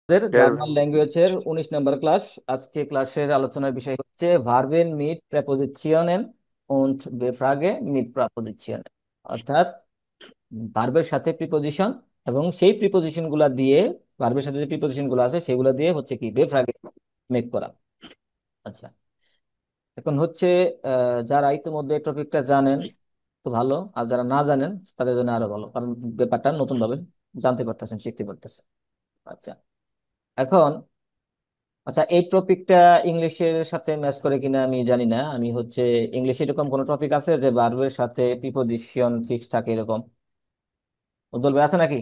আমাদের এর জার্মান ল্যাঙ্গুয়েজের 19 নম্বর ক্লাস। আজকে ক্লাসের আলোচনার বিষয় হচ্ছে ভার্বেন মিট প্রেপোজিশনের und বেফ্রাগে মিট প্রেপোজিশনের, অর্থাৎ ভার্বের সাথে প্রিপোজিশন এবং সেই প্রিপোজিশন গুলা দিয়ে, ভার্বের সাথে যে প্রিপোজিশন গুলো আছে সেগুলো দিয়ে হচ্ছে কি বেফ্রাগে মেক করা। আচ্ছা, এখন হচ্ছে যারা ইতিমধ্যে টপিকটা জানেন তো ভালো, আর যারা না জানেন তাদের জন্য আরো ভালো, কারণ ব্যাপারটা নতুন ভাবে জানতে পারতেছেন, শিখতে পারতেছেন। আচ্ছা, এখন আচ্ছা, এই টপিকটা ইংলিশের সাথে ম্যাচ করে কিনা আমি জানি না। আমি হচ্ছে ইংলিশে এরকম কোন টপিক আছে যে ভার্বের সাথে প্রিপোজিশন ফিক্স থাকে এরকম? উজ্জ্বল ভাই আছে নাকি?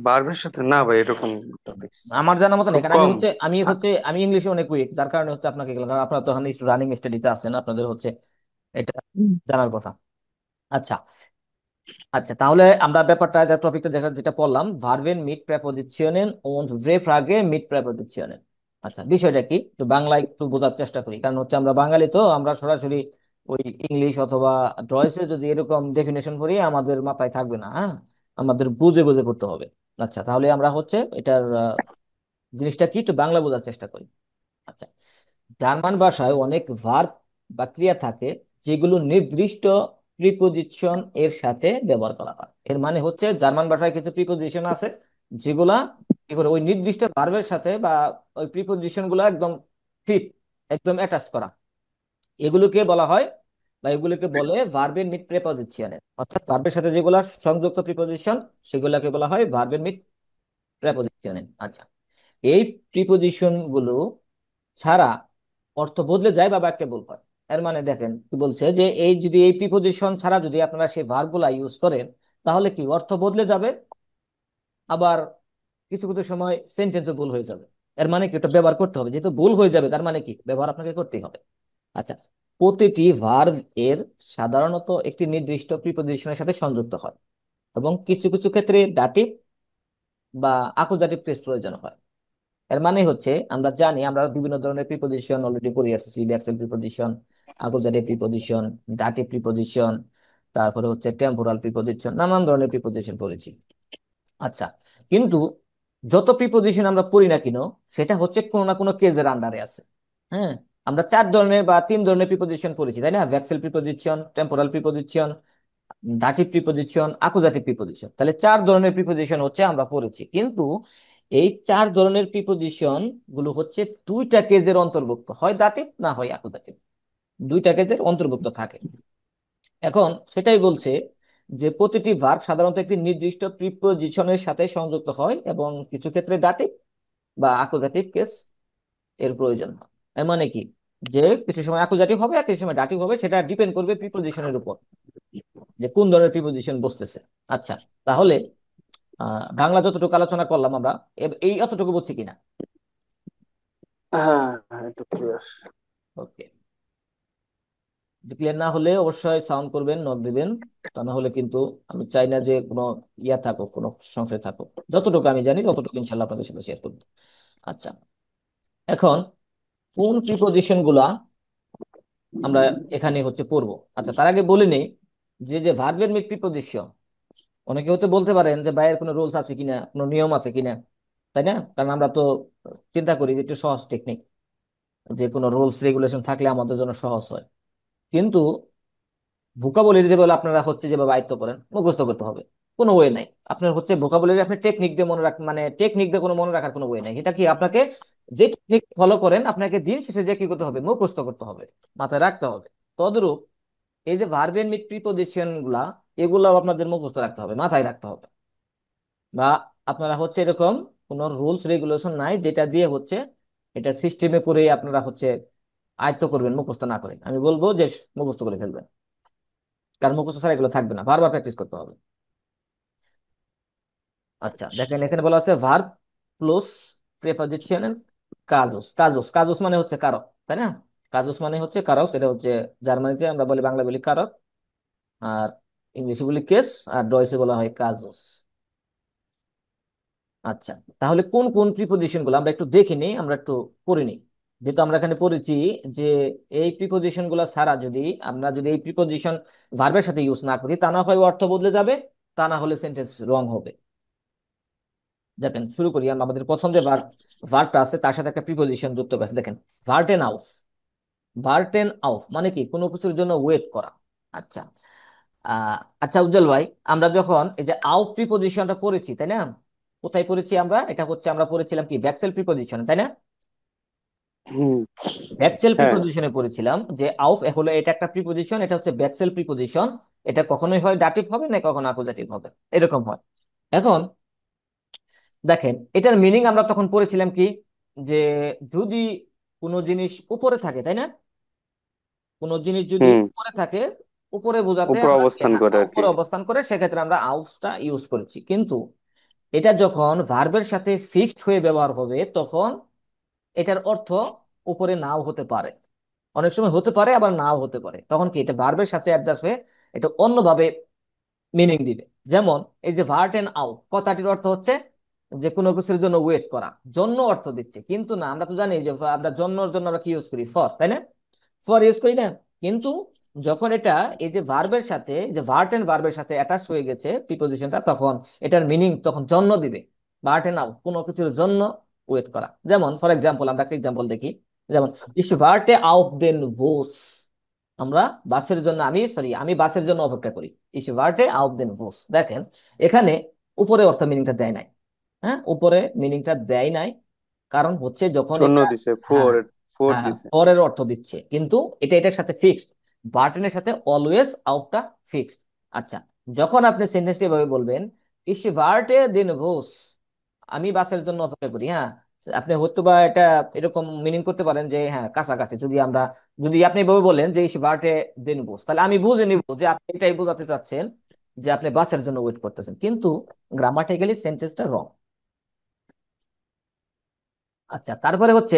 বারবের সাথে না ভাই, এরকম টপিকস আমার জানার মতো নেই, খুব কারণ আমি কম। হচ্ছে আমি আ- হচ্ছে আমি ইংলিশে অনেক উইক, যার কারণে হচ্ছে আপনাকে গেলাম, কারণ আপনারা তো রানিং স্টাডিতে আছেন, আপনাদের হচ্ছে এটা জানার কথা। আচ্ছা, আচ্ছা, তাহলে আমরা ব্যাপারটা যা টপিকটা দেখা যেটা পড়লাম, ভার্বেন মিট প্রেপোজিশনের und Refrage মিট প্রেপোজিশনের। আচ্ছা, বিষয়টা কি একটু বাংলায় একটু বোঝার চেষ্টা করি, কারণ হচ্ছে আমরা বাঙালি তো আমরা সরাসরি ওই ইংলিশ অথবা ডয়েসে যদি এরকম ডেফিনেশন করি আমাদের মাথায় থাকবে না, হ্যাঁ, আমাদের বুঝে বুঝে করতে হবে। আচ্ছা, তাহলে আমরা হচ্ছে এটার জিনিসটা কি একটু বাংলা বোঝার চেষ্টা করি। আচ্ছা, জার্মান ভাষায় অনেক ভার্ব বা ক্রিয়া থাকে যেগুলো নির্দিষ্ট প্রিপোজিশন এর সাথে ব্যবহার করা হয়। এর মানে হচ্ছে জার্মান ভাষায় কিছু প্রিপোজিশন আছে যেগুলা কি করে ওই নির্দিষ্ট ভার্বের সাথে বা ওই প্রিপোজিশন গুলা একদম ফিট, একদম অ্যাটাচ করা, এগুলোকে বলা হয় বা এগুলোকে বলে ভার্বের মিট প্রেপোজিশন। অর্থাৎ ভার্বের সাথে যেগুলা সংযুক্ত প্রিপোজিশন সেগুলোকে বলা হয় ভার্বের মিট প্রেপোজিশন। আচ্ছা, এই প্রিপোজিশন গুলো ছাড়া অর্থ বদলে যায় বা বাক্যে ভুল হয়। এর মানে দেখেন কি বলছে, যে এই যদি এই প্রিপোজিশন ছাড়া যদি আপনারা সেই ভার্বগুলা ইউজ করেন তাহলে কি অর্থ বদলে যাবে, আবার কিছু কিছু সময় সেন্টেন্সও ভুল হয়ে যাবে। এর মানে কি, এটা ব্যবহার করতে হবে, যেহেতু ভুল হয়ে যাবে তার মানে কি ব্যবহার আপনাকে করতেই হবে। আচ্ছা, প্রতিটি ভার্ব এর সাধারণত একটি নির্দিষ্ট প্রিপোজিশনের সাথে সংযুক্ত হয় এবং কিছু কিছু ক্ষেত্রে ডাটিভ বা আকুজাটিভ কেস প্রয়োজন হয়। এর মানে হচ্ছে আমরা জানি আমরা বিভিন্ন ধরনের প্রিপোজিশন অলরেডি পড়ে আসছি, ব্যাকসেল preposition, accusative preposition, dative preposition, তারপরে হচ্ছে টেম্পোরাল প্রিপোজিশন, নানান ধরনের প্রিপোজিশন পড়েছি। আচ্ছা, কিন্তু যত প্রিপোজিশন আমরা পড়ি না কেন সেটা হচ্ছে কোনো না কোনো কেজের আন্ডারে আছে। হ্যাঁ, আমরা 4 ধরনের বা 3 ধরনের প্রিপোজিশন পড়েছি, তাই না? ভ্যাক্সেল preposition, temporal preposition, dative preposition, accusative preposition, তাহলে 4 ধরনের প্রিপোজিশন হচ্ছে আমরা পড়েছি। কিন্তু এই 4 ধরনের প্রিপোজিশন গুলো হচ্ছে দুইটা কেজের অন্তর্ভুক্ত, হয় দাটিভ না হয় আকুজাটিভ, দুইটা কেজের অন্তর্ভুক্ত থাকে। এখন সেটাই বলছে যে প্রতিটি ভার্ব সাধারণত একটি নির্দিষ্ট প্রিপোজিশনের সাথে সংযুক্ত হয় এবং কিছু ক্ষেত্রে দাটিভ বা আকুজাটিভ কেস এর প্রয়োজন হয়। এর মানে কি, যে কিছু সময় আকুজাটিভ হবে আর কিছু সময় দাটিভ হবে, সেটা ডিপেন্ড করবে প্রিপোজিশনের উপর, যে কোন ধরনের প্রিপোজিশন বসতেছে। আচ্ছা, তাহলে বাংলা যতটুকু আলোচনা করলাম আমরা, এই অতটুকু বুঝছি কিনা? হ্যাঁ হ্যাঁ, এটা ক্লিয়ার। ওকে, ক্লিয়ার না হলে অবশ্যই সাউন্ড করবেন, নক দিবেন। তা না হলে কিন্তু আমি চাই না যে কোনো ইয়া থাকুক, কোনো সংশয় থাকুক। যতটুকু আমি জানি ততটুকু ইনশাল্লাহ আপনাদের সাথে শেয়ার করবো। আচ্ছা, এখন কোন প্রিপোজিশন গুলা আমরা এখানে হচ্ছে পড়বো। আচ্ছা, তার আগে বলে নেই যে যে ভার্বের মিট প্রিপোজিশন, অনেকে হতে বলতে পারেন যে বাইরের কোনো রুলস আছে কিনা, কোনো নিয়ম আছে কিনা, তাই না? কারণ আমরা তো চিন্তা করি যে একটু সহজ টেকনিক, যে কোনো রুলস রেগুলেশন থাকলে আমাদের জন্য সহজ হয়। কিন্তু ভোকাবুলারি যেভাবে আপনারা হচ্ছে যেভাবে আয়ত্ত করেন মুখস্থ করতে হবে, কোনো ওয়ে নাই। আপনার হচ্ছে ভোকাবুলারি আপনি টেকনিক দিয়ে মনে রাখ, মানে টেকনিক দিয়ে কোনো মনে রাখার কোনো ওয়ে নাই। এটা কি আপনাকে যে টেকনিক ফলো করেন আপনাকে দিন শেষে যে কি করতে হবে, মুখস্থ করতে হবে, মাথায় রাখতে হবে। তদ্রূপ এই যে ভার্বের মিট প্রিপোজিশন গুলা, এগুলাও আপনাদের মুখস্থ রাখতে হবে, মাথায় রাখতে হবে। বা আপনারা হচ্ছে এরকম কোনো রুলস রেগুলেশন নাই যেটা দিয়ে হচ্ছে এটা সিস্টেমে করে আপনারা হচ্ছে আয়ত্ত করবেন মুখস্থ না করেন। আমি বলবো যে মুখস্থ করে ফেলবেন, কারণ মুখস্থ ছাড়া এগুলো থাকবে না, বারবার প্র্যাকটিস করতে হবে। আচ্ছা, দেখেন এখানে বলা হচ্ছে ভার্ব প্লাস প্রিপজিশন কাজুস। কাজুস কাজুস মানে হচ্ছে কারক, তাই না? কাজুস মানে হচ্ছে কারক, এটা হচ্ছে জার্মানিতে আমরা বলি, বাংলা বলি কারক, আর ইংলিশে বলি কেস, আর ডয়েসে বলা হয় কাজুস। আচ্ছা, তাহলে কোন কোন প্রিপজিশন গুলো আমরা একটু দেখে নিই, আমরা একটু পড়ে নিই। যেহেতু আমরা এখানে পড়েছি যে এই প্রিপজিশন গুলা ছাড়া যদি আমরা যদি এই প্রিপজিশন ভার্বের সাথে ইউজ না করি, তা না হয় অর্থ বদলে যাবে, তা না হলে সেন্টেন্স রং হবে। দেখেন শুরু করি আমরা, আমাদের প্রথম যে ভার্বটা আছে তার সাথে একটা প্রিপোজিশন যুক্ত করেছে। দেখেন ভার্টেন আউফ, ভার্টেন আউফ মানে কি কোনো কিছুর জন্য ওয়েট করা। আচ্ছা, আচ্ছা উজ্জ্বল ভাই, আমরা যখন এই যে আউফ প্রিপোজিশনটা পড়েছি তাই না, কোথায় পড়েছি আমরা? এটা হচ্ছে আমরা পড়েছিলাম কি ব্যাকসেল প্রিপোজিশন তাই না? হুম। ব্যাকসেল হ্যাঁ। প্রিপোজিশনে পড়েছিলাম যে আউফ হলো এটা একটা প্রিপোজিশন, এটা হচ্ছে ব্যাকসেল প্রিপোজিশন। এটা কখনোই হয় ডাটিভ হবে না, কখনো অ্যাকুজাটিভ হবে, এরকম হয়। এখন দেখেন এটার মিনিং আমরা তখন পড়েছিলাম কি, যে যদি কোনো জিনিস উপরে থাকে তাই না, কোনো জিনিস যদি হুম। উপরে থাকে, উপরে বোঝাতে উপরে আমরা কি, অবস্থান হ্যাঁ করে আর কি। উপরে অবস্থান করে, সেক্ষেত্রে আমরা আউফটা ইউজ করেছি। কিন্তু এটা যখন ভার্বের সাথে ফিক্সড হয়ে ব্যবহার হবে তখন এটার অর্থ উপরে নাও হতে পারে, অনেক সময় হতে পারে আবার নাও হতে পারে। তখন কি এটা ভার্বের সাথে অ্যাডজাস্ট হয়ে এটা অন্যভাবে মিনিং দিবে। যেমন এই যে ভার্ট এন্ড আউট কথাটির অর্থ হচ্ছে যে কোনো কিছুর জন্য ওয়েট করা, জন্য অর্থ দিচ্ছে। কিন্তু না, আমরা তো জানি যে আমরা জন্যর জন্য আমরা কি ইউজ করি, ফর তাই না, ফর ইউজ করি না। কিন্তু যখন এটা এই যে ভার্বের সাথে, যে ভার্ট এন্ড ভার্বের সাথে অ্যাটাচ হয়ে গেছে প্রিপোজিশনটা, তখন এটার মিনিং তখন জন্য দিবে। ভার্ট এন্ড আউট কোনো কিছুর জন্য ওয়েট করা। যেমন ফর এক্সাম্পল আমরা একটা এক্সাম্পল দেখি, যেমন ইস ওয়ার্টে আউট দেন ভোস, আমরা বাসের জন্য, আমি বাসের জন্য অপেক্ষা করি। ইস ওয়ার্টে আউট দেন ভোস, দেখেন এখানে উপরে অর্থ মিনিংটা দেয় নাই। হ্যাঁ, উপরে মিনিংটা দেয় নাই, কারণ হচ্ছে যখন জন্য এটা, দিছে, হ্যাঁ ফোর। ফোর হ্যাঁ দিছে। পরের অর্থ দিচ্ছে, কিন্তু এটা এটার সাথে ফিক্সড, বাটনের সাথে অলওয়েজ আউটটা ফিক্সড। আচ্ছা, যখন আপনি সেন্টেন্সটি এভাবে বলবেন, ইস ওয়ার্টে দিন ভোস, আমি বাসের জন্য অপেক্ষা করি, হ্যাঁ আপনি হয়তো বা এটা এরকম মিনিং করতে পারেন যে হ্যাঁ কাছাকাছি, যদি আপনি এভাবে বলেন যে ইস ওয়ার্টে দিন ভোস, তাহলে আমি বুঝে নিব যে আপনি এটাই বোঝাতে চাচ্ছেন যে আপনি বাসের জন্য ওয়েট করতেছেন, কিন্তু গ্রামাটিক্যালি সেন্টেন্সটা রং। আচ্ছা, তারপরে হচ্ছে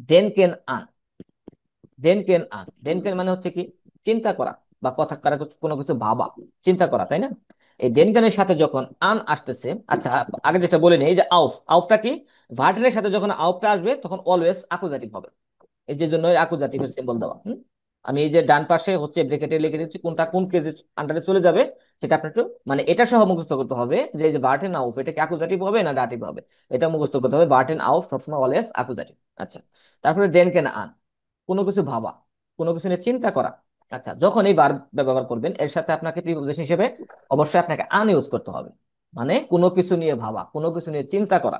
দেন কেন আন, দেন কেন আন, দেন কেন মানে হচ্ছে কি চিন্তা করা বা কথা করা, কোনো কিছু ভাবা, চিন্তা করা তাই না। এই দেন কেনের সাথে যখন আন আসতেছে, আচ্ছা আগে যেটা বলে নিই, এই যে আউফ, আউফটা কি ভার্টেনের সাথে যখন আউফটা আসবে তখন অলওয়েজ আকুজাটিভ হবে। এই যে জন্য আকুজাটিভের সিম্বল দেওয়া। আমি এই যে ডান পাশে হচ্ছে ব্রেকেটে লিখে দিচ্ছি কোনটা কোন কেজে আন্ডারে চলে যাবে, সেটা আপনি একটু মানে এটা সহ মুখস্থ করতে হবে যে এই যে ভার্টেন আউফ এটা কি আকুজাটিভ হবে না ডাটিভ হবে, এটা মুখস্থ করতে হবে। ভার্টেন আউফ সবসময় অলওয়েজ আকুজাটিভ। আচ্ছা, তারপরে দেন কেন আন, কোনো কিছু ভাবা, কোনো কিছু নিয়ে চিন্তা করা। আচ্ছা, যখন এই ভার্ব ব্যবহার করবেন এর সাথে আপনাকে প্রিপোজিশন হিসেবে অবশ্যই আপনাকে আন ইউজ করতে হবে। মানে কোনো কিছু নিয়ে ভাবা, কোনো কিছু নিয়ে চিন্তা করা,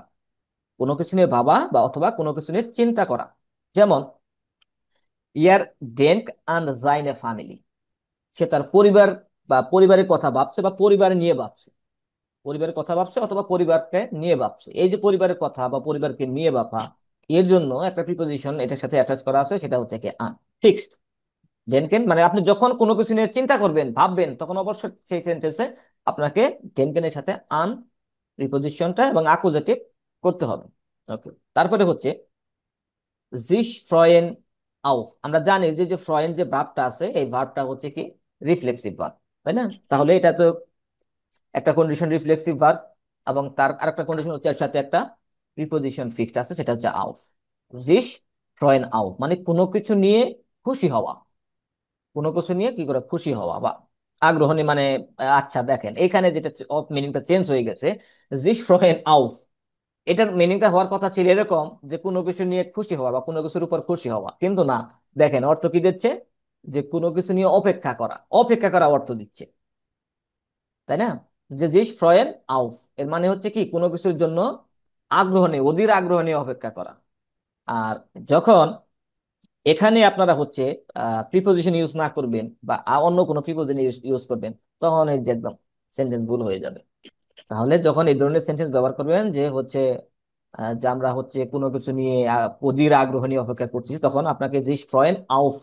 কোনো কিছু নিয়ে ভাবা বা অথবা কোনো কিছু নিয়ে চিন্তা করা। যেমন ইয়ার ডেন্ক আন্ড জাইনে ফ্যামিলি, সে তার পরিবার বা পরিবারের কথা ভাবছে বা পরিবার নিয়ে ভাবছে, পরিবারের কথা ভাবছে অথবা পরিবারকে নিয়ে ভাবছে। এই যে পরিবারের কথা বা পরিবারকে নিয়ে ভাবা, এর জন্য একটা প্রিপোজিশন এটার সাথে অ্যাটাচ করা আছে, সেটা হচ্ছে কি আন, ফিক্সড। ডেনকেন মানে আপনি যখন কোনো কিছু নিয়ে চিন্তা করবেন ভাববেন তখন অবশ্যই সেই সেন্টেন্সে আপনাকে ডেনকেনের সাথে আন প্রিপোজিশনটা এবং আকুজেটিভ করতে হবে। ওকে, তারপরে হচ্ছে জিস ফ্রয়েন আউফ, আমরা জানি যে যে ফ্রয়েন যে ভার্বটা আছে এই ভার্বটা হচ্ছে কি রিফ্লেক্সিভ ভার্ব তাই না, তাহলে এটা তো একটা কন্ডিশন রিফ্লেক্সিভ ভার্ব, এবং তার আরেকটা কন্ডিশন হচ্ছে এর সাথে একটা প্রিপোজিশন ফিক্সড আছে, সেটা হচ্ছে আউফ। জিস ফ্রয়েন আউফ মানে কোনো কিছু নিয়ে খুশি হওয়া, কোনো কিছু নিয়ে কি করে খুশি হওয়া বা আগ্রহ নিয়ে মানে আচ্ছা দেখেন এখানে যেটা মিনিংটা চেঞ্জ হয়ে গেছে, জিস ফ্রয়েন আউফ, এটার মিনিংটা হওয়ার কথা ছিল এরকম যে কোনো কিছু নিয়ে খুশি হওয়া বা কোনো কিছুর উপর খুশি হওয়া, কিন্তু না, দেখেন অর্থ কি দিচ্ছে, যে কোনো কিছু নিয়ে অপেক্ষা করা, অপেক্ষা করা অর্থ দিচ্ছে তাই না। যে জিস ফ্রয়েন আউফ এর মানে হচ্ছে কি কোনো কিছুর জন্য আগ্রহ নিয়ে, অধীর আগ্রহ নিয়ে অপেক্ষা করা। আর যখন এখানে আপনারা হচ্ছে প্রিপোজিশন ইউজ না করবেন বা অন্য কোনো প্রিপোজিশন ইউজ করবেন, তখন এই যে একদম সেন্টেন্স ভুল হয়ে যাবে। তাহলে যখন এই ধরনের সেন্টেন্স ব্যবহার করবেন যে হচ্ছে যে আমরা হচ্ছে কোনো কিছু নিয়ে অধীর আগ্রহ নিয়ে অপেক্ষা করছি, তখন আপনাকে যে ফ্রয়েন আউফ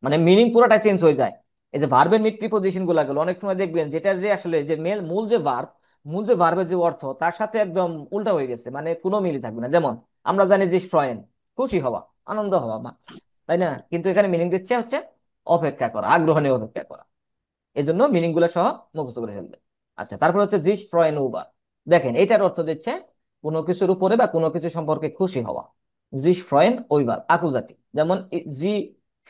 মানে মিনিং পুরোটা চেঞ্জ হয়ে যায়। এই যে ভার্বের মিড প্রিপোজিশন গুলা গেলো অনেক সময় দেখবেন যেটা যে আসলে যে মূল যে ভার্ব, মূল যে ভার্বের যে অর্থ তার সাথে একদম উল্টা হয়ে গেছে, মানে কোনো মিলই থাকবে না। যেমন আমরা জানি যে ফ্রয়েন খুশি হওয়া, আনন্দ হওয়া তাই না, কিন্তু এখানে মিনিং দিচ্ছে হচ্ছে অপেক্ষা করা, আগ্রহ নিয়ে অপেক্ষা করা। এই জন্য মিনিং গুলো সহ মুখস্থ করে ফেলবে। আচ্ছা, তারপর হচ্ছে জিস ফ্রয়েন উবার, দেখেন এটার অর্থ দিচ্ছে কোনো কিছুর উপরে বা কোনো কিছু সম্পর্কে খুশি হওয়া। জিস ফ্রয়েন ওইবার আকুজাটি, যেমন জি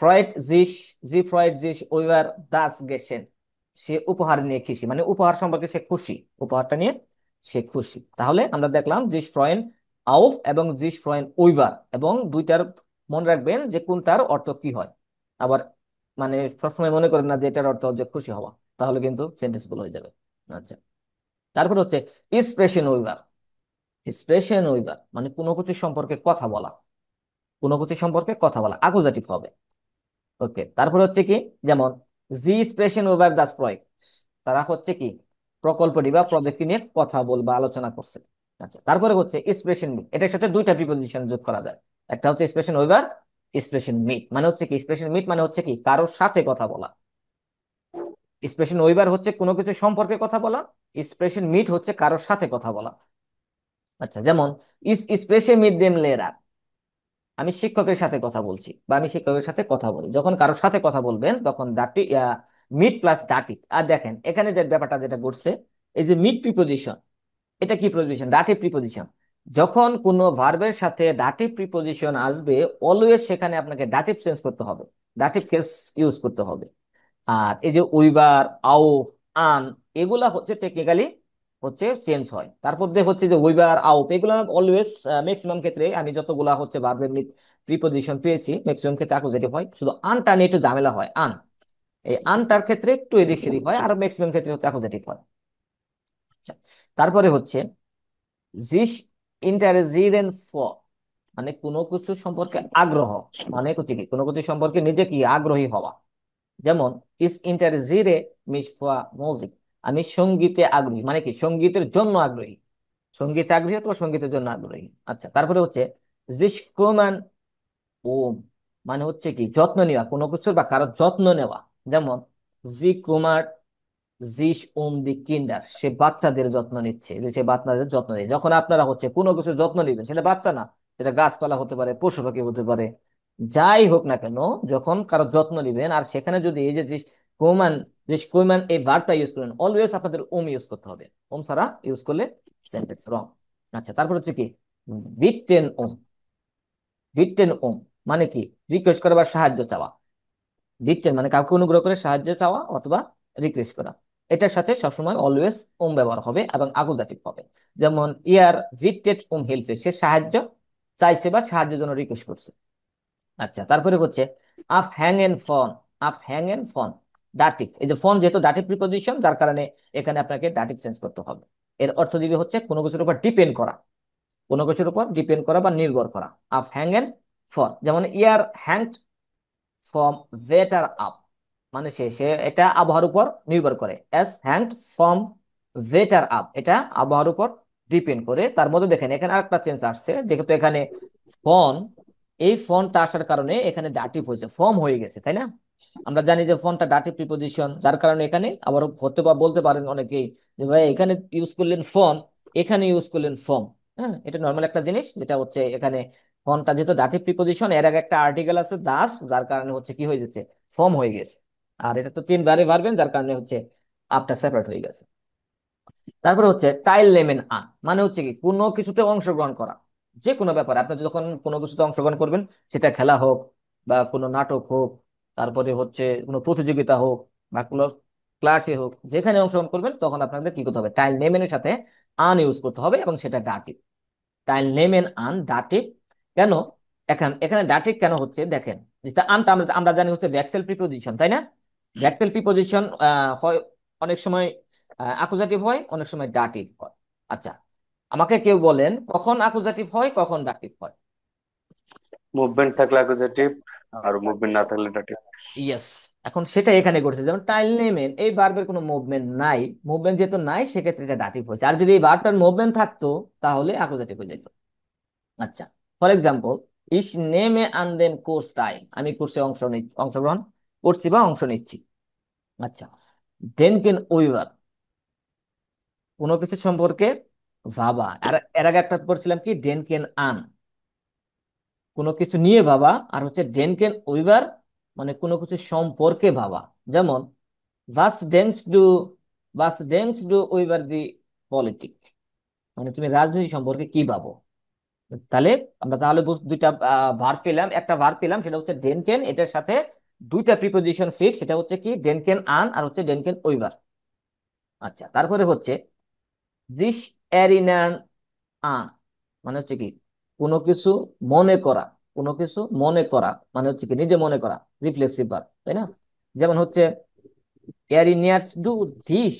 ফ্রয়েড জিস, জি ফ্রয়েড জিস ওইবার দাস গেছেন, সে উপহার নিয়ে খুশি, মানে উপহার সম্পর্কে সে খুশি, উপহারটা নিয়ে সে খুশি। তাহলে আমরা দেখলাম জিস ফ্রয়েন আউফ এবং জিস ফ্রয়েন উইভার, এবং দুইটার মনে রাখবেন যে কোনটার অর্থ কি হয়। আবার মানে সবসময় মনে করেন না যে এটার অর্থ যে খুশি হওয়া, তাহলে কিন্তু সেন্টেন্স ভুল হয়ে যাবে। আচ্ছা, তারপর হচ্ছে এক্সপ্রেশন উইভার। এক্সপ্রেশন উইভার মানে কোনো কিছু সম্পর্কে কথা বলা, কোনো কিছু সম্পর্কে কথা বলা, আকুজাটিভ হবে। ওকে, তারপর হচ্ছে কি, যেমন জি স্প্রেশন ওভার দ্য প্রজেক্ট, তারা হচ্ছে কি প্রকল্পটি বা প্রজেক্টটি নিয়ে কথা বলবা, আলোচনা করছে। আচ্ছা, তারপরে হচ্ছে এক্সপ্রেশন মিট, এটার সাথে দুইটা প্রিপোজিশন যোগ করা যায়। একটা হচ্ছে এক্সপ্রেশন ওভার, এক্সপ্রেশন মিট মানে হচ্ছে কি, এক্সপ্রেশন মিট মানে হচ্ছে কি কারোর সাথে কথা বলা, এক্সপ্রেশন ওভার হচ্ছে কোনো কিছু সম্পর্কে কথা বলা, এক্সপ্রেশন মিট হচ্ছে কারোর সাথে কথা বলা। আচ্ছা, যেমন ইস স্পেশে মিট দেম লেরার, আমি শিক্ষকের সাথে কথা বলছি বা আমি শিক্ষকের সাথে কথা বলি। যখন কারোর সাথে কথা বলবেন তখন ডাটি মিট প্লাস ডাটি। আর দেখেন এখানে যে ব্যাপারটা যেটা ঘটছে, এই যে মিট প্রিপোজিশন, এটা কি প্রিপোজিশন? Dative preposition. যখন কোনো ভার্বের সাথে ডাটিভ প্রিপোজিশন আসবে, অলওয়েজ সেখানে আপনাকে ডাটিভ চেঞ্জ করতে হবে, ডাটিভ কেস ইউজ করতে হবে। আর এই যে উইভার, আউ, আন, এগুলা হচ্ছে টেকনিক্যালি হচ্ছে চেঞ্জ হয়। তারপর দিয়ে হচ্ছে যে উইভার, আউট, এগুলা অলওয়েজ ম্যাক্সিমাম ক্ষেত্রে আমি যতগুলা হচ্ছে ভার্বের প্রিপোজিশন পেয়েছি ম্যাক্সিমাম ক্ষেত্রে অ্যাকুজেটিভ হয়, শুধু আনটা নিয়ে একটু ঝামেলা হয়। আন, এই আনটার ক্ষেত্রে একটু এদিক সেদিক হয়, আর ম্যাক্সিমাম ক্ষেত্রে হচ্ছে অ্যাকুজেটিভ হয়। আচ্ছা, তারপরে হচ্ছে জিস ইন্টারেজিরেন ফর, মানে কোনো কিছু সম্পর্কে আগ্রহ, মানে হচ্ছে কি কোনো কিছু সম্পর্কে নিজে কি আগ্রহী হওয়া। যেমন ইস ইন্টারেজিরে মিস ফা মিউজিক, আমি সঙ্গীতে আগ্রহী, মানে কি সঙ্গীতের জন্য আগ্রহী, সঙ্গীতে আগ্রহী অথবা সঙ্গীতের জন্য আগ্রহী। আচ্ছা, তারপরে হচ্ছে জিস কুমান ওম, মানে হচ্ছে কি যত্ন নেওয়া, কোনো কিছুর বা কারোর যত্ন নেওয়া। যেমন জি কুমার জিস দি কিন্ডার, সে বাচ্চাদের যত্ন নিচ্ছে, যে সে বাচ্চাদের যত্ন নেয়। যখন আপনারা হচ্ছে কোনো কিছু যত্ন নেবেন, সেটা বাচ্চা না, সেটা গাছপালা হতে পারে, পশু পাখি হতে পারে, যাই হোক না কেন, যখন কারো যত্ন নিবেন আর সেখানে যদি এই যে কোমান, কোমান এই ভার্বটা ইউজ করেন, অলওয়েজ আপনাদের ওম ইউজ করতে হবে। ওম ছাড়া ইউজ করলে সেন্টেন্স রং। আচ্ছা, তারপর হচ্ছে কি ভিটেন ওম। ভিটেন ওম মানে কি রিকোয়েস্ট করা বা সাহায্য চাওয়া। দিচ্ছেন মানে কাউকে অনুগ্রহ করে সাহায্য চাওয়া অথবা রিকোয়েস্ট করা। এটার সাথে সবসময় অলওয়েজ ওম ব্যবহার হবে এবং আকুজাটিভ হবে। যেমন ইয়ার ভিটেড ওম হেল্পে, সে সাহায্য চাইছে বা সাহায্যের জন্য রিকোয়েস্ট করছে। আচ্ছা, তারপরে হচ্ছে আফ হ্যাং এন্ড ফন। আফ হ্যাং এন্ড ফন ডাটিভ, এই যে ফন যেহেতু ডাটিভ প্রিপোজিশন, যার কারণে এখানে আপনাকে ডাটিভ চেঞ্জ করতে হবে। এর অর্থ দিবে হচ্ছে কোনো কিছুর উপর ডিপেন্ড করা, কোনো কিছুর উপর ডিপেন্ড করা বা নির্ভর করা। আফ হ্যাং এন্ড ফন, যেমন ইয়ার হ্যাং ফ্রম ওয়েটার আপ, মানে সে সে এটা আবহাওয়ার উপর নির্ভর করে। S hanged from waiter up, এটা আবহাওয়ার উপর ডিপেন্ড করে। তার মধ্যে দেখেন এখানে আরেকটা চেঞ্জ আসছে, যেহেতু এখানে ফোন, এই ফোনটা আসার কারণে এখানে ডাটিভ হয়েছে, ফর্ম হয়ে গেছে, তাই না? আমরা জানি যে ফোনটা ডাটিভ প্রিপোজিশন, যার কারণে এখানে আবার হতে বা বলতে পারেন অনেকেই যে ভাই এখানে ইউজ করলেন ফোন, এখানে ইউজ করলেন ফর্ম। হ্যাঁ, এটা নর্মাল একটা জিনিস, যেটা হচ্ছে এখানে ফোনটা যেহেতু ডাটিভ প্রিপোজিশন, এর আগে একটা আর্টিকেল আছে দাস, যার কারণে হচ্ছে কি হয়ে যাচ্ছে, ফর্ম হয়ে গেছে। আর এটা তো তিনবারে পারবেন, যার কারণে হচ্ছে আপটা সেপারেট হয়ে গেছে। তারপরে হচ্ছে টাইল লেমেন আন, মানে হচ্ছে কি কোনো কিছুতে অংশগ্রহণ করা, যে কোনো ব্যাপারে আপনি যখন কোনো কিছুতে অংশগ্রহণ করবেন, সেটা খেলা হোক বা কোনো নাটক হোক, তারপরে হচ্ছে কোনো প্রতিযোগিতা হোক বা কোনো ক্লাসে হোক, যেখানে অংশগ্রহণ করবেন তখন আপনাদের কি করতে হবে, টাইল নেমেনের সাথে আন ইউজ করতে হবে, এবং সেটা ডাটিভ। টাইল নেমেন আন ডাটিভ। কেন এখানে এখানে ডাটিভ কেন হচ্ছে দেখেন, যেটা আনটা আমরা আমরা জানি হচ্ছে ভ্যাক্সেল প্রিপোজিশন, তাই না? ভ্যাক্সেল প্রিপোজিশন হয় অনেক সময় আকুজাটিভ হয়, অনেক সময় ডাটিভ হয়। আচ্ছা, আমাকে কেউ বলেন কখন আকুজাটিভ হয় কখন ডাটিভ হয়? মুভমেন্ট থাকলে অ্যাকুজেটিভ, আর মুভমেন্ট না থাকলে ডাটিভ। ইয়েস, এখন সেটা এখানে ঘটছে। যেমন টাইল নেমেন, এই ভার্বের কোনো মুভমেন্ট নাই, মুভমেন্ট যেহেতু নাই সেক্ষেত্রে এটা ডাটিভ হয়েছে। আর যদি এই ভার্বটার মুভমেন্ট থাকতো তাহলে আকুজাটিভ হয়ে যেত। আচ্ছা, ফর এক্সাম্পল ইস নেমে আন দেম কোর্স টাইম, আমি কোর্সে অংশগ্রহণ করছি বা অংশ নিচ্ছি। আচ্ছা, ডেনকেন উইভার, কোনো কিছু সম্পর্কে ভাবা। আর এর আগে একটা পড়ছিলাম কি ডেনকেন আন, কোনো কিছু নিয়ে ভাবা। আর হচ্ছে ডেনকেন উইভার মানে কোনো কিছু সম্পর্কে ভাবা। যেমন ভাস ডেন্স ডু, ভাস ডেন্স ডু উইভার দি পলিটিক, মানে তুমি রাজনীতি সম্পর্কে কি ভাবো। তাহলে আমরা তাহলে দুইটা ভার্ব পেলাম, একটা ভার্ব পেলাম সেটা হচ্ছে ডেনকেন, এটার সাথে দুইটা প্রিপোজিশন ফিক্স, সেটা হচ্ছে কি ডেনকেন আন আর হচ্ছে ডেনকেন উইভার। আচ্ছা, তারপরে হচ্ছে জিস এরিনান আন মানে হচ্ছে কি কোনো কিছু মনে করা, কোনো কিছু মনে করা মানে হচ্ছে কি নিজে মনে করা, রিফ্লেক্সিভ ভার্ব, তাই না? যেমন হচ্ছে এরিনিয়ার্স ডু দিস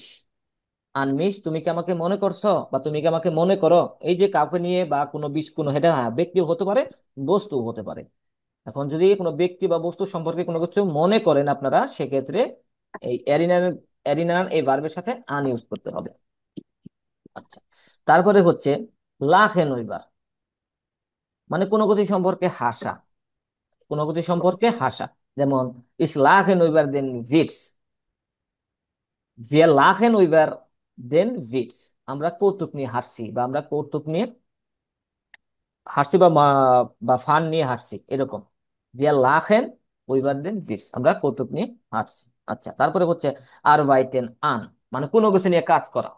আনমিস, তুমি কি আমাকে মনে করছো বা তুমি কি আমাকে মনে করো। এই যে কাউকে নিয়ে বা কোনো কোনো এটা হ্যাঁ, ব্যক্তি হতে পারে, বস্তু হতে পারে। এখন যদি কোনো ব্যক্তি বা বস্তু সম্পর্কে কোনো কিছু মনে করেন আপনারা, সেক্ষেত্রে এই এরিনার এরিনার এই ভার্বের সাথে আন ইউজ করতে হবে। আচ্ছা, তারপরে হচ্ছে লাখেন ওইবার, মানে কোনো কিছু সম্পর্কে হাসা, কোনো কিছু সম্পর্কে হাসা। যেমন ইস লাখেন ওইবার দেন Vitz, wir lachen über den Witz, আমরা কৌতুক নিয়ে হাসছি বা আমরা কৌতুক নিয়ে হাসছি বা বা ফান নিয়ে হাসছি এরকম। wir lachen über den Witz, আমরা কৌতুক নিয়ে হাসছি। আচ্ছা, তারপরে হচ্ছে arbeiten an, মানে কোনো কিছু নিয়ে কাজ করা।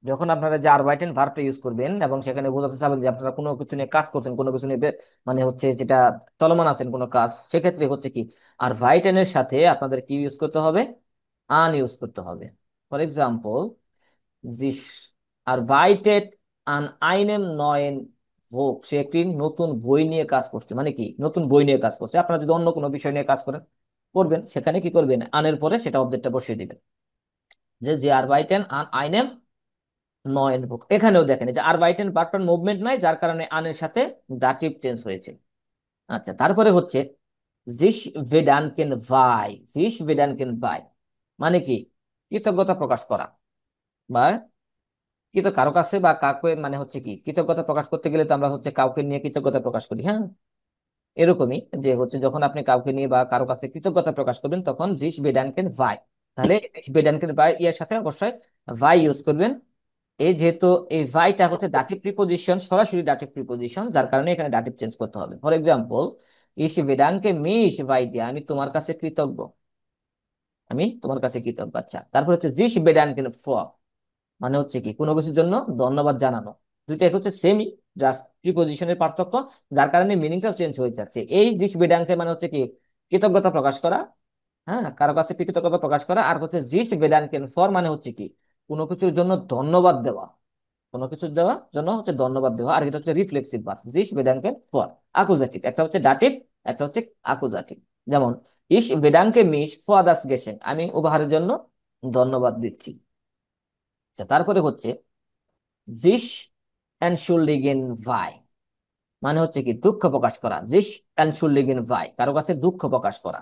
যখন আপনারা যে আরবাইটেন ভার্বটা ইউজ করবেন এবং সেখানে বোঝাতে চাবেন যে আপনারা কোনো কিছু নিয়ে কাজ করছেন, কোনো কিছু নিয়ে মানে হচ্ছে যেটা চলমান আছেন কোনো কাজ, সেক্ষেত্রে হচ্ছে কি আর ভাইটেনের সাথে আপনাদের কি ইউজ করতে হবে, আন ইউজ করতে হবে। ফর এক্সাম্পল, জিস arbeitet an einem neuen Buch, সে একটি নতুন বই নিয়ে কাজ করছে, মানে কি নতুন বই নিয়ে কাজ করছে। আপনারা যদি অন্য কোনো বিষয় নিয়ে কাজ করেন করবেন, সেখানে কি করবেন, আনের পরে সেটা অবজেক্টটা বসিয়ে দিবেন। যে যে arbeiten an einem নয়ন বুক, এখানেও দেখেন এই যে আর বাইটেন বাটন মুভমেন্ট নাই, যার কারণে আনের সাথে দাটিভ চেঞ্জ হয়েছে। আচ্ছা, তারপরে হচ্ছে জিস ভেডানকেন ভাই, জিস ভেডানকেন ভাই মানে কি কৃতজ্ঞতা প্রকাশ করা বা কারো কাছে বা কাউকে, মানে হচ্ছে কি কৃতজ্ঞতা প্রকাশ করতে গেলে তো আমরা হচ্ছে কাউকে নিয়ে কৃতজ্ঞতা প্রকাশ করি, হ্যাঁ। এরকমই যে হচ্ছে যখন আপনি কাউকে নিয়ে বা কারো কাছে কৃতজ্ঞতা প্রকাশ করবেন তখন জিস বেডানকেন ভাই, তাহলে জিস বেডানকেন ভাই ইয়ার সাথে অবশ্যই ভাই ইউজ করবেন। এই যেহেতু এই ভাইটা হচ্ছে ডাটিভ প্রিপোজিশন, সরাসরি ডাটিভ প্রিপোজিশন, যার কারণে এখানে ডাটিভ চেঞ্জ করতে হবে। ফর এক্সাম্পল, ইস বেদাঙ্কে মিস ভাই দিয়া, আমি তোমার কাছে কৃতজ্ঞ, আমি তোমার কাছে কৃতজ্ঞ। আচ্ছা, তারপর হচ্ছে জিস বেদাঙ্কে ফ, মানে হচ্ছে কি কোনো কিছুর জন্য ধন্যবাদ জানানো। দুইটা এক হচ্ছে সেমই, জাস্ট প্রিপোজিশনের পার্থক্য, যার কারণে মিনিংটাও চেঞ্জ হয়ে যাচ্ছে। এই জিস বেদাঙ্কে মানে হচ্ছে কি কৃতজ্ঞতা প্রকাশ করা, হ্যাঁ, কারো কাছে কৃতজ্ঞতা প্রকাশ করা। আর হচ্ছে জিস বেদাঙ্কেন ফর মানে হচ্ছে কি কোনো কিছুর জন্য ধন্যবাদ দেওয়া, কোনো কিছু দেওয়ার জন্য হচ্ছে ধন্যবাদ দেওয়া। আর এটা হচ্ছে রিফ্লেক্সিভ ভার্ব, জিস বেদাঙ্কেন ফর আকুজাটিভ, একটা হচ্ছে ডাটিভ, একটা হচ্ছে আকুজাটিভ। যেমন ইস বেদাঙ্কে মিস ফর দাস গেছেন, আমি উপহারের জন্য ধন্যবাদ দিচ্ছি। আচ্ছা, তারপরে হচ্ছে জিস এনশুল্ডিগেন ভাই, মানে হচ্ছে কি দুঃখ প্রকাশ করা। জিস এনশুল্ডিগেন ভাই, কারো কাছে দুঃখ প্রকাশ করা।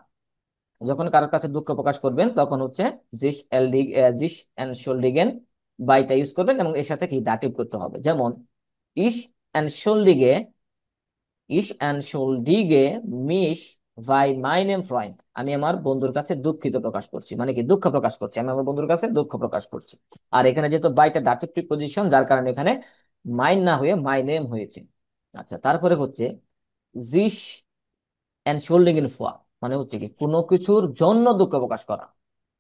যখন কারোর কাছে দুঃখ প্রকাশ করবেন তখন হচ্ছে জিস এলডি জিস এনশুল্ডিগেন বাইটা ইউজ করবেন এবং এর সাথে কি দাটিভ করতে হবে। যেমন ইস এনশুল্ডিগে, ইস এনশুল্ডিগে মিস ভাই মাইনেম ফ্রয়েন্ড, আমি আমার বন্ধুর কাছে দুঃখিত প্রকাশ করছি, মানে কি দুঃখ প্রকাশ করছি, আমি আমার বন্ধুর কাছে দুঃখ প্রকাশ করছি। আর এখানে যেহেতু বাইটা ডাটিভ প্রিপোজিশন, যার কারণে এখানে মাইন না হয়ে মাই নেম হয়েছে। আচ্ছা, তারপরে হচ্ছে জিস এনশুল্ডিগেন ফর, মানে হচ্ছে কি কোনো কিছুর জন্য দুঃখ প্রকাশ করা।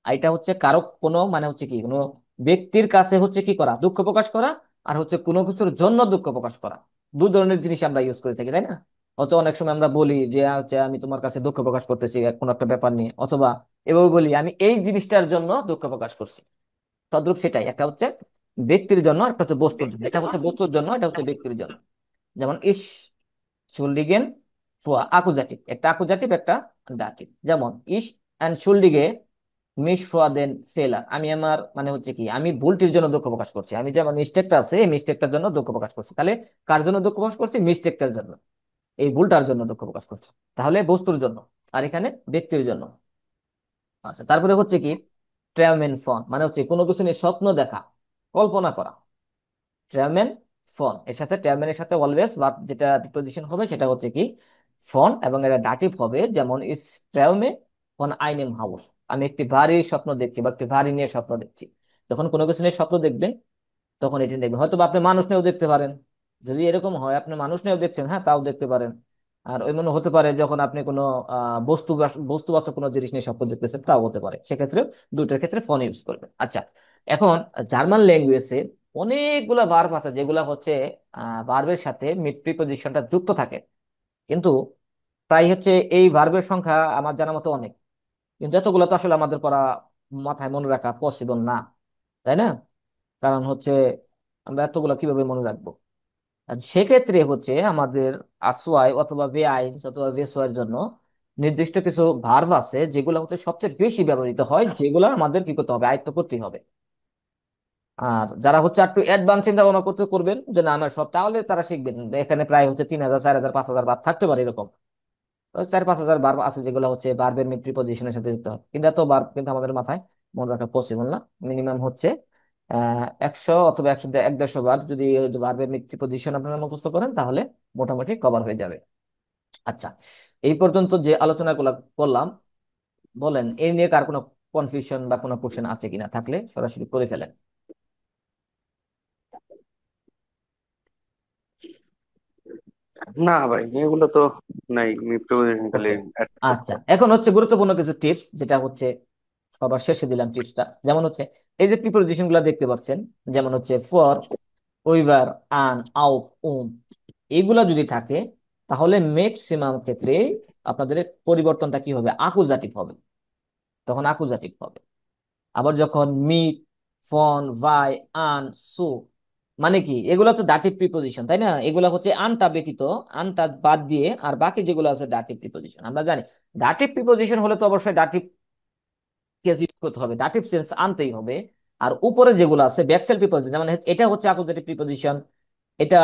আর এটা হচ্ছে কারো কোনো, মানে হচ্ছে কি কোনো ব্যক্তির কাছে হচ্ছে কি করা, দুঃখ প্রকাশ করা। আর হচ্ছে কোনো কিছুর জন্য দুঃখ প্রকাশ করা, দু ধরনের জিনিস আমরা ইউজ করে থাকি, তাই না? অত অনেক সময় আমরা বলি যে হচ্ছে আমি তোমার কাছে দুঃখ প্রকাশ করতেছি কোনো একটা ব্যাপার নিয়ে, অথবা এভাবে বলি আমি এই জিনিসটার জন্য দুঃখ প্রকাশ করছি। তদ্রূপ সেটাই, একটা হচ্ছে ব্যক্তির জন্য, একটা হচ্ছে বস্তুর জন্য। এটা হচ্ছে বস্তুর জন্য, এটা হচ্ছে ব্যক্তির জন্য। যেমন ইস শুল্ডিগেন ফুয়া আকুজাটিভ, একটা আকুজাটিভ একটা দাটিভ। যেমন ইস অ্যান্ড শুল্ডিগে মিস ফুয়া দেন ফেলার, আমি আমার, মানে হচ্ছে কি আমি ভুলটির জন্য দুঃখ প্রকাশ করছি, আমি যে আমার মিস্টেকটা আছে এই মিস্টেকটার জন্য দুঃখ প্রকাশ করছি। তাহলে কার জন্য দুঃখ প্রকাশ করছি, মিস্টেকটার জন্য, এই ভুলটার জন্য দুঃখ প্রকাশ করছি, তাহলে বস্তুর জন্য। আর এখানে ব্যক্তির জন্য। আচ্ছা, তারপরে হচ্ছে কি ট্রামেন ফন, মানে হচ্ছে কোনো কিছু নিয়ে স্বপ্ন দেখা, কল্পনা করা। ট্রামেন ফন এর সাথে, ট্রামেনের সাথে অলওয়েজ ভার্ব যেটা প্রিপোজিশন হবে সেটা হচ্ছে কি ফন, এবং এটা ডাটিভ হবে। যেমন ইস ট্রামে ফন আইনেম হাউস, আমি একটি ভারী স্বপ্ন দেখছি বা একটি ভারী নিয়ে স্বপ্ন দেখছি। যখন কোনো কিছু নিয়ে স্বপ্ন দেখবেন তখন এটি দেখবেন। হয়তো বা আপনি মানুষ নিয়েও দেখতে পারেন, যদি এরকম হয় আপনি মানুষ নিয়েও দেখছেন, হ্যাঁ, তাও দেখতে পারেন। আর ওই মনে হতে পারে যখন আপনি কোনো বস্তুবাস্তব কোনো জিনিস নিয়ে স্বপ্ন দেখতেছেন, তাও হতে পারে। সেক্ষেত্রে দুইটার ক্ষেত্রে ফোন ইউজ করবেন। আচ্ছা, এখন জার্মান ল্যাঙ্গুয়েজে অনেকগুলা ভার্ব আছে যেগুলা হচ্ছে ভার্বের সাথে মিড প্রিপোজিশনটা যুক্ত থাকে, কিন্তু প্রায় হচ্ছে এই ভার্বের সংখ্যা আমার জানা মতো অনেক, কিন্তু এতগুলো তো আসলে আমাদের পড়া মাথায় মনে রাখা পসিবল না, তাই না? কারণ হচ্ছে আমরা এতগুলা কিভাবে মনে রাখবো? আর সেক্ষেত্রে হচ্ছে আমাদের আসওয়াই অথবা বেআই অথবা বেসওয়াইয়ের জন্য নির্দিষ্ট কিছু ভার্ব আছে যেগুলো হচ্ছে সবচেয়ে বেশি ব্যবহৃত হয়, যেগুলো আমাদের কি করতে হবে, আয়ত্ত করতে হবে। আর যারা হচ্ছে একটু অ্যাডভান্স চিন্তা ভাবনা করতে করবেন যে না আমার সব, তাহলে তারা শিখবেন। এখানে প্রায় হচ্ছে 3,000 4,000 5,000 ভার্ব থাকতে পারে এরকম। তো 4-5 হাজার ভার্ব আছে যেগুলো হচ্ছে ভার্বের মিড প্রিপজিশনের সাথে যুক্ত হয়, কিন্তু এত ভার্ব কিন্তু আমাদের মাথায় মনে রাখা পসিবল না। মিনিমাম হচ্ছে 100 অথবা 100 150 বার যদি ভার্বের মিড প্রিপজিশন আপনারা মুখস্থ করেন তাহলে মোটামুটি কভার হয়ে যাবে। আচ্ছা, এই পর্যন্ত যে আলোচনাগুলো করলাম, বলেন এই নিয়ে কার কোনো কনফিউশন বা কোনো কোশ্চেন আছে কিনা? থাকলে সরাসরি করে ফেলেন। না ভাই, এগুলো তো নাই, প্রিপোজিশন খালি ওকে। অ্যাড করতে আচ্ছা, হবে। এখন হচ্ছে গুরুত্বপূর্ণ কিছু টিপস, যেটা হচ্ছে সবার শেষে দিলাম টিপসটা। যেমন হচ্ছে এই যে প্রিপোজিশন গুলা দেখতে পাচ্ছেন, যেমন হচ্ছে ফর, ওইভার, আন, আউফ, এইগুলা যদি থাকে তাহলে ম্যাক্সিমাম ক্ষেত্রে আপনাদের পরিবর্তনটা কি হবে, আকুজাটিভ হবে। তখন আকুজাটিভ হবে। আবার যখন মিট, ফন, ভাই, আন, সো, মানে কি এগুলা তো দাটিভ প্রিপোজিশন, তাই না? এগুলা হচ্ছে আনটা ব্যতীত, আনটা বাদ দিয়ে আর বাকি যেগুলো আছে দাটিভ প্রিপোজিশন। আমরা জানি দাটিভ প্রিপোজিশন হলে তো অবশ্যই দাটিভ কেস ইউজ করতে হবে, দাটিভ সেন্স আনতেই হবে। আর উপরে যেগুলো আছে ব্যাকসেল প্রিপোজিশন, যেমন এটা হচ্ছে অ্যাকুজেটিভ প্রিপোজিশন, এটা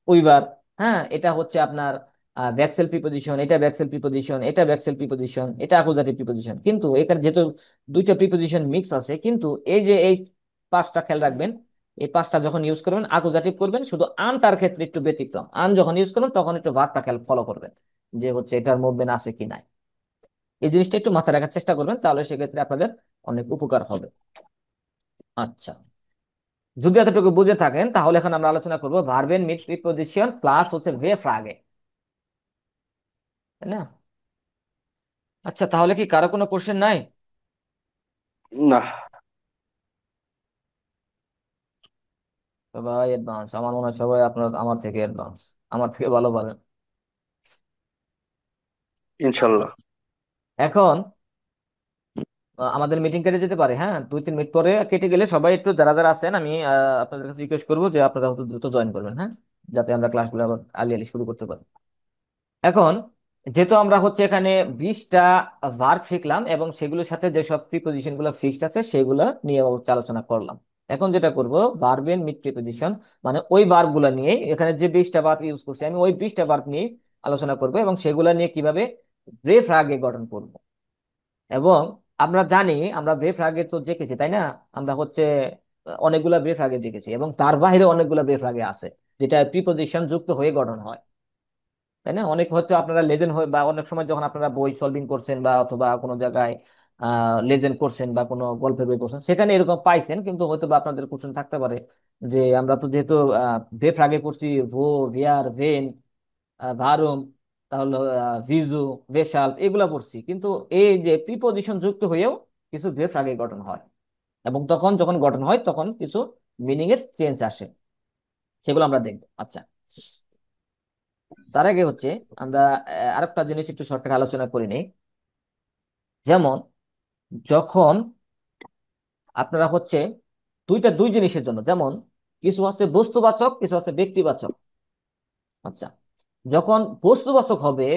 উইভার, হ্যাঁ, এটা হচ্ছে আপনার ব্যাকসেল প্রিপোজিশন, এটা ব্যাকসেল প্রিপোজিশন, এটা ব্যাকসেল প্রিপোজিশন, এটা অ্যাকুজেটিভ প্রিপোজিশন। কিন্তু এখানে যেহেতু দুইটা প্রিপোজিশন মিক্স আছে, কিন্তু এই যে এই পাঁচটা খেয়াল রাখবেন, এই পাঁচটা যখন ইউজ করবেন অ্যাকুজেটিভ করবেন, শুধু আনটার ক্ষেত্রে একটু ব্যতিক্রম। আন যখন ইউজ করবেন তখন একটু ভার্বটা খেয়াল ফলো করবেন, যে হচ্ছে এটার মুভমেন্ট আছে কি নাই। এই জিনিসটা একটু মাথায় রাখার চেষ্টা করবেন, তাহলে সেক্ষেত্রে আপনাদের অনেক উপকার হবে। আচ্ছা, যদি এতটুকু বুঝে থাকেন তাহলে এখন আমরা আলোচনা করব ভার্বের মিড প্রিপজিশন প্লাস হচ্ছে ভে ফ্রাগে, তাই না? আচ্ছা, তাহলে কি কারো কোনো কোশ্চেন নাই? না। সবাই অ্যাডভান্স, আমার মনে হয় সবাই আপনার আমার থেকে অ্যাডভান্স, আমার থেকে ভালো পারেন। ইনশাল্লাহ। এখন আমাদের মিটিং কেটে যেতে পারে, হ্যাঁ, 2-3 মিনিট পরে কেটে গেলে সবাই একটু যারা যারা আছেন আমি আপনাদের কাছে রিকোয়েস্ট করবো যে আপনারা হয়তো দ্রুত জয়েন করবেন, হ্যাঁ, যাতে আমরা ক্লাসগুলো আবার আলি আলি শুরু করতে পারি। এখন যেহেতু আমরা হচ্ছে এখানে 20টা ভার্ব শিখলাম এবং সেগুলোর সাথে যেসব প্রিপোজিশন গুলো ফিক্সড আছে সেগুলো নিয়ে হচ্ছে আলোচনা করলাম। এখন যেটা করব, ভার্বের মিড প্রিপোজিশন, মানে ওই ভার্ব গুলা নিয়ে, এখানে যে 20টা ভার্ব ইউজ করছি আমি ওই 20টা ভার্ব নিয়ে আলোচনা করব এবং সেগুলা নিয়ে কিভাবে ব্রেফ রাগে গঠন করব। এবং আমরা জানি আমরা ব্রেফ রাগে তো দেখেছি, তাই না? আমরা হচ্ছে অনেকগুলা ব্রেফ রাগে দেখেছি এবং তার বাইরে অনেকগুলা ব্রেফ রাগে আছে যেটা প্রিপোজিশন যুক্ত হয়ে গঠন হয়, তাই না? অনেক হচ্ছে আপনারা লেজেন্ড হয়ে বা অনেক সময় যখন আপনারা বই সলভিং করছেন বা অথবা কোনো জায়গায় লেজেন্ড করছেন বা কোনো গল্পের বই করছেন, সেখানে এরকম পাইছেন, কিন্তু হয়তো বা আপনাদের কোশ্চেন থাকতে পারে যে আমরা তো যেহেতু ভেপ আগে পড়ছি, ভো, ভিয়ার, ভেন, ভারুম, তাহলে ভিজু, ভেসাল, এগুলা পড়ছি, কিন্তু এই যে প্রিপজিশন যুক্ত হয়েও কিছু ভেপ আগে গঠন হয় এবং তখন যখন গঠন হয় তখন কিছু মিনিং এর চেঞ্জ আসে, সেগুলো আমরা দেখবো। আচ্ছা, তার আগে হচ্ছে আমরা আরেকটা জিনিস একটু শর্টকাট আলোচনা করে নিই। যেমন যখন আপনারা হচ্ছে দুই জিনিসের জন্য, যেমন কিছু হচ্ছে বস্তুবাচক, কিছু হচ্ছে ব্যক্তিবাচক। আচ্ছা, যখন বস্তুবাচক হবে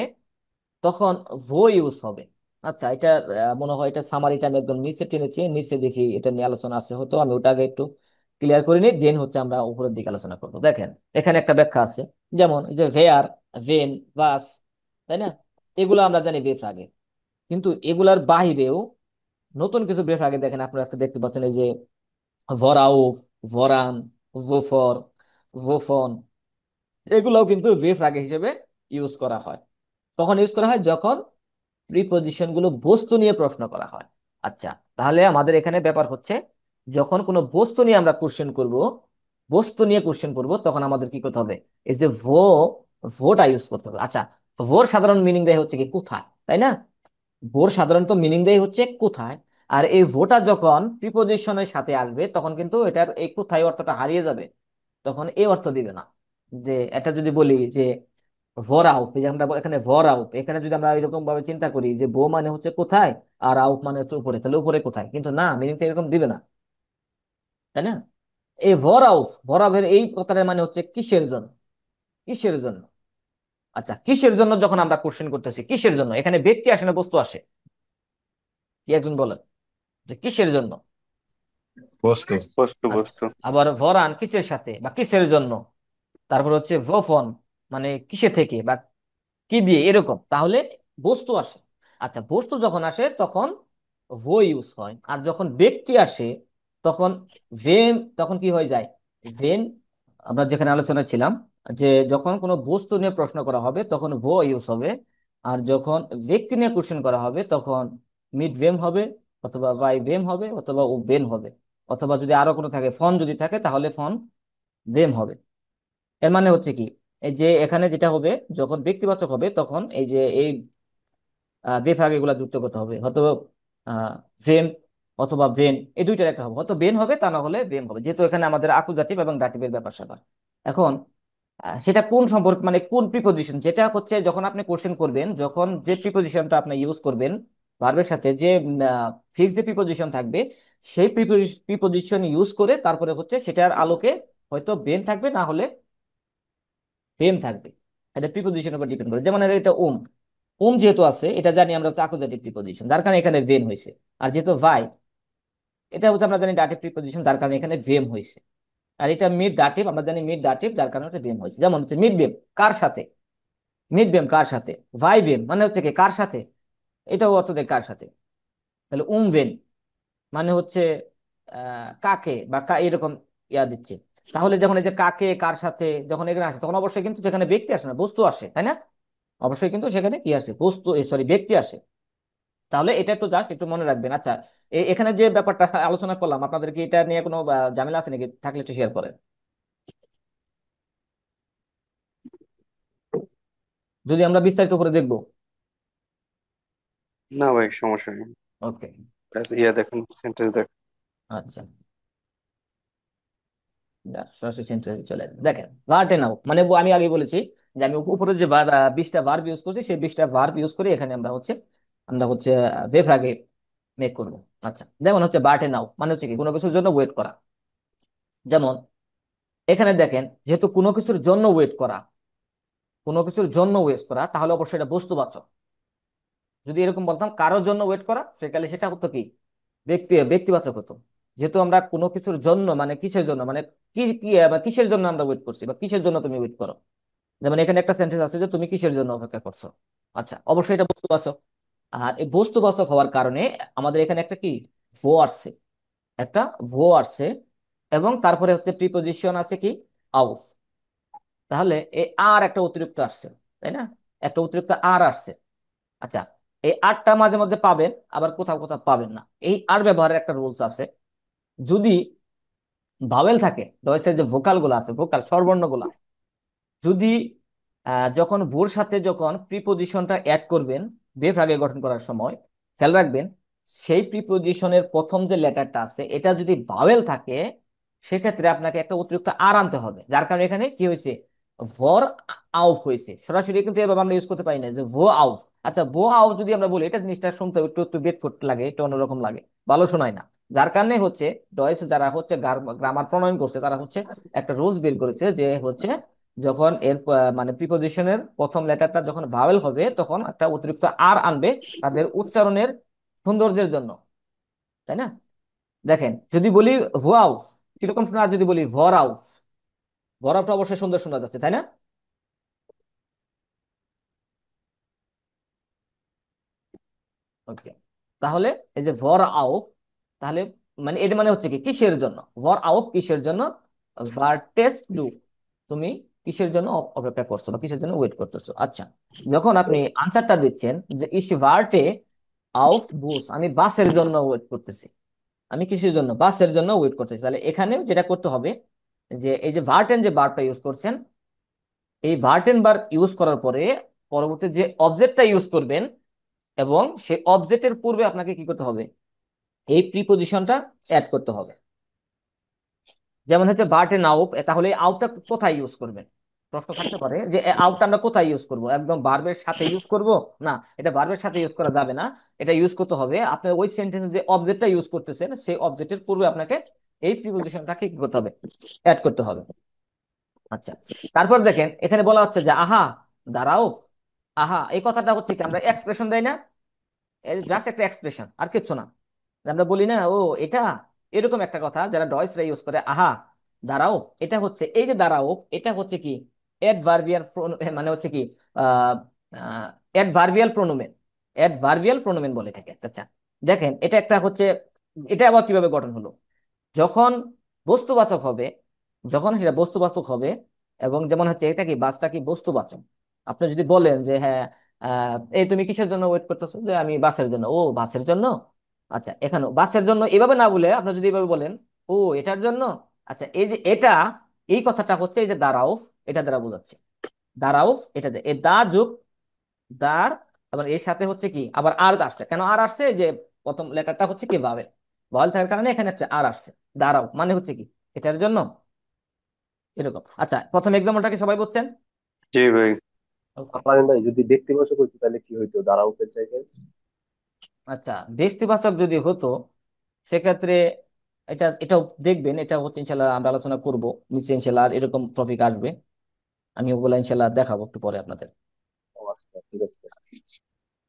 তখন ভো ইউজ হবে। আচ্ছা, এটা মনে হয় এটা সামারিটা আমি একদম নিচে টেনেছি, নিচে দেখি এটা নিয়ে আলোচনা আছে, হয়তো আমি ওটা আগে একটু ক্লিয়ার করে নিই, দেন হচ্ছে আমরা উপরের দিকে আলোচনা করবো। দেখেন এখানে একটা ব্যাখ্যা আছে, যেমন এই যে ভেয়ার, ভেন, বাস, তাই না? এগুলো আমরা জানি বেফ আগে, কিন্তু এগুলার বাহিরেও নতুন কিছু ব্রেফ আগে দেখেন, আপনারা আজকে দেখতে পাচ্ছেন এই যে ভরাউফ, ভরান, ভোফর, ভোফন, এগুলোও কিন্তু ব্রেফ আগে হিসেবে ইউজ করা হয়। কখন ইউজ করা হয়? যখন প্রিপজিশন গুলো বস্তু নিয়ে প্রশ্ন করা হয়। আচ্ছা, তাহলে আমাদের এখানে ব্যাপার হচ্ছে যখন কোনো বস্তু নিয়ে আমরা কোশ্চেন করব, বস্তু নিয়ে কোশ্চেন করব, তখন আমাদের কি করতে হবে, এই যে ভোটা ইউজ করতে হবে। আচ্ছা, ভোর সাধারণ মিনিং দেয় হচ্ছে কি কোথায়, তাই না? ভোর সাধারণত মিনিং দেয় হচ্ছে কোথায়। আর এই ভোটা যখন প্রিপোজিশনের সাথে আসবে তখন কিন্তু এটার এই কোথায় অর্থটা হারিয়ে যাবে, তখন এই অর্থ দিবে না। যে এটা যদি বলি যে ভর আউপ, এই যে আমরা এখানে ভর আউপ, এখানে যদি আমরা এরকম ভাবে চিন্তা করি যে বো মানে হচ্ছে কোথায় আর আউপ মানে হচ্ছে উপরে, তাহলে উপরে কোথায়, কিন্তু না, মিনিংটা এরকম দিবে না, তাই না? এই ভরাও, ভরাভের এই কথাটার মানে হচ্ছে কিসের জন্য, কিসের জন্য। আচ্ছা, কিসের জন্য যখন আমরা কোশ্চেন করতেছি, কিসের জন্য, এখানে ব্যক্তি আসে না বস্তু আসে? কি একজন বলেন যে কিসের জন্য? বস্তু। বস্তু আচ্ছা, বস্তু। আবার ভরান কিসের সাথে বা কিসের জন্য, তারপর হচ্ছে ভোফন মানে কিসে থেকে বা কি দিয়ে, এরকম, তাহলে বস্তু আসে। আচ্ছা, বস্তু যখন আসে তখন ভো ইউজ হয়, আর যখন ব্যক্তি আসে তখন ভেন, তখন কি হয়ে যায়, ভেন। আমরা যেখানে আলোচনা ছিলাম যে যখন কোনো বস্তু নিয়ে প্রশ্ন করা হবে তখন ভো ইউজ হবে, আর যখন ব্যক্তি নিয়ে কোশ্চেন করা হবে তখন মিড ভেম হবে, অথবা বাই ভেম হবে, অথবা ও বেন হবে, অথবা যদি আরো কোনো থাকে ফন যদি থাকে তাহলে ফন ভেম হবে। এর মানে হচ্ছে কি, এই যে এখানে যেটা হবে যখন ব্যক্তিবাচক হবে তখন এই যে এই বিভাগ এগুলা যুক্ত করতে হবে, হয়তো ভেম অথবা ভেন, এই দুইটার একটা হবে, হয়তো বেন হবে তা না হলে ভেম হবে, যেহেতু এখানে আমাদের আকুজাটিভ এবং দাটিভের ব্যাপার স্যাপার। এখন সেটা কোন সম্পর্ক মানে কোন প্রিপোজিশন, যেটা হচ্ছে যখন আপনি কোশ্চেন করবেন, যখন যে প্রিপোজিশনটা আপনি ইউজ করবেন ভার্বের সাথে, যে ফিক্স যে প্রিপোজিশন থাকবে, সেই প্রিপোজিশন ইউজ করে তারপরে হচ্ছে সেটার আলোকে হয়তো বেন থাকবে না হলে ভেম থাকবে। এটা প্রিপোজিশনের উপর ডিপেন্ড করে, যেমন এটা যেহেতু আছে এটা জানি আমরা হচ্ছে আকুজাটিভ প্রিপোজিশন, যার কারণে এখানে ভেন হয়েছে। আর যেহেতু ভাই, এটা হচ্ছে আমরা জানি ডাটিভ প্রিপোজিশন, যার কারণে এখানে ভেম হয়েছে। আর এটা মিড দাটিভ, আমরা জানি মিড দাটিভ, যার কারণে এটা ভেম হয়েছে। যেমন হচ্ছে মিড ভেম কার সাথে, মিড ভেম কার সাথে, ভাই ভেম মানে হচ্ছে কি কার সাথে, এটাও অর্থ দেয় কার সাথে। তাহলে ভেন মানে হচ্ছে কাকে বা এরকম ইয়া দিচ্ছে। তাহলে যখন এই যে কাকে কার সাথে যখন এখানে আসে তখন অবশ্যই কিন্তু সেখানে ব্যক্তি আসে না, বস্তু আসে, তাই না? অবশ্যই কিন্তু সেখানে কি আসে, বস্তু, সরি ব্যক্তি আসে। তাহলে এটা একটু জাস্ট একটু মনে রাখবেন। আচ্ছা, এখানে যে ব্যাপারটা আলোচনা করলাম আপনাদেরকে এটা নিয়ে কোনো ঝামেলা আছে নাকি, থাকলে একটু শেয়ার করেন, যদি আমরা বিস্তারিত করে দেখবো। না ভাই, সমস্যা নেই। ওকে। ব্যাস, ইয়া দেখুন, সেন্টেন্স দেখুন। আচ্ছা, সরাসরি সেন্টেন্সে চলে যান। দেখেন ভার্ব নাও মানে আমি আগে বলেছি যে আমি উপরে যে 20টা ভার্ব ইউজ করছি সেই 20টা ভার্ব ইউজ করে এখানে আমরা হচ্ছে বেফ্রাগে মেক করবো। আচ্ছা, যেমন হচ্ছে বার্টে নাও মানে হচ্ছে কি কোনো কিছুর জন্য ওয়েট করা। যেমন এখানে দেখেন, যেহেতু কোনো কিছুর জন্য ওয়েট করা, কোনো কিছুর জন্য ওয়েট করা, তাহলে অবশ্যই এটা বস্তুবাচক। যদি এরকম বলতাম কারোর জন্য ওয়েট করা, সেকালে সেটা হতো কি ব্যক্তিবাচক হতো। যেহেতু আমরা কোনো কিছুর জন্য মানে কিসের জন্য মানে কি কি বা কিসের জন্য আমরা ওয়েট করছি বা কিসের জন্য তুমি ওয়েট করো। যেমন এখানে একটা সেন্টেন্স আছে যে তুমি কিসের জন্য অপেক্ষা করছো। আচ্ছা, অবশ্যই এটা বস্তুবাচক। আর এই বস্তুবাচক হওয়ার কারণে আমাদের এখানে একটা কি ভো আসছে, একটা ভো আসছে, এবং তারপরে হচ্ছে প্রিপোজিশন আছে কি আউফ। তাহলে এই আর একটা অতিরিক্ত আসছে, তাই না? একটা অতিরিক্ত আর আসছে। আচ্ছা, এই আরটা মাঝে মধ্যে পাবেন, আবার কোথাও কোথাও পাবেন না। এই আর ব্যবহারের একটা রুলস আছে, যদি ভাওয়েল থাকে, ভয়েসের যে ভোকাল গুলো আছে, ভোকাল স্বরবর্ণ গুলা, যদি যখন ভোর সাথে যখন প্রিপোজিশনটা অ্যাড করবেন বেফ আগে গঠন করার সময়, খেয়াল রাখবেন সেই প্রিপোজিশনের প্রথম যে লেটারটা আছে এটা যদি ভাওয়েল থাকে, সেক্ষেত্রে আপনাকে একটা অতিরিক্ত আর আনতে হবে, যার কারণে এখানে কি হয়েছে, ভর আউফ হয়েছে। সরাসরি কিন্তু এভাবে আমরা ইউজ করতে পারি না যে ভো আউফ। আচ্ছা, ভো আউফ যদি আমরা বলি এটা জিনিসটা শুনতে একটু একটু বেদ করতে লাগে, একটু অন্যরকম লাগে, ভালো শোনায় না। যার কারণে হচ্ছে ডয়েস যারা হচ্ছে গ্রামার প্রণয়ন করছে তারা হচ্ছে একটা রুলস বের করেছে যে হচ্ছে যখন এর মানে প্রিপোজিশনের প্রথম লেটারটা যখন ভাওয়েল হবে তখন একটা অতিরিক্ত আর আনবে তাদের উচ্চারণের সৌন্দর্যের জন্য, তাই না? দেখেন যদি বলি ভুয়াউফ কিরকম শোনা, আর যদি বলি ভরাউফ, ভরাউফটা অবশ্যই সুন্দর শোনা যাচ্ছে, তাই না? ওকে। তাহলে এই যে ভর আউফ, তাহলে মানে এটা মানে হচ্ছে কি কিসের জন্য, ভর আউফ কিসের জন্য, ভার্টেস ডু, তুমি কিসের জন্য অপেক্ষা করছো বা কিসের জন্য ওয়েট করতেছো। আচ্ছা, যখন আপনি আনসারটা দিচ্ছেন যে ইস ভার্টে আউফ বুস, আমি বাসের জন্য ওয়েট করতেছি, আমি কিসের জন্য, বাসের জন্য ওয়েট করতেছি, তাহলে এখানে যেটা করতে হবে যে এই যে ভার্টেন যে বারটা ইউজ করছেন, এই ভার্টেন বার ইউজ করার পরে পরবর্তী যে অবজেক্টটা ইউজ করবেন, এবং সেই অবজেক্টের পূর্বে আপনাকে কি করতে হবে, এই প্রিপোজিশনটা অ্যাড করতে হবে। যেমন হচ্ছে বার্টেন আউপ, তাহলে এই আউপটা কোথায় ইউজ করবেন, প্রশ্ন থাকতে পারে যে আউপটা আমরা কোথায় ইউজ করব, একদম ভার্বের সাথে ইউজ করব? না, এটা ভার্বের সাথে ইউজ করা যাবে না। এটা ইউজ করতে হবে আপনি ওই সেন্টেন্সে যে অবজেক্টটা ইউজ করতেছেন সেই অবজেক্টের পূর্বে আপনাকে এই প্রিপোজিশনটাকে কি করতে হবে, অ্যাড করতে হবে। আচ্ছা, তারপর দেখেন এখানে বলা হচ্ছে যে আহা, দাঁড়াও। আহা এই কথাটা হচ্ছে কি, আমরা এক্সপ্রেশন দেই না, জাস্ট একটা এক্সপ্রেশন আর কিচ্ছু না। আমরা বলি না ও এটা, এরকম একটা কথা যারা ডয়েসরা ইউজ করে, আহা দাঁড়াও। এটা হচ্ছে এই যে দাঁড়াও, এটা হচ্ছে কি অ্যাডভার্বিয়াল, মানে হচ্ছে কি অ্যাডভার্বিয়াল প্রোনোমেন। অ্যাডভার্বিয়াল প্রোনোমেন বলে থাকে। আচ্ছা, দেখেন এটা একটা হচ্ছে, এটা আবার কিভাবে গঠন হলো, যখন বস্তুবাচক হবে, যখন সেটা বস্তুবাচক হবে, এবং যেমন হচ্ছে এটা কি, বাসটা কি বস্তুবাচক। আপনি যদি বলেন যে হ্যাঁ, এই তুমি কিসের জন্য ওয়েট করতেছো, যে আমি বাসের জন্য। ও বাসের জন্য। আচ্ছা, এখানে বাসের জন্য এভাবে না বলে আপনি যদি এভাবে বলেন, ও এটার জন্য। আচ্ছা, এই যে এটা, এই কথাটা হচ্ছে এই যে দাঁড়াও, এটা দ্বারা বোঝাচ্ছে। দাঁড়াও, এটা যে এই দা যুগ দাঁড়, আবার এর সাথে হচ্ছে কি আবার আর আসছে। কেন আর আসছে, যে প্রথম লেটারটা হচ্ছে কি ভাওয়েল, ভাওয়েল থাকার কারণে এখানে একটা আর আসছে। দাঁড়াও মানে হচ্ছে কি এটার জন্য, এরকম। আচ্ছা, প্রথম এক্সাম্পলটাকে সবাই বুঝছেন? জি ভাই। ফাহিম ভাই, যদি ব্যক্তিবাচক হইতো তাহলে কি হইতো? দাঁড়াও এর জায়গায়। আচ্ছা, ব্যক্তিবাচক যদি হতো, সেক্ষেত্রে এটাও দেখবেন, এটা হচ্ছে ইনশাল্লাহ আমরা আলোচনা করব নিচে ইনশাল্লাহ, আর এরকম টপিক আসবে, আমি ওগুলা ইনশাল্লাহ দেখাবো একটু পরে আপনাদের। ও আচ্ছা, ঠিক আছে।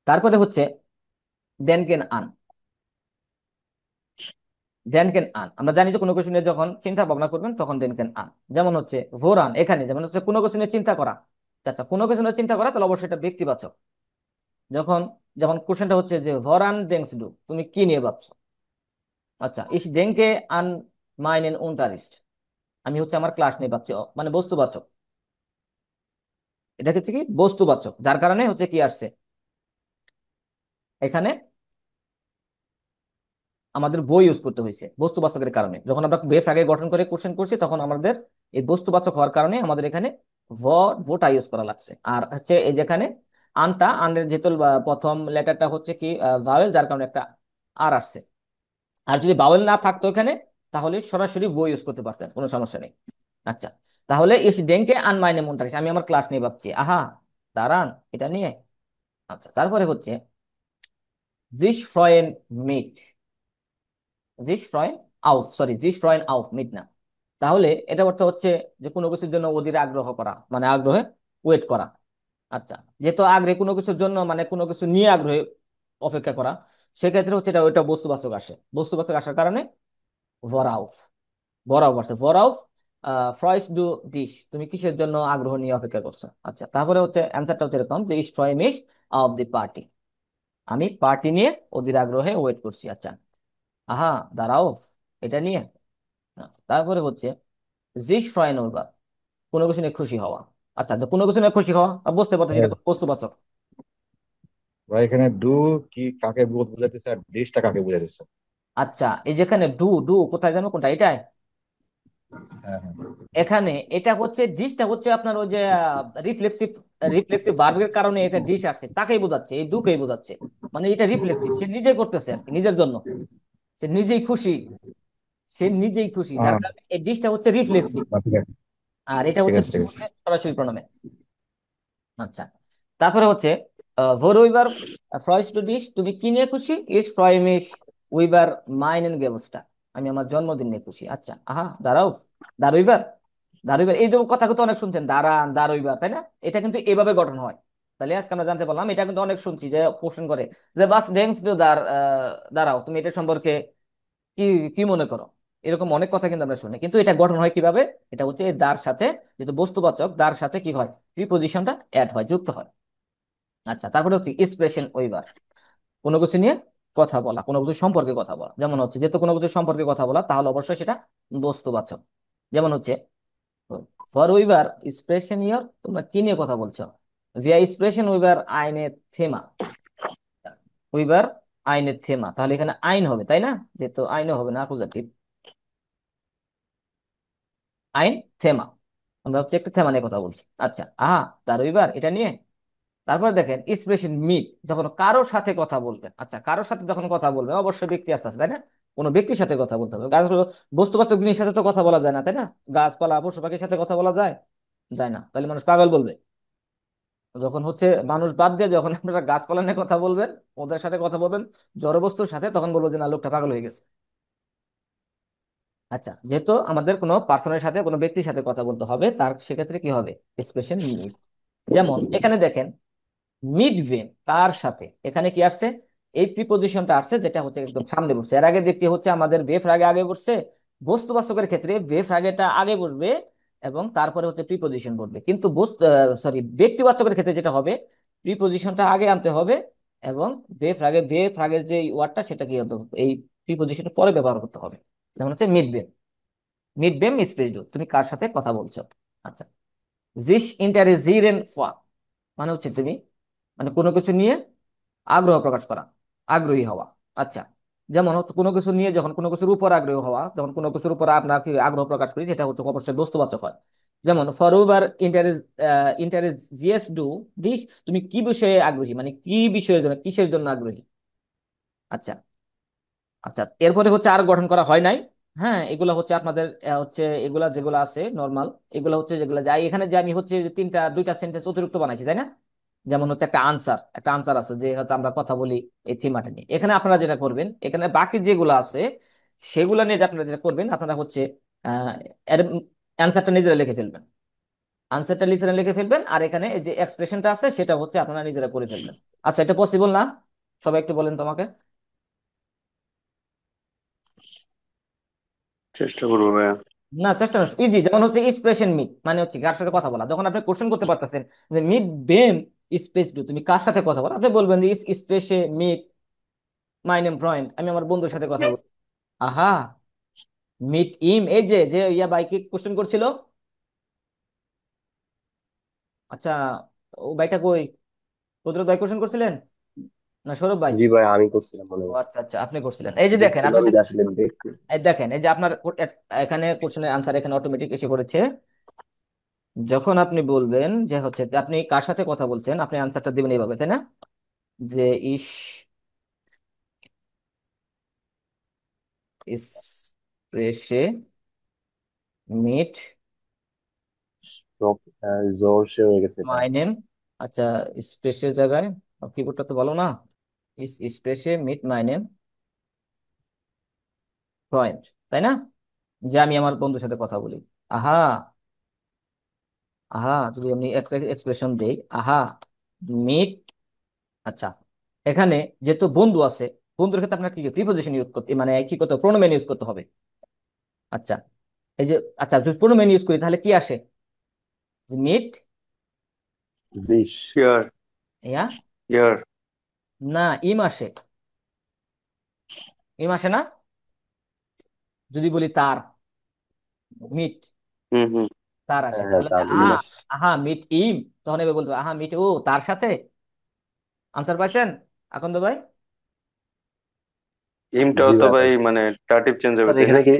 তারপরে হচ্ছে দেন কেন আন। দেন ক্যান আন, আমরা জানি যে কোনো কিছু নিয়ে যখন চিন্তা ভাবনা করবেন তখন দেন ক্যান আন। যেমন হচ্ছে ভোরান, এখানে যেমন হচ্ছে কোনো কিছু নিয়ে চিন্তা করা। আচ্ছা, কোনো কিছু নিয়ে চিন্তা করা, তাহলে অবশ্যই এটা ব্যক্তিবাচক। যখন, যেমন কোশ্চেনটা হচ্ছে যে ভরান ডেঙ্কস ডু, তুমি কি নিয়ে ভাবছো। আচ্ছা, ইস ডেঙ্কে আন মাইনেন উন্টারিস্ট, আমি হচ্ছে আমার ক্লাস নিয়ে ভাবছি, মানে বস্তুবাচক। এটা হচ্ছে কি বস্তুবাচক, যার কারণে হচ্ছে কি আসছে এখানে, আমাদের বই ইউজ করতে হয়েছে বস্তুবাচকের কারণে। যখন আমরা বেস আগে গঠন করে কোশ্চেন করছি, তখন আমাদের এই বস্তুবাচক হওয়ার কারণে আমাদের এখানে ভোটা ইউজ করা লাগছে। আর হচ্ছে এই যেখানে আনটা, আনের যেহেতু প্রথম লেটারটা হচ্ছে কি ভাওয়েল, যার কারণে একটা আর আসছে। আর যদি ভাওয়েল না থাকতো এখানে, তাহলে সরাসরি বই ইউজ করতে পারতেন, কোনো সমস্যা নেই। আচ্ছা, তাহলে ইস ডেঙ্কে আন মাইনে মন্টারিস, আমি আমার ক্লাস নিয়ে ভাবছি। আহা দাঁড়ান, এটা নিয়ে। আচ্ছা, তারপরে হচ্ছে জিস ফ্রয়েন মিট, জিস ফ্রয়েন আউফ, সরি জিস ফ্রয়েন আউফ মিট না। তাহলে এটা অর্থ হচ্ছে যে কোনো কিছুর জন্য অধীর আগ্রহ করা, মানে আগ্রহে ওয়েট করা। আচ্ছা, যেহেতু আগ্রহে কোনো কিছুর জন্য, মানে কোনো কিছু নিয়ে আগ্রহে অপেক্ষা করা, সেক্ষেত্রে হচ্ছে এটা ওইটা বস্তুবাচক আসে। বস্তুবাচক আসার কারণে ভরাউফ, ভরাউফ আসছে, ভরাউফ ফ্রয়েস ডু ডিশ, তুমি কিসের জন্য আগ্রহ নিয়ে অপেক্ষা করছো। আচ্ছা, তারপরে হচ্ছে অ্যান্সারটা হচ্ছে এরকম যে ইস ফ্রয় মিস অফ দি পার্টি, আমি পার্টি নিয়ে অধীর আগ্রহে ওয়েট করছি। আচ্ছা, আহা দাঁড়াও, এটা নিয়ে। আচ্ছা, তারপরে হচ্ছে জিস ফ্রয় নইবার, কোনো কিছু নিয়ে খুশি হওয়া। আচ্ছা, তো কোনো কিছু নিয়ে খুশি হওয়া, বুঝতে পারতেছি ভাই এটা বস্তুবাচক। ভাই, এখানে ডু কি কাকে বোঝাইতেছে আর দেশটা কাকে বোঝাইতেছে? আচ্ছা, এই যেখানে ডু, ডু কোথায় জানো, কোনটা এটাই, হ্যাঁ হ্যাঁ। এখানে এটা হচ্ছে ডিশটা হচ্ছে আপনার ওই যে রিফ্লেক্সিভ, রিফ্লেক্সিভ ভার্বের কারণে এটা ডিশ আসছে, তাকেই বোঝাচ্ছে, এই ডুকেই বোঝাচ্ছে। মানে এটা রিফ্লেক্সিভ, সে নিজে করতেছে আর কি, নিজের জন্য, সে নিজেই খুশি, সে নিজেই খুশি, যার আহ, কারণে এই ডিশটা হচ্ছে রিফ্লেক্সিভ। ঠিক আছে আর এটা ঠিক হচ্ছে আছে ঠিক আছে। সরাসরি প্রণামে। আচ্ছা, তারপরে হচ্ছে ভোর উইবার ফ্রয়েস টু ডিশ, তুমি কি নিয়ে খুশি, ইস ফ্রয় মিস উইবার মাইনেন গেবস্টা, আমি আমার জন্মদিন নিয়ে খুশি। আচ্ছা, আহা দাঁড়াও, দাঁড়াইবার, দাঁড়াইবার, এই যে কথা তো অনেক শুনছেন, দাঁড়ান দাঁড়াইবার, তাই না? এটা কিন্তু এভাবে গঠন হয়। তাহলে আজকে আমরা জানতে পারলাম, এটা কিন্তু অনেক শুনছি যে কোশ্চেন করে যে বাস ডেন্স টু দাঁড়াও, তুমি এটা সম্পর্কে কি কি মনে করো। এরকম অনেক কথা কিন্তু আমরা শুনি, কিন্তু এটা গঠন হয় কিভাবে, এটা হচ্ছে এই দার সাথে, যেহেতু বস্তুবাচক, দার সাথে কি হয়, প্রিপোজিশনটা অ্যাড হয়, যুক্ত হয়। আচ্ছা, তারপরে হচ্ছে এক্সপ্রেশন ওইবার, কোনো কিছু নিয়ে কথা বলা, কোনো কিছু সম্পর্কে কথা বলা। যেমন হচ্ছে যেহেতু কোনো কিছু সম্পর্কে কথা বলা, তাহলে অবশ্যই সেটা বস্তুবাচক। যেমন হচ্ছে ফর উইভার এক্সপ্রেশন ইয়ার, তোমরা কি নিয়ে কথা বলছো, ভিয়া এক্সপ্রেশন উইভার আইনে থেমা, উইভার আইনের থেমা, তাহলে এখানে আইন হবে, তাই না? যেহেতু আইনও হবে না অ্যাকুজাটিভ, আইন থেমা, আমরা হচ্ছে একটা থেমা নিয়ে কথা বলছি। আচ্ছা, আহা তার উইভার, এটা নিয়ে। তারপরে দেখেন এক্সপ্রেশন মিট, যখন কারোর সাথে কথা বলবেন। আচ্ছা, কারোর সাথে যখন কথা বলবেন, অবশ্যই ব্যক্তি আসতে, তাই না? কোনো ব্যক্তির সাথে কথা বলতে হবে, গাছগুলো বস্তুবাস্তব জিনিসের সাথে তো কথা বলা যায় না, তাই না? গাছপালা পশু পাখির সাথে কথা বলা যায়, যায় না, তাহলে মানুষ পাগল বলবে। যখন হচ্ছে মানুষ বাদ দিয়ে যখন আপনারা গাছপালা নিয়ে কথা বলবেন, ওদের সাথে কথা বলবেন, জড়বস্তুর সাথে, তখন বলবো যে না, লোকটা পাগল হয়ে গেছে। আচ্ছা, যেহেতু আমাদের কোনো পার্সনের সাথে কোনো ব্যক্তির সাথে কথা বলতে হবে, তার সেক্ষেত্রে কি হবে? Expression mid. যেমন এখানে দেখেন, মিডওয়ে কার সাথে, এখানে কি আসছে? এই প্রিপোজিশনটা আসছে, যেটা হচ্ছে একদম সামনে বসছে। এর আগে দেখছি হচ্ছে আমাদের বেফ আগে আগে বসছে। বস্তুবাচকের ক্ষেত্রে বেফ আগেটা আগে বসবে এবং তারপরে হচ্ছে প্রিপোজিশন বসবে, কিন্তু সরি, ব্যক্তিবাচকের ক্ষেত্রে যেটা হবে, প্রিপোজিশনটা আগে আনতে হবে এবং বেফ আগের যে ওয়ার্ডটা সেটা কি হতে হবে, এই প্রিপোজিশনটা পরে ব্যবহার করতে হবে। যেমন হচ্ছে মিডবে, মিডবেম স্পেস ডু, তুমি কার সাথে কথা বলছো। আচ্ছা, জিস ইন্টারেজিরেন ফা, মানে হচ্ছে তুমি, মানে কোনো কিছু নিয়ে আগ্রহ প্রকাশ করা, আগ্রহী হওয়া। আচ্ছা, যেমন হচ্ছে কোনো কিছু নিয়ে, যখন কোনো কিছুর উপর আগ্রহী হওয়া, যখন কোনো কিছুর উপর আপনার কি আগ্রহ প্রকাশ করি, যেটা হচ্ছে অবশ্যই বস্তুবাচক হয়। যেমন ফরওভার জিএস ডু দিস, তুমি কি বিষয়ে আগ্রহী, মানে কি বিষয়ের জন্য, কিসের জন্য আগ্রহী। আচ্ছা, আচ্ছা, এরপরে হচ্ছে আর গঠন করা হয় নাই। হ্যাঁ, এগুলা হচ্ছে আপনাদের হচ্ছে এগুলা যেগুলো আছে নর্মাল, এগুলা হচ্ছে যেগুলো যাই, এখানে যে আমি হচ্ছে যে দুইটা সেন্টেন্স অতিরিক্ত বানাইছি, তাই না? যেমন হচ্ছে একটা আনসার আছে যে হয়তো আমরা কথা বলি এই থিমাটা নিয়ে। এখানে আপনারা যেটা করবেন, এখানে বাকি যেগুলো আছে সেগুলো নিয়ে যে আপনারা যেটা করবেন, আপনারা হচ্ছে আহ অ্যান্সারটা নিজেরা লিখে ফেলবেন। আনসারটা নিজেরা লিখে ফেলবেন, আর এখানে এই যে এক্সপ্রেশনটা আছে সেটা হচ্ছে আপনারা নিজেরা করে ফেলবেন। আচ্ছা, এটা পসিবল না? সবাই একটু বলেন তোমাকে। চেষ্টা করবো ভাইয়া। না, চেষ্টা না, ইজি। যেমন হচ্ছে এক্সপ্রেশন মিট, মানে হচ্ছে কার সাথে কথা বলা। যখন আপনি কোশ্চেন করতে পারতেছেন যে মিট বেম স্পেস ডু, তুমি কার সাথে কথা বলো, আপনি বলবেন যে স্পেসে মিট মাই নেম ফ্রেন্ড, আমি আমার বন্ধুর সাথে কথা বলি। আহা, মিট ইম, এই যে যে ইয়া বাইকে কোশ্চেন করছিল। আচ্ছা, ও বাইটা কই? কুদরত ভাই কোশ্চেন করছিলেন না সৌরভ ভাই? জি ভাই, আমি করছিলাম মনে ও হয়। আচ্ছা আচ্ছা, আপনি করছিলেন। এই যে দেখেন, আপনি দেখছিলাম যে আসলে দেখছি। এই দেখেন, এই যে আপনার এখানে কোশ্চেনের আনসার এখানে অটোমেটিক এসে পড়েছে। যখন আপনি বলবেন যে হচ্ছে যে আপনি কার সাথে কথা বলছেন, আপনি আনসারটা দিবেন এইভাবে, তাই না? যে ইস স্প্রেশে মিট জোর সে হয়ে গেছে এটা। My name. আচ্ছা, স্পেসের জায়গায় কিবোর্ডটা তো ভালো না। স্পেসে মিট মাই নেম পয়েন্ট, তাই না? যে আমি আমার বন্ধুর সাথে কথা বলি। আহা, আহা, যদি আমি এক্সপ্রেশন দেই, আহা মিট। আচ্ছা, এখানে যেহেতু বন্ধু আছে, বন্ধুর ক্ষেত্রে আপনার কি প্রিপোজিশন ইউজ করতে, মানে কি করতে হবে, প্রোনোমেন ইউজ করতে হবে। আচ্ছা, এই যে, আচ্ছা, যদি প্রোনোমেন ইউজ করি তাহলে কি আসে? যে মিট বিশ। ইয়ার। ইয়া, ইয়ার। না, ইম আসে। ইম আসে না? যদি বলি তার, মিট, হুম হুম। তার আসে, হ্যাঁ হ্যাঁ, তাহলে তার আহা, ইমাস। আহা মিট ইম, তখন এবার বলতে হবে আহা মিট ও তার সাথে। আনসার পাইছেন আকন্দ ভাই? ইমটাও জি তো ভাই ভাই পাইছি। মানে টার্টিভ চেঞ্জ হবে, স্যার তাই না? এখানে কি,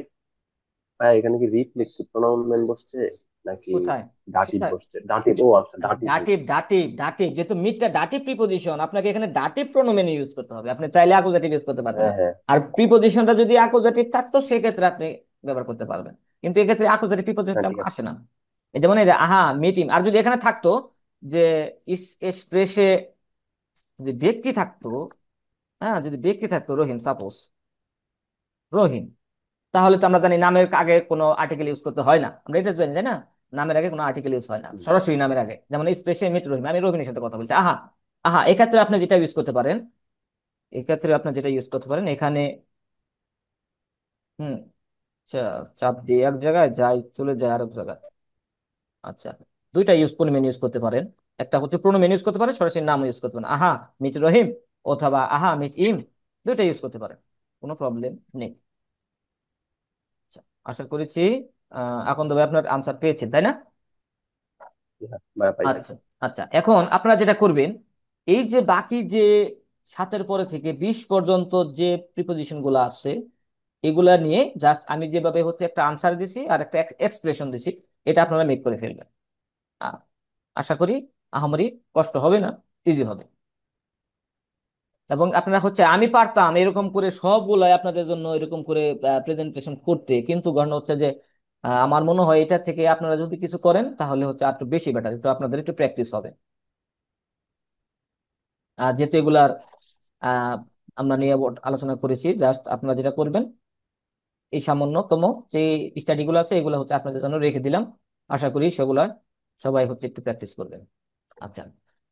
ভাই এখানে কি রিফ্লেক্সিভ প্রোনাউন বসছে নাকি কোথায়? ডাটিভ কোথায়? বসছে? ডাটিভ, ও আচ্ছা ডাটিভ ডাটিভ, বসছে। ডাটিভ, ডাটিভ, যেহেতু মিটটা ডাটিভ প্রিপোজিশন, আপনাকে এখানে ডাটিভ প্রোনোমেন ইউজ করতে হবে। আপনি চাইলে অ্যাকুজাটিভ ইউজ করতে পারবেন হ্যাঁ না। হ্যাঁ আর প্রিপোজিশনটা যদি অ্যাকুজাটিভ থাকতো সেক্ষেত্রে আপনি ব্যবহার করতে পারবেন, কিন্তু এক্ষেত্রে অ্যাকুজাটিভ হ্যাঁ, প্রিপোজিশনটা ঠিক আছে। আসে না। এই যেমন এই যে আহা মিটিং, আর যদি এখানে থাকতো যে এক্সপ্রেসে, যদি ব্যক্তি থাকতো, হ্যাঁ, যদি ব্যক্তি থাকতো রহিম, সাপোজ রহিম, তাহলে তো আমরা জানি নামের আগে কোনো আর্টিকেল ইউজ করতে হয় না, আমরা এটা জানি, তাই না? নামের আগে কোনো আর্টিকেল ইউজ হয় না, হুম। সরাসরি নামের আগে। যেমন স্পেশাল মিট রহিম, আমি রহিমের সাথে কথা বলছি, আহা। আহা, এক্ষেত্রে আপনি যেটা ইউজ করতে পারেন, এক্ষেত্রে আপনি যেটা ইউজ করতে পারেন এখানে, হুম, চাপ দিয়ে এক জায়গায় যাই, চলে যায় আরেক জায়গায়। আচ্ছা, দুইটা প্রোনোমেন ইউজ করতে পারেন। একটা হচ্ছে প্রোনোমেন ইউজ করতে পারেন, সরাসরি নাম ইউজ করতে পারেন, আহা মিট রহিম, অথবা আহা মিট ইম, দুইটা ইউজ করতে পারেন, কোনো প্রবলেম নেই। আচ্ছা, আশা করেছি এখন তবে আপনার আনসার পেয়েছেন, তাই না? হ্যাঁ, ভাই পাইছি। আচ্ছা, আচ্ছা, এখন আপনারা যেটা করবেন, এই যে বাকি যে 7-এর পরে থেকে 20 পর্যন্ত যে প্রিপোজিশন গুলো আছে, এগুলা নিয়ে জাস্ট আমি যেভাবে হচ্ছে একটা আনসার দিছি আর একটা এক্সপ্রেশন দিছি, এটা আপনারা মেক করে ফেলবেন। আ- আশা করি আহামরি কষ্ট হবে না, ইজি হবে। এবং আপনারা হচ্ছে, আমি পারতাম এরকম করে সবগুলাই আপনাদের জন্য এরকম করে প্রেজেন্টেশন করতে, কিন্তু ঘটনা হচ্ছে যে আমার মনে হয় এটা থেকে আপনারা যদি কিছু করেন তাহলে হচ্ছে আর একটু বেশি বেটার, একটু আপনাদের একটু প্র্যাকটিস হবে। যেহেতু এগুলার আহ আমরা নিয়ে আলোচনা করেছি, জাস্ট আপনারা যেটা করবেন, এই সামান্যতম যে স্টাডি গুলো আছে এগুলো হচ্ছে আপনাদের জন্য রেখে দিলাম। আশা করি সেগুলা সবাই হচ্ছে একটু প্র্যাকটিস করবেন। আচ্ছা,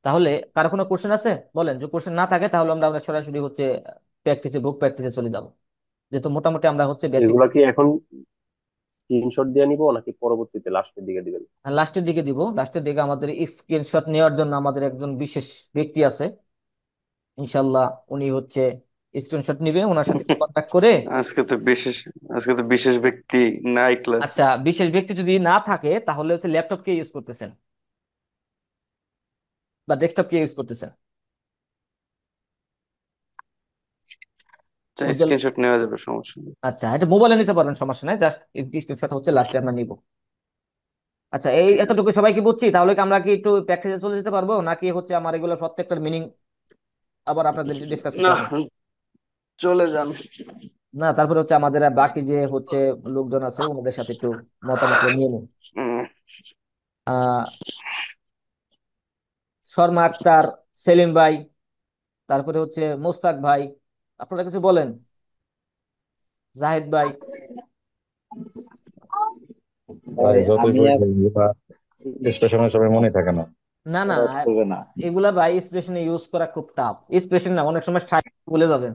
তাহলে কারো কোনো কোশ্চেন আছে বলেন, যদি কোশ্চেন না থাকে তাহলে আমরা সরাসরি হচ্ছে প্র্যাকটিসে বুক প্র্যাকটিসে চলে যাব, যেহেতু মোটামুটি আমরা হচ্ছে বেসিক এগুলা কি এখন স্ক্রিনশট দিয়ে নিবো নাকি পরবর্তীতে লাস্টের দিকে দিবেন? লাস্টের দিকে দিব। লাস্টের দিকে আমাদের স্ক্রিনশট নেওয়ার জন্য আমাদের একজন বিশেষ ব্যক্তি আছে, ইনশাল্লাহ উনি হচ্ছে স্ক্রিনশট নিবে, ওনার সাথে কন্ট্যাক্ট করে। আজকে তো বিশেষ আজকে তো বিশেষ ব্যক্তি নাই ক্লাসে। আচ্ছা, বিশেষ ব্যক্তি যদি না থাকে তাহলে হচ্ছে ল্যাপটপ কে ইউজ করতেছেন বা ডেস্কটপ কে ইউজ করতেছেন? উজ্জ্বল। স্ক্রিনশট নেওয়া যাবে, সমস্যা নেই। আচ্ছা, এটা মোবাইলে নিতে পারবেন, সমস্যা নাই, জাস্ট স্ক্রিনশট হচ্ছে লাস্টে আমরা নিব। আচ্ছা, এই ঠিক আছে। এতটুকু সবাই কি বুঝছি? তাহলে কি আমরা কি একটু প্র্যাকটিসে চলে যেতে পারবো, নাকি হচ্ছে আমার এগুলো প্রত্যেকটার মিনিং আবার আপনাদের ডিসকাস করতে না, হবে? চলে যান। না, তারপরে হচ্ছে আমাদের বাকি যে হচ্ছে লোকজন আছে ওনাদের সাথে একটু মতামত নিয়ে নিন। উম, আহ শর্মা আক্তার, সেলিম ভাই, তারপরে হচ্ছে মোস্তাক ভাই, আপনারা কিছু বলেন, জাহিদ ভাই। ভাই যতই আমি পড়ি স্পেশাল সবাই মনে থাকে না। না না, করবে না। এগুলা ভাই এক্সপ্রেশন ইউজ করা খুব টাফ। এক্সপ্রেশন না, অনেক সময় ভুলে যাবেন,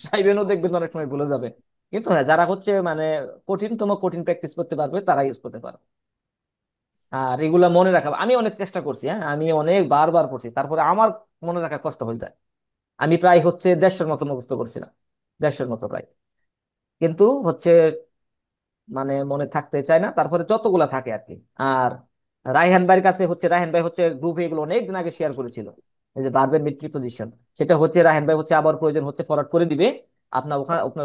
সাইবেনও দেখবেন অনেক সময় ভুলে যাবে। কিন্তু হ্যাঁ, যারা হচ্ছে মানে কঠিনতম কঠিন প্র্যাকটিস করতে পারবে তারা ইউজ করতে পারবে। আর এগুলা মনে রাখা, আমি অনেক চেষ্টা করছি, হ্যাঁ আমি অনেক বারবার পড়ছি, তারপরে আমার মনে রাখা কষ্ট হয়ে যায়। আমি প্রায় হচ্ছে 150 মতো মুখস্থ করছিলাম, 150 মতো প্রায়। কিন্তু হচ্ছে মানে মনে থাকতে চায় না, তারপরে যতগুলা থাকে আর কি। আর রায়হান ভাইয়ের কাছে হচ্ছে, রায়হান ভাই হচ্ছে গ্রুপে এগুলো অনেকদিন আগে শেয়ার করেছিল, এই যে ভার্বের মিড প্রিপোজিশন, সেটা হচ্ছে রায়হান ভাই হচ্ছে আবার প্রয়োজন হচ্ছে ফরওয়ার্ড করে দিবে। আপনার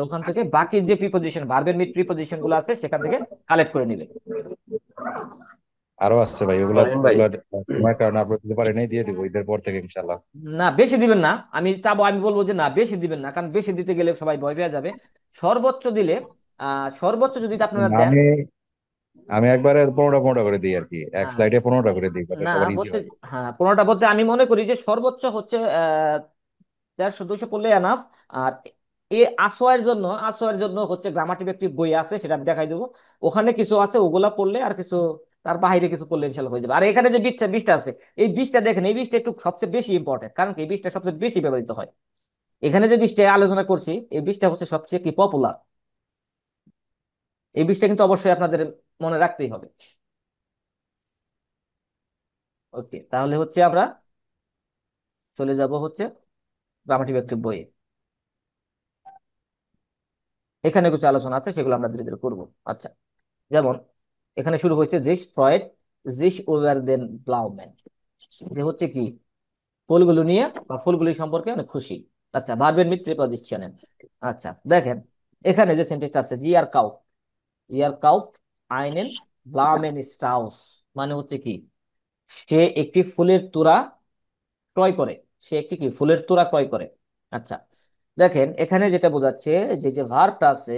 ওখান থেকে বাকি যে প্রিপোজিশন, ভার্বের মিড প্রিপোজিশন গুলো আছে সেখান থেকে কালেক্ট করে নিবে। আরো আছে ভাই, ওগুলা রায়হান ভাই, ওগুলা সময়ের কারণে আপলোড দিতে পারি নাই, দিয়ে দিব ঈদের পর থেকে ইনশাল্লাহ। না বেশি দিবেন না, আমি চাবো, আমি বলবো যে না বেশি দিবেন না, কারণ বেশি দিতে গেলে সবাই ভয় পেয়ে যাবে। সর্বোচ্চ দিলে সর্বোচ্চ যদি আপনারা দেন। আমি আমি একবারে 15টা 15টা করে দিই আর কি, এক হ্যাঁ, স্লাইডে 15টা করে দিই, যাতে না সবার ইজি হচ্ছে, হয়। হ্যাঁ 15টা বলতে আমি মনে করি যে সর্বোচ্চ হচ্ছে 150 200 পড়লে এনাফ। আর আসোয়ার জন্য হচ্ছে গ্রামাটিক একটি বই আছে, সেটা আমি দেখাই দেবো। ওখানে কিছু আছে, ওগুলা পড়লে আর কিছু, তার বাইরে কিছু পড়লে ইনশাল্লাহ হয়ে যাবে। আর এখানে যে 20টা আছে, এই 20টা দেখেন, এই 20টা একটু সবচেয়ে বেশি ইম্পর্টেন্ট, কারণ কি এই 20টা সবচেয়ে বেশি ব্যবহৃত হয়। এখানে যে 20টা আলোচনা করছি, এই 20টা হচ্ছে সবচেয়ে কি পপুলার। এই 20টা কিন্তু অবশ্যই আপনাদের মনে রাখতেই হবে। ওকে, তাহলে হচ্ছে আমরা চলে যাব হচ্ছে গ্রামাটিক একটি বইয়ে। এখানে কিছু আলোচনা আছে, সেগুলো আমরা ধীরে ধীরে করবো। আচ্ছা, যেমন এখানে শুরু হয়েছে জিস ফ্রয়েড, জিস ওভার দেন ব্লাউম্যান, যে হচ্ছে কি ফুলগুলো নিয়ে বা ফুলগুলি সম্পর্কে অনেক খুশি। আচ্ছা, ভার্বের মিট প্রিপজিশনের। আচ্ছা দেখেন, এখানে যে সেন্টেন্সটা আছে, জি আর কাউ, ইয়ার কাউফ আইনেন ব্লাউমেন স্ট্রাউস, মানে হচ্ছে কি সে একটি ফুলের তোড়া ক্রয় করে। সে একটি কি ফুলের তোড়া ক্রয় করে। আচ্ছা, দেখেন এখানে যেটা বোঝাচ্ছে, যে যে ভার্বটা আছে,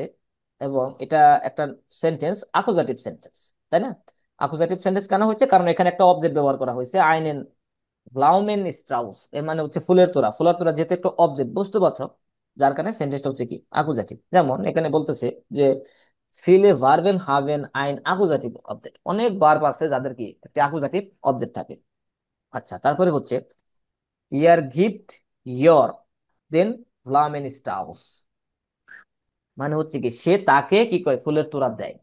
এবং এটা একটা সেন্টেন্স, আকুজাটিভ সেন্টেন্স, তাই না? আকুজাটিভ সেন্টেন্স কেন হচ্ছে, কারণ এখানে একটা অবজেক্ট ব্যবহার করা হয়েছে, আইনেন ব্লাউমেন স্ট্রাউস, এর মানে হচ্ছে ফুলের তোড়া। ফুলের তোড়া যেহেতু একটা অবজেক্ট, বস্তুবাচক, যার কারণে সেন্টেন্সটা হচ্ছে কি আকুজাটিভ। যেমন এখানে বলতেছে যে ফিলে ভার্বেন হাভেন আইন আকুজাটিভ অবজেক্ট, অনেক ভার্ব আছে যাদের কি একটা আকুজাটিভ অবজেক্ট থাকে। আচ্ছা, তারপরে হচ্ছে ইয়ার গিফট ইয়র দেন ফ্লামেন স্টাউস, মানে হচ্ছে কি সে তাকে কি কয় ফুলের তোড়া দেয়।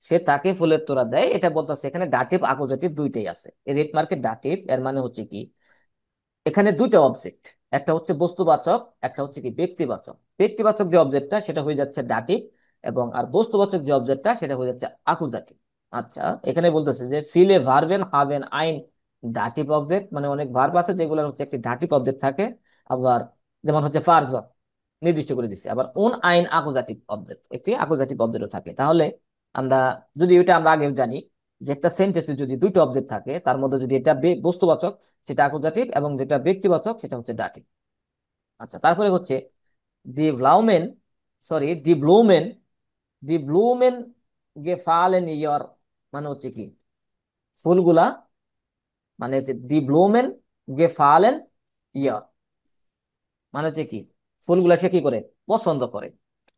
সে তাকে ফুলের তোড়া দেয়, এটা বলতেছে এখানে ডাটিভ আকুজাটিভ দুইটাই আছে। এই রেড মার্কেট ডাটিভ, এর মানে হচ্ছে কি এখানে দুইটা অবজেক্ট, একটা হচ্ছে বস্তুবাচক, একটা হচ্ছে কি ব্যক্তিবাচক। ব্যক্তিবাচক যে অবজেক্টটা সেটা হয়ে যাচ্ছে ডাটিভ, এবং আর বস্তুবাচক যে অবজেক্টটা সেটা হয়ে যাচ্ছে আকুজাটিভ। আচ্ছা, এখানে বলতেছে যে ফিলে ভার্বেন হাভেন আইন ডাটিভ অবজেক্ট, মানে অনেক ভার্ব আছে যেগুলোর হচ্ছে একটি ডাটিভ অবজেক্ট থাকে। আবার যেমন হচ্ছে পারজন, নির্দিষ্ট করে দিচ্ছে। আবার উন আইন আকুজাটিভ অবজেক্ট, একটি আকুজাটিভ অবজেক্টও থাকে। তাহলে আমরা যদি এটা আমরা আগে জানি যে একটা সেন্টেন্সে যদি দুইটা অবজেক্ট থাকে, তার মধ্যে যদি এটা বস্তুবাচক সেটা আকুজাটিভ, এবং যেটা ব্যক্তিবাচক সেটা হচ্ছে ডাটিভ। আচ্ছা, তারপরে হচ্ছে দি ব্লাউমেন, দি ব্লুমেন gefallen ইয়র, মানে হচ্ছে কি ফুলগুলা, মানে হচ্ছে দি ব্লুমেন gefallen ইয়র, মানে হচ্ছে কি ফুলগুলা সে কি করে পছন্দ করে।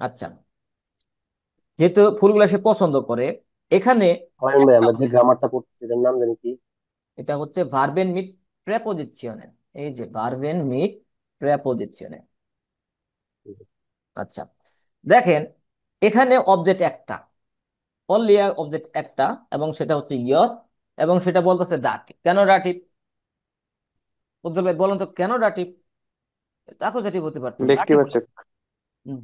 আচ্ছা, যেহেতু ফুলগুলা সে পছন্দ করে, এখানে ফাহিম ভাই, আমরা যে গ্রামারটা পড়তেছি এটার নাম জানি কি? এটা হচ্ছে ভার্বেন মিট প্রেপোজিশনের। এই যে ভার্বেন মিট প্রেপোজিশনের। ঠিক আছে। আচ্ছা, দেখেন এখানে অবজেক্ট একটা, অনলি অবজেক্ট একটা, এবং সেটা হচ্ছে ইয়র, এবং সেটা বলতেছে ডাটিভ। কেন ডাটিভ? উজ্জ্বল ভাই বলেন তো কেন ডাটিভ? অ্যাকুজেটিভ হতে পারতো, ডাটিভ। ব্যক্তিবাচক।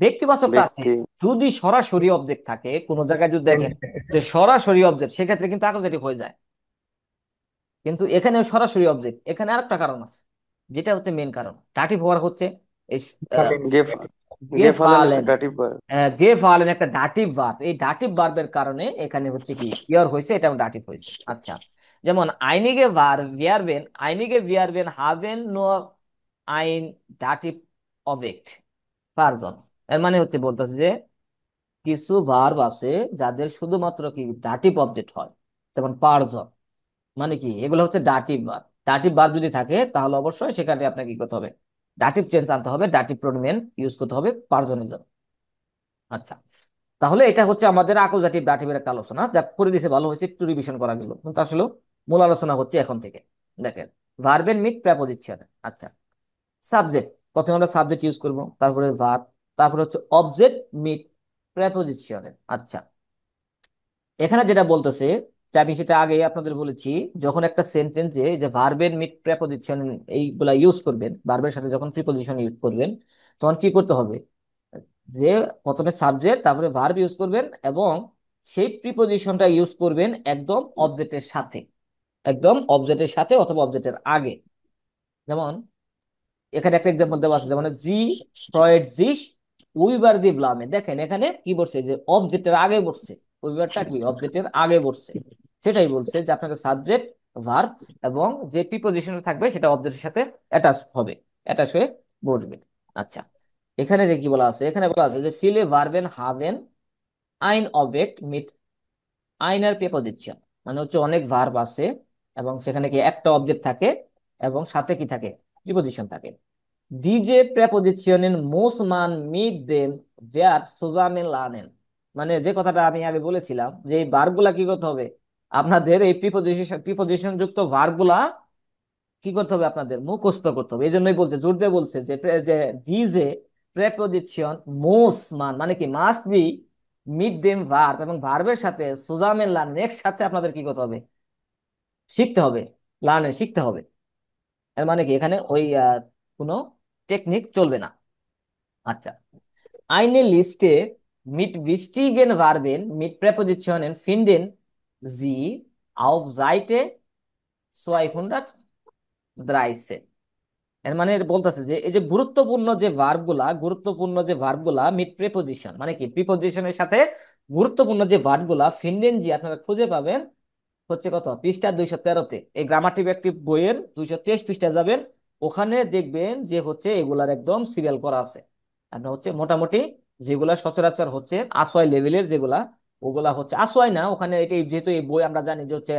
ব্যক্তিবাচকটা আছে ব্যক্তি। যদি সরাসরি অবজেক্ট থাকে কোন জায়গায়, যদি দেখেন যে সরাসরি অবজেক্ট, সেক্ষেত্রে কিন্তু অ্যাকুজেটিভ হয়ে যায়। কিন্তু এখানে সরাসরি অবজেক্ট, এখানে আরেকটা কারণ আছে, যেটা হচ্ছে মেন কারণ ডাটিভ হওয়ার হচ্ছে এই গেফ গেফালেন একটা গেফালেন। ডাটিভ। গেফালেন একটা ডাটিভ ভার্ব, এই ডাটিভ ভার্বের কারণে এখানে হচ্ছে কি ইয়র হয়েছে, এটা ডাটিভ হয়েছে। আচ্ছা, যেমন আইনিগে ভার ভিয়ারবেন, আইনিগে ভিয়ারবেন হাভেন নো আইন ডাটিভ অবজেক্ট পারজন। এর মানে হচ্ছে বলতেছে যে কিছু ভার্ব আছে যাদের শুধুমাত্র কি ডাটিভ অবজেক্ট হয়, যেমন পারজন। মানে কি এগুলো হচ্ছে ডাটিভ ভার্ব। ডাটিভ ভার্ব যদি থাকে তাহলে অবশ্যই সেখানে আপনাকে কি করতে হবে, ডাটিভ চেঞ্জ আনতে হবে, ডাটিভ প্রোনাউন ইউজ করতে হবে পারজনের জন্য। আচ্ছা, তাহলে এটা হচ্ছে আমাদের আকুজাটিভ ডাটিভের একটা আলোচনা, যা করে দিয়েছে ভালো হয়েছে, একটু রিভিশন করা গেল, কিন্তু আসলে মূল আলোচনা হচ্ছে এখন থেকে। দেখেন ভার্বের মিট প্রেপোজিশন। আচ্ছা, সাবজেক্ট, প্রথমে আমরা সাবজেক্ট ইউজ করব, তারপরে ভার্ব, তারপরে হচ্ছে অবজেক্ট মিট প্রেপোজিশন। আচ্ছা, এখানে যেটা বলতেছে, যে আমি সেটা আগে আপনাদের বলেছি, যখন একটা সেন্টেন্সে যে ভার্বের মিট প্রেপোজিশন এইগুলা ইউজ করবেন, ভার্বের সাথে যখন প্রিপোজিশন ইউজ করবেন, তখন কি করতে হবে, যে প্রথমে সাবজেক্ট তারপরে ভার্ব ইউজ করবেন, এবং সেই প্রিপোজিশনটা ইউজ করবেন একদম অবজেক্টের সাথে, একদম অবজেক্টের সাথে অথবা অবজেক্টের আগে। যেমন এখানে একটা এক্সাম্পল দেওয়া আছে, যেমন জি ফ্রয়েড জিস উইবার দি ব্লামে। দেখেন এখানে কি বলছে, যে অবজেক্টের আগে বসছে, উইবারটা কি অবজেক্টের আগে বসছে, সেটাই বলছে যে আপনাকে সাবজেক্ট, ভার্ব, এবং যে প্রিপোজিশন থাকবে সেটা অবজেক্টের সাথে অ্যাটাচ হবে, অ্যাটাচ হয়ে বসবে। আচ্ছা, এখানে যে কি বলা আছে, এখানে বলা আছে যে ফিলে ভার্বেন হাভেন আইন অবজেক্ট মিট আইনার প্রিপোজিশন। মানে হচ্ছে অনেক ভার্ব আছে এবং সেখানে কি একটা অবজেক্ট থাকে এবং সাথে কি থাকে, প্রিপোজিশন থাকে। ডিজে প্রেপোজিশনের মোস মান মিট দেম ভেয়ার সোজামেন লার্নেন। মানে যে কথাটা আমি আগে বলেছিলাম, যে এই ভার্বগুলা কি করতে হবে, আপনাদের এই প্রিপোজিশন প্রিপোজিশন যুক্ত ভার্বগুলা কি করতে হবে, আপনাদের মুখস্থ করতে হবে। এই জন্যই বলছে, জোর দিয়ে বলছে যে ডিজে প্রেপোজিশন মোস মান, মানে কি মাস্ট বি মিট দেম ভার্ব, এবং ভার্বের সাথে সোজামেন লার্নেন একসাথে আপনাদের কি করতে হবে, শিখতে হবে, লার্নেন শিখতে হবে। এর মানে কি এখানে ওই কোনো টেকনিক চলবে না। আচ্ছা, eine Liste mit wichtigen Verben mit Präpositionen finden Sie auf Seite 213। এর মানে বলতেছে যে এই যে গুরুত্বপূর্ণ যে ভার্বগুলা মিট প্রিপোজিশন, মানে কি প্রিপোজিশনের সাথে গুরুত্বপূর্ণ যে ভার্বগুলা ফিনদেন জি আপনারা খুঁজে পাবেন হচ্ছে কত, পৃষ্ঠা 213-তে। এই গ্রামাটিভ একটি বইয়ের 223 পৃষ্ঠা যাবেন, ওখানে দেখবেন যে হচ্ছে এগুলার একদম সিরিয়াল করা আছে। আপনার হচ্ছে মোটামুটি যেগুলা সচরাচর হচ্ছে আসওয়াই লেভেলের যেগুলা, ওগুলা হচ্ছে আসওয়াই না, ওখানে এটা যেহেতু এই বই আমরা জানি যে হচ্ছে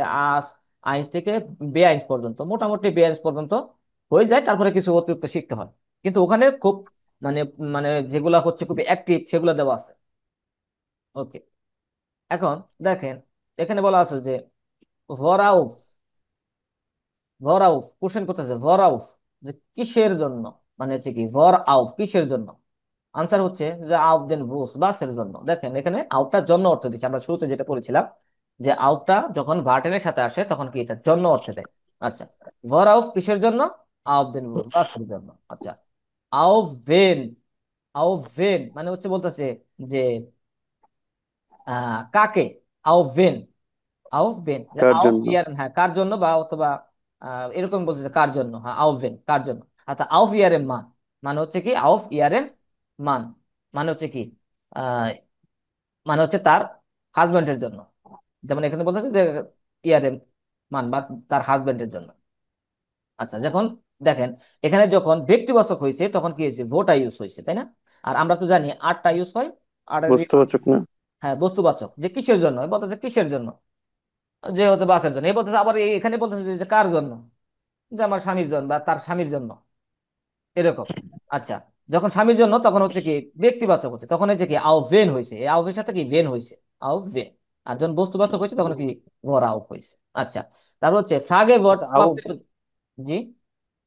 আইনস থেকে বেআইনস পর্যন্ত, মোটামুটি বেআইনস পর্যন্ত হয়ে যায়, তারপরে কিছু অতিরিক্ত শিখতে হয়। কিন্তু ওখানে খুব মানে মানে যেগুলা হচ্ছে খুব অ্যাক্টিভ সেগুলো দেওয়া আছে। ওকে, এখন দেখেন এখানে বলা আছে যে ভরাউফ, ভরাউফ কোশ্চেন করতেছে, ভরাউফ যে কিসের জন্য, মানে হচ্ছে কি ভর আউফ কিসের জন্য। আনসার হচ্ছে যে আউফ দেন বুস বাসের জন্য। দেখেন এখানে আউফটার জন্য অর্থ দিচ্ছে, আমরা শুরুতে যেটা পড়েছিলাম যে আউফটা যখন ভার্টেনের সাথে আসে তখন কি এটা জন্য অর্থে দেয়। আচ্ছা, ভর আউফ কিসের জন্য, আউফ দেন বুস বাসের জন্য। আচ্ছা, আউফ ভেন, আউফ ভেন মানে হচ্ছে বলতেছে যে কাকে, আউফ ভেন, আউফভেন যে কার আউফ জন্য? ইয়ার, হ্যাঁ কার জন্য, বা অথবা এরকম বলছে যে কার জন্য, হ্যাঁ আউফভেন কার জন্য। আচ্ছা, আউফ ইয়ারের মান মানে হচ্ছে কি, আউফ ইয়ারের মান মানে হচ্ছে কি, আহ মানে হচ্ছে তার হাজবেন্ডের জন্য। যেমন এখানে বলতেছে যে ইয়ারের মান বা তার হাজবেন্ডের জন্য। আচ্ছা, যখন দেখেন এখানে যখন ব্যক্তিবাচক হয়েছে তখন কি হয়েছে, ভোটা ইউজ হয়েছে, তাই না? আর আমরা তো জানি আটটা ইউজ হয়, আর বস্তুবাচক না? হ্যাঁ বস্তুবাচক, যে কিসের জন্য বলতেছে, কিসের জন্য, যে হচ্ছে বাসের জন্য। এই বলতেছে আবার এখানে বলতেছে যে কার জন্য, যে আমার স্বামীর জন্য বা তার স্বামীর জন্য, এরকম। আচ্ছা, যখন স্বামীর জন্য তখন হচ্ছে কি ব্যক্তিবাচক হচ্ছে, তখন হচ্ছে কি আউ ভেন হয়েছে, এই আউফের সাথে কি ভেন হয়েছে, আউ ভেন। আর যখন বস্তুবাচক হয়েছে তখন কি ভর আউফ হয়েছে। আচ্ছা, তারপর হচ্ছে ফ্রাগে ভর্ট। আচ্ছা আউফ, জি,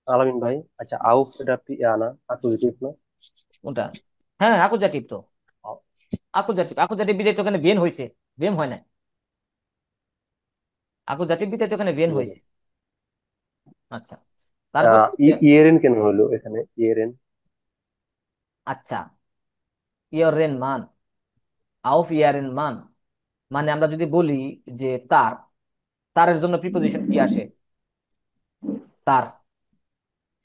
আলামিন ভাই, আচ্ছা আউফ এটা আনা অ্যাকুজিটিভ না? কোনটা? হ্যাঁ, আকুজাটিভ তো, আকুজাটিভ, আকুজাটিভ বিদায় তো ওখানে ভেন হয়েছে, ভেম হয় না। আকুজাটিভ বিদায় তো ওখানে ভেন হয়েছে। আচ্ছা, তারপর হচ্ছে, ইয়েরেন কেন হলো এখানে ইয়েরেন? আচ্ছা, ইয়ারেন মান, আউফ ইয়ারেন মান, মানে আমরা যদি বলি যে তার, তারের জন্য প্রিপোজিশন কি আসে? তার,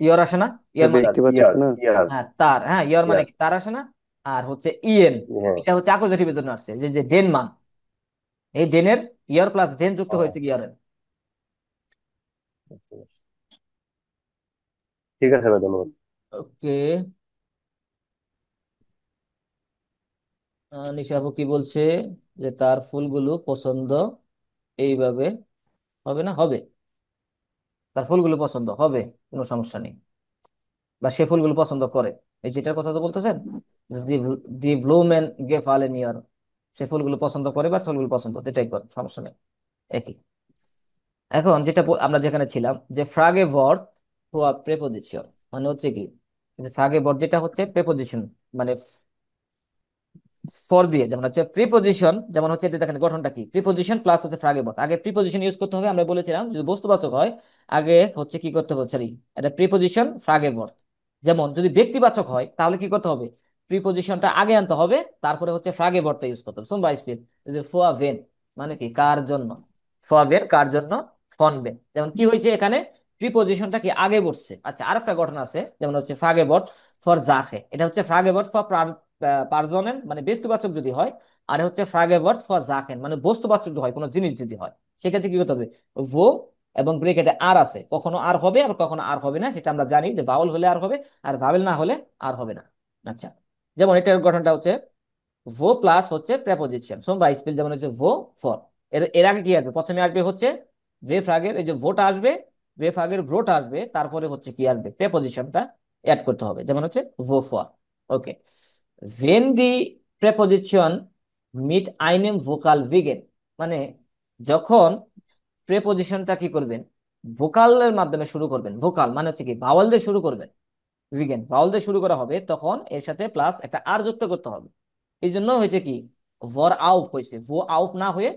ইয়র আসে না? এটা ইয়র মানে কি? ব্যক্তিবাচক ইয়ার না? ইয়ার হ্যাঁ তার, হ্যাঁ ইয়র মানে ইয়ার কি, তার আসে না? আর হচ্ছে ইএন, হ্যাঁ। এটা হচ্ছে অ্যাকুজেটিভের জন্য আসছে, যে যে ডেন মান, এই ডেনের ইয়র প্লাস ডেন যুক্ত ও, হয়েছে ইয়রের। ঠিক আছে ভাই, ধন্যবাদ। ওকে, নিশা আপু কি বলছে, যে তার ফুলগুলো পছন্দ, এইভাবে হবে না? হবে, তার ফুলগুলো পছন্দ হবে, কোনো সমস্যা নেই, বা সে ফুলগুলো পছন্দ করে, এই যেটার কথা তো বলতেছেন, দি দি ব্লুমেন গেফালেন ইয়ার, সে ফুলগুলো পছন্দ করে বা ফুলগুলো পছন্দ, এটাই করে, সমস্যা নেই, একই। এখন যেটা আমরা যেখানে ছিলাম, যে ফ্রাগে ভর্ব প্রেপোজিশন, মানে হচ্ছে কি, ফ্রাগে ভর্ব যেটা হচ্ছে প্রেপোজিশন, মানে ফর দিয়ে, যেমন হচ্ছে প্রিপোজিশন, যেমন হচ্ছে এটা দেখেন গঠনটা কি, প্রিপোজিশন প্লাস হচ্ছে ফ্রাগে ভার্ব, আগে প্রিপোজিশন ইউজ করতে হবে, আমরা বলেছিলাম যদি বস্তুবাচক হয় আগে হচ্ছে কি করতে হবে, সরি, এটা প্রিপোজিশন ফ্রাগে ভার্ব। যেমন যদি ব্যক্তিবাচক হয় তাহলে কি করতে হবে, প্রিপোজিশনটা আগে আনতে হবে, তারপরে হচ্ছে ফ্রাগে ভার্বটা ইউজ করতে হবে। সোম বাইসপিল, যে ফোয়া ভেন, মানে কি কার জন্য, ফোয়া ভেন কার জন্য, ফন ভেন, যেমন কি হয়েছে এখানে, প্রিপোজিশনটা কি আগে বসছে। আচ্ছা, আরেকটা গঠন আছে, যেমন হচ্ছে ফ্রাগে ভার্ব ফর জাখে, এটা হচ্ছে ফ্রাগে ভার্ব ফর পারজনেন, মানে ব্যক্তিবাচক যদি হয়, আর হচ্ছে ফ্রাগে ভার্ব ফর জাকেন, মানে বস্তুবাচক যদি হয়, কোনো জিনিস যদি হয়, সেক্ষেত্রে কি করতে হবে, ভো এবং ব্রেকেটে আর আছে, কখনো আর হবে আর কখনো আর হবে না, সেটা আমরা জানি যে ভাওয়াল হলে আর হবে, আর ভাওয়াল না হলে আর হবে না। আচ্ছা, যেমন এটার গঠনটা হচ্ছে ভো প্লাস হচ্ছে প্রেপোজিশন, সোম বা স্পেল, যেমন হচ্ছে ভো ফর, এর এর আগে কি আসবে, প্রথমে আসবে হচ্ছে ভেফ আগের এই যে ভোটা আসবে, ভেফ আগের ভ্রোটা আসবে, তারপরে হচ্ছে কি আসবে, প্রেপোজিশনটা অ্যাড করতে হবে, যেমন হচ্ছে ভো ফর। ওকে, ভেন দি প্রেপোজিশন মিট আইনেম ভোকাল বিগেন, মানে যখন প্রেপোজিশনটা কি করবেন, ভোকালের মাধ্যমে শুরু করবেন, ভোকাল মানে হচ্ছে কি ভাওয়াল দিয়ে শুরু করবেন, বিগেন ভাওয়াল দিয়ে শুরু করা হবে, তখন এর সাথে প্লাস একটা আর যুক্ত করতে হবে। এই জন্য হয়েছে কি, ভর আউট হয়েছে, ভো আউট না হয়ে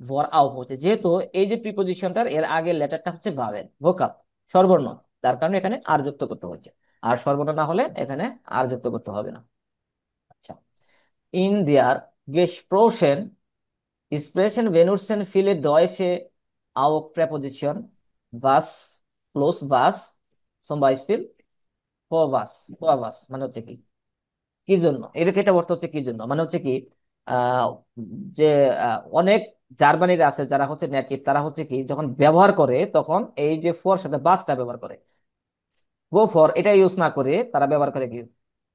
ভর আউট হচ্ছে, যেহেতু এই যে প্রিপোজিশনটার এর আগের লেটারটা হচ্ছে ভাওয়েল, ভোকাল, স্বরবর্ণ, তার কারণে এখানে আর যুক্ত করতে হচ্ছে, আর স্বরবর্ণ না হলে এখানে আর যুক্ত করতে হবে না। আচ্ছা, in their gesprochen sprechen benutzen viele Deutsche auch Präposition was plus was, zum Beispiel for was, for was মানে হচ্ছে কি, কি জন্য, এটাকে, এটা অর্থ হচ্ছে কি জন্য, মানে হচ্ছে কি, আহ যে অনেক জার্মানিরা আছে যারা হচ্ছে নেটিভ, তারা হচ্ছে কি যখন ব্যবহার করে তখন এই যে ফোর সাথে বাসটা ব্যবহার করে, গো ফর এটা ইউজ না করে তারা ব্যবহার করে কি,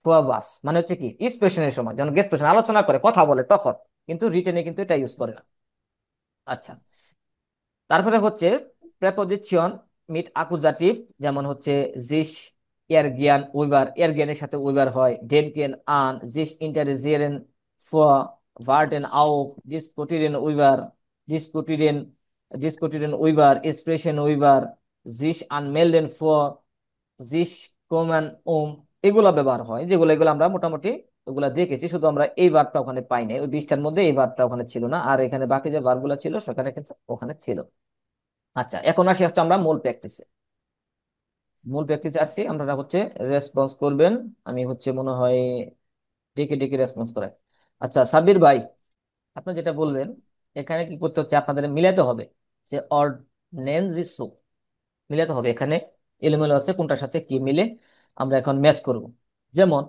ফোর বাস, মানে হচ্ছে কি এক্সপ্রেশনের সময়, যখন এক্সপ্রেশন আলোচনা করে কথা বলে তখন, কিন্তু রিটেনে কিন্তু এটা ইউজ করে না। আচ্ছা, তারপরে হচ্ছে প্রেপোজিশন মিট আকুজাটিভ, যেমন হচ্ছে জিস এরগিয়ান উইভার, এরগিয়ানের সাথে উইভার হয়, ডেনকেন আন জিস ইন্টারজিয়ারেন ফর ভার্টেন আউফ ডিসকোটিরেন উইভার, ডিসকোটিরেন, ডিসকোটিরেন উইভার এক্সপ্রেশন উইভার, জিস আনমেলডেন ফর, জিস কোমান ওম, এগুলা ব্যবহার হয়, যেগুলো এগুলো আমরা মোটামুটি ওগুলা দেখেছি, শুধু আমরা এই ভার্বটা ওখানে পাই নাই, ওই 20টার মধ্যে এই ভার্বটা ওখানে ছিল না, আর এখানে বাকি যে ভার্বগুলো ছিল সেখানে কিন্তু ওখানে ছিল। আচ্ছা, এখন আসি হচ্ছে আমরা মূল প্র্যাকটিসে, মূল প্র্যাকটিসে আসছি, আমরা হচ্ছে রেসপন্স করবেন, আমি হচ্ছে মনে হয় ডেকে ডেকে রেসপন্স করাই। আচ্ছা সাব্বির ভাই, আপনি যেটা বললেন, এখানে কি করতে হচ্ছে, আপনাদের মিলাতে হবে, যে অর নেন জিসু, মিলাতে হবে, এখানে এলোমেলো আছে, কোনটার সাথে কি মিলে আমরা এখন ম্যাচ করব। যেমন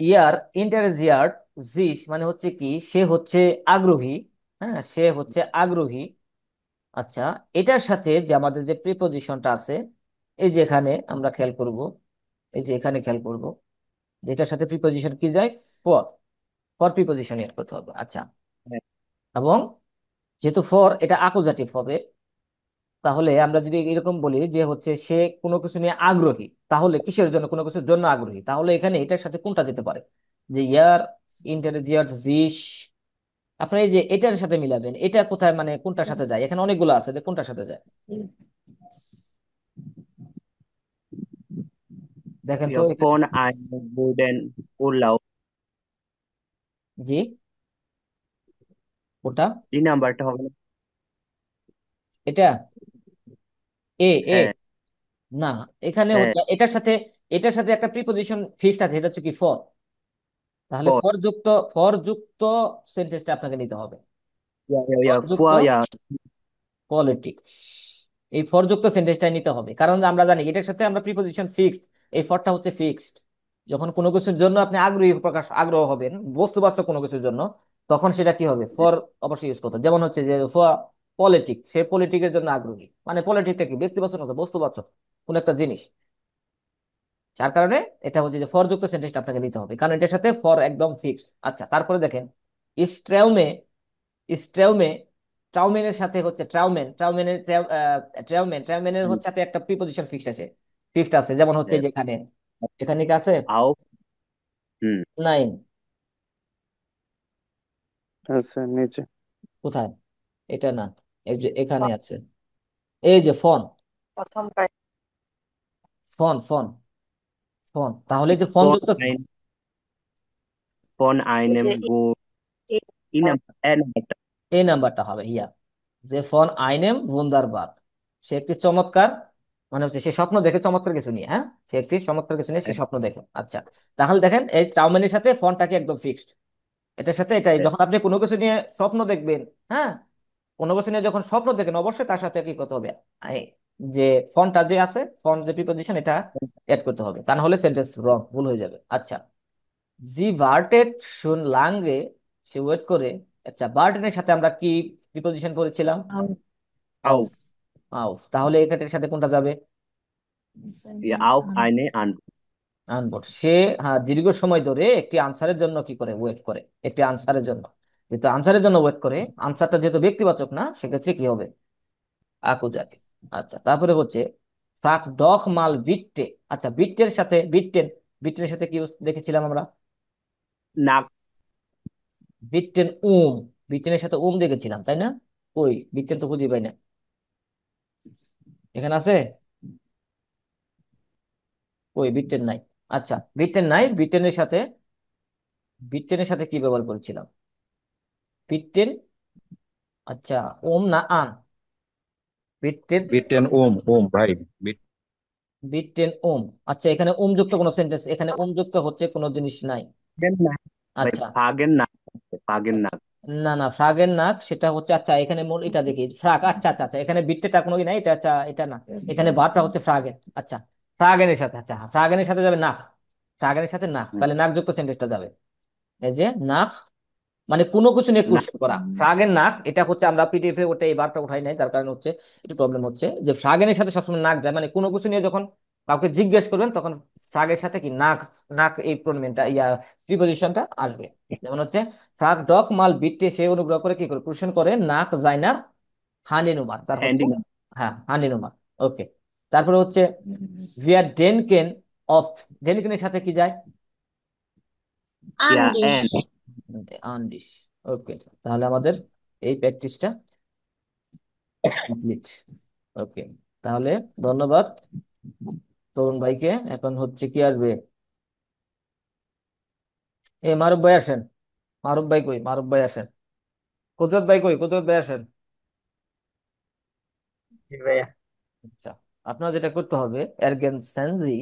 ইয়ার ইন্টারেজিয়ার জিস, মানে হচ্ছে কি সে হচ্ছে আগ্রহী, হ্যাঁ সে হচ্ছে আগ্রহী। আচ্ছা, এটার সাথে যে আমাদের যে প্রিপোজিশনটা আছে, এই যে এখানে আমরা খেয়াল করব, এই যে এখানে খেয়াল করব, যেটার সাথে প্রিপোজিশন কি যায়, ফর, ফর প্রিপোজিশন এড করতে হবে। আচ্ছা, এবং যেহেতু ফর এটা আকুজাটিভ হবে, তাহলে আমরা যদি এরকম বলি যে হচ্ছে সে কোনো কিছু নিয়ে আগ্রহী, তাহলে কিসের জন্য, কোনো কিছুর জন্য আগ্রহী, তাহলে এখানে এটার সাথে কোনটা যেতে পারে? যে ইয়ার ইন্টারেজিয়ার জিস, আপনি এই যে এটার সাথে মিলাবেন, এটা কোথায় মানে কোনটার সাথে যায়? এখানে অনেকগুলো আছে, যে কোনটার সাথে যায় দেখেন তো Ja, এখানে। von einem guten Urlaub. জি, ওটা এই নাম্বারটা হবে না? এটা এ এ হ্যাঁ, না, এখানে হ্যাঁ, হচ্ছে এটার সাথে একটা প্রিপজিশন ফিক্সড আছে, এটা হচ্ছে কি ফর। তাহলে for. ফর যুক্ত সেন্টেন্সটা আপনাকে নিতে হবে। Ja, ja, ফর ja, যুক্ত vor, ja, পলিটিক্স, এই ফর যুক্ত সেন্টেন্সটাই নিতে হবে, কারণ আমরা জানি এটার সাথে আমরা প্রিপজিশন ফিক্সড, এই ফরটা হচ্ছে ফিক্সড। যখন কোনো কিছুর জন্য আপনি আগ্রহ হবেন বস্তুবাচক কোনো কিছুর জন্য, তখন সেটা কি হবে? ফর অবশ্যই ইউজ করতে হবে। যেমন হচ্ছে যে পলিটিক, সে পলিটিকের জন্য আগ্রহী, মানে পলিটিকটা কি ব্যক্তিবাচক না তো বস্তুবাচক কোন একটা জিনিস, যার কারণে এটা হচ্ছে যে ফর যুক্ত সেন্টেন্সটা আপনাকে নিতে হবে, কারণ এটার সাথে ফর একদম ফিক্সড। আচ্ছা, তারপরে দেখেন স্ট্রাউমে, স্ট্রাউমে ট্রাউমেনের সাথে হচ্ছে ট্রাউমেনের হচ্ছে সাথে একটা প্রিপজিশন ফিক্সড আছে, যেমন হচ্ছে ja, যেখানে, এখানে কি আছে? auf, হুম, নাইন, আচ্ছা নিচে। কোথায়? এটা না, এই যে এখানে আছে, এই যে ফোন, প্রথম কাজ ফোন ফোন ফোন, তাহলে এই যে ফোন von যুক্ত ein, von এই যে einem gut, এই এই নাম্বারটা, এই নাম্বারটা হবে ইয়া, যে ফন আইনেম ভুন্দারবাদ, সে একটি চমৎকার, মানে হচ্ছে সে স্বপ্ন দেখে চমৎকার কিছু নিয়ে, হ্যাঁ, সে একটি চমৎকার কিছু নিয়ে সে স্বপ্ন দেখে। আচ্ছা, তাহলে দেখেন এই চাউমিনের সাথে ফোনটাকে একদম ফিক্সড, এটার সাথে এটাই, যখন আপনি কোনো কিছু নিয়ে স্বপ্ন দেখবেন, হ্যাঁ, কোনো কিছু নিয়ে যখন স্বপ্ন দেখেন অবশ্যই তার সাথে কি করতে হবে? এই যে ফন্টটা যে আছে, ফন্ট যে প্রিপজিশন, এটা অ্যাড করতে হবে, তা না হলে সেন্টেন্স রং, ভুল হয়ে যাবে। আচ্ছা, জি ভার্টেড শুন লাঙ্গে, সে ওয়েট করে। আচ্ছা, বার্টেনের সাথে আমরা কি প্রিপজিশন করেছিলাম? আউফ, auf, আউফ, তাহলে এটার সাথে কোনটা যাবে? ja, auf eine Antwort. আনবোর্ড, সে, হ্যাঁ, দীর্ঘ সময় ধরে একটি আনসারের জন্য কি করে? ওয়েট করে, একটি আনসারের জন্য। যেহেতু আনসারের জন্য ওয়েট করে, আনসারটা যেহেতু ব্যক্তিবাচক না, সেক্ষেত্রে কি হবে? আকুজাকে। আচ্ছা, তারপরে হচ্ছে ফ্রাক ডক মাল বিট্টে। আচ্ছা, বিট্টেনের সাথে কি দেখেছিলাম আমরা? Nach, বিট্টেন বিট্টেনের সাথে দেখেছিলাম, তাই না? কই বিট্টেন তো খুঁজে পাই না, এখানে আছে? কই বিট্টেন নাই। আচ্ছা, বিট্টেন নাই, বিট্টেনের সাথে কি ব্যবহার করেছিলাম? বিট্টেন, আচ্ছা, না আন, বিট্টেন, বিটেন ওম ভাই বিট বিট্টেন আচ্ছা, এখানে যুক্ত কোনো সেন্টেন্স, এখানে যুক্ত হচ্ছে কোনো জিনিস নাই। Fragen nach, ভাই আচ্ছা, Fragen nach, Fragen আচ্ছা, nach. না না, ফ্রাগের নাক সেটা হচ্ছে, আচ্ছা এখানে মূল এটা দেখি ফ্রাগ, আচ্ছা আচ্ছা আচ্ছা, এখানে বিট্টেটা কোনো কি নাই, এটা আচ্ছা এটা না, এখানে ভার্বটা হচ্ছে ফ্রাগেন। আচ্ছা, ফ্রাগেনের সাথে, আচ্ছা ফ্রাগেনের সাথে যাবে নাক, ফ্রাগেনের সাথে নাক, হুম, তাহলে নাক যুক্ত সেন্টেন্সটা যাবে। এই যে নাক, মানে কোনো কিছু নিয়ে না, কোশ্চেন করা, ফ্রাগের নাক, এটা হচ্ছে আমরা পিডিএফ এ ওটা এই ভার্বটা উঠাই নাই, যার কারণে হচ্ছে একটু প্রবলেম হচ্ছে, যে ফ্রাগেনের সাথে সবসময় নাক যায়, মানে কোনো কিছু নিয়ে যখন কাউকে জিজ্ঞেস করবেন তখন ফ্রাগের সাথে কি নাক, নাক এই প্রোনাউনটা প্রিপজিশনটা আসবে। যেমন হচ্ছে ফ্রাগ ডক মাল বিটে, সে অনুগ্রহ করে কি করে কোশ্চেন করে নাক জাইনার হান্ডিনুমার, তার হচ্ছে, Handy nach, হ্যাঁ হান্ডিনুমার। ওকে, তারপরে হচ্ছে ভিয়ার ডেনকেন অফ, ডেনকেনের সাথে কি যায়? ja, আনডিশ আনডিশ। ওকে, তাহলে আমাদের এই প্র্যাকটিসটা কমপ্লিট। ওকে, তাহলে ধন্যবাদ তরুণ ভাইকে। এখন হচ্ছে কি আসবে? মারুফ ভাই আসেন, মারুফ ভাই কই? মারুফ ভাই আসেন। কুদরত ভাই কই? কুদরত ভাই আসেন। জি ভাইয়া। আচ্ছা, আপনার যেটা করতে হবে, ergänzen Sie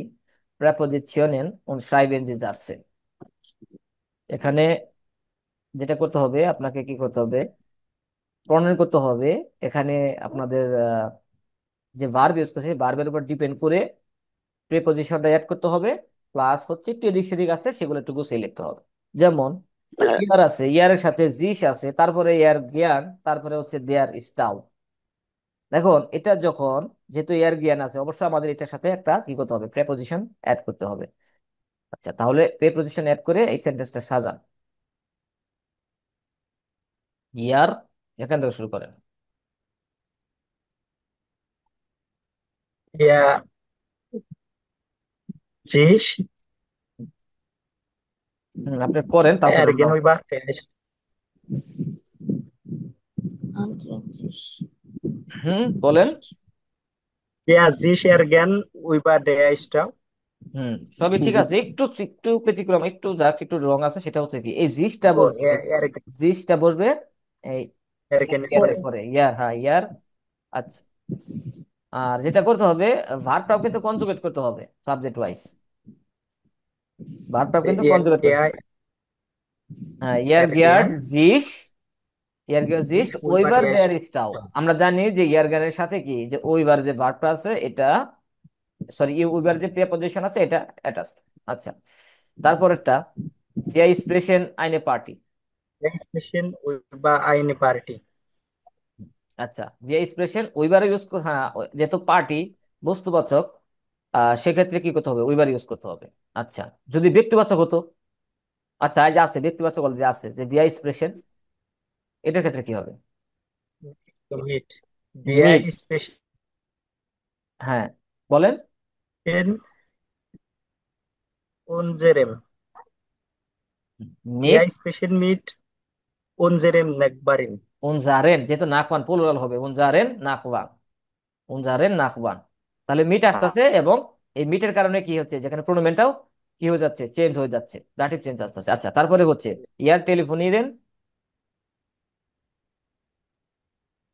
Präpositionen und schreiben Sie Sätze। এখানে যেটা করতে হবে, আপনাকে কি করতে হবে? প্রণয়ন করতে হবে। এখানে আপনাদের যে ভার্ব ইউজ করছে, ভার্বের উপর ডিপেন্ড করে প্রিপজিশনটা অ্যাড করতে হবে, প্লাস হচ্ছে একটু এদিক সেদিক আছে, সেগুলো একটু গুছিয়ে লিখতে হবে। যেমন ইয়ার আছে, ইয়ারের সাথে জিস আছে, তারপরে ইয়ার জ্ঞান, তারপরে হচ্ছে দেয়ার স্টাউ। দেখুন এটা যখন, যেহেতু এয়ার জ্ঞান আছে, অবশ্যই আমাদের এটার সাথে একটা কি করতে হবে? প্রেপোজিশন অ্যাড করতে হবে। আচ্ছা, তাহলে প্রেপোজিশন অ্যাড করে এই সেন্টেন্সটা সাজান। ইয়ার, এখান থেকে শুরু করেন। Ja, siehst, আপনি পড়েন তারপরে আমরা। gegenüber der বলেন। Ja, sich gegenüber der Stadt. সবই ঠিক আছে, একটু একটু ব্যতিক্রম, একটু যাক একটু রং আছে, সেটা হচ্ছে কি এই জিসটা Oh, বসবে, er, জিসটা বসবে এই ইয়ারের gegenüber. পরে, ইয়ার, হ্যাঁ ইয়ার। আচ্ছা, আর যেটা করতে হবে, ভার্বটাও কিন্তু কনজুগেট করতে হবে সাবজেক্ট ওয়াইজ, ভার্বটাও কিন্তু কনজুগেট করতে Er, হবে। হ্যাঁ, ইয়ার er গিয়ার্ড gern জিস, ইয়ার গিয়ার জিস্ট über ওইবার der দেয়ার স্টাও। Stadt. আমরা জানি যে ইয়ার গানের সাথে কি, যে ওইবার যে ভার্বটা আছে এটা, সরি ওইবার যে প্রিপজিশন আছে এটা অ্যাটাচড। আচ্ছা, তারপরেরটা, সিআই স্প্রেশন আইনে party. Der Sprechen über eine Party. আচ্ছা, যে এক্সপ্রেশন ওইবার ইউজ, হ্যাঁ যেহেতু পার্টি বস্তুবাচক, সেক্ষেত্রে কি করতে হবে, ওইবার ইউজ করতে হবে। আচ্ছা, যদি ব্যক্তিবাচক হতো, আচ্ছা এই যে আছে ব্যক্তিবাচক বলে যে আছে যে ভিআই এক্সপ্রেশন, এটার ক্ষেত্রে কি হবে? Mit der মিট, Sprechen হ্যাঁ বলেন। unserem. মিট, Der Sprechen mit unserem Nachbarn. উনজারেন, যেহেতু নাকওয়ান প্লুরাল হবে, উনজারেন নাকওয়ান, উনজারেন নাকওয়ান। তাহলে মিট আসতেছে, এবং এই মিটের কারণে কি হচ্ছে, যেখানে প্রোনোমেনটাও কি হয়ে যাচ্ছে, চেঞ্জ হয়ে যাচ্ছে, দাটিভ চেঞ্জ আসতেছে। আচ্ছা, তারপরে হচ্ছে ইয়ার টেলিফোনিরেন।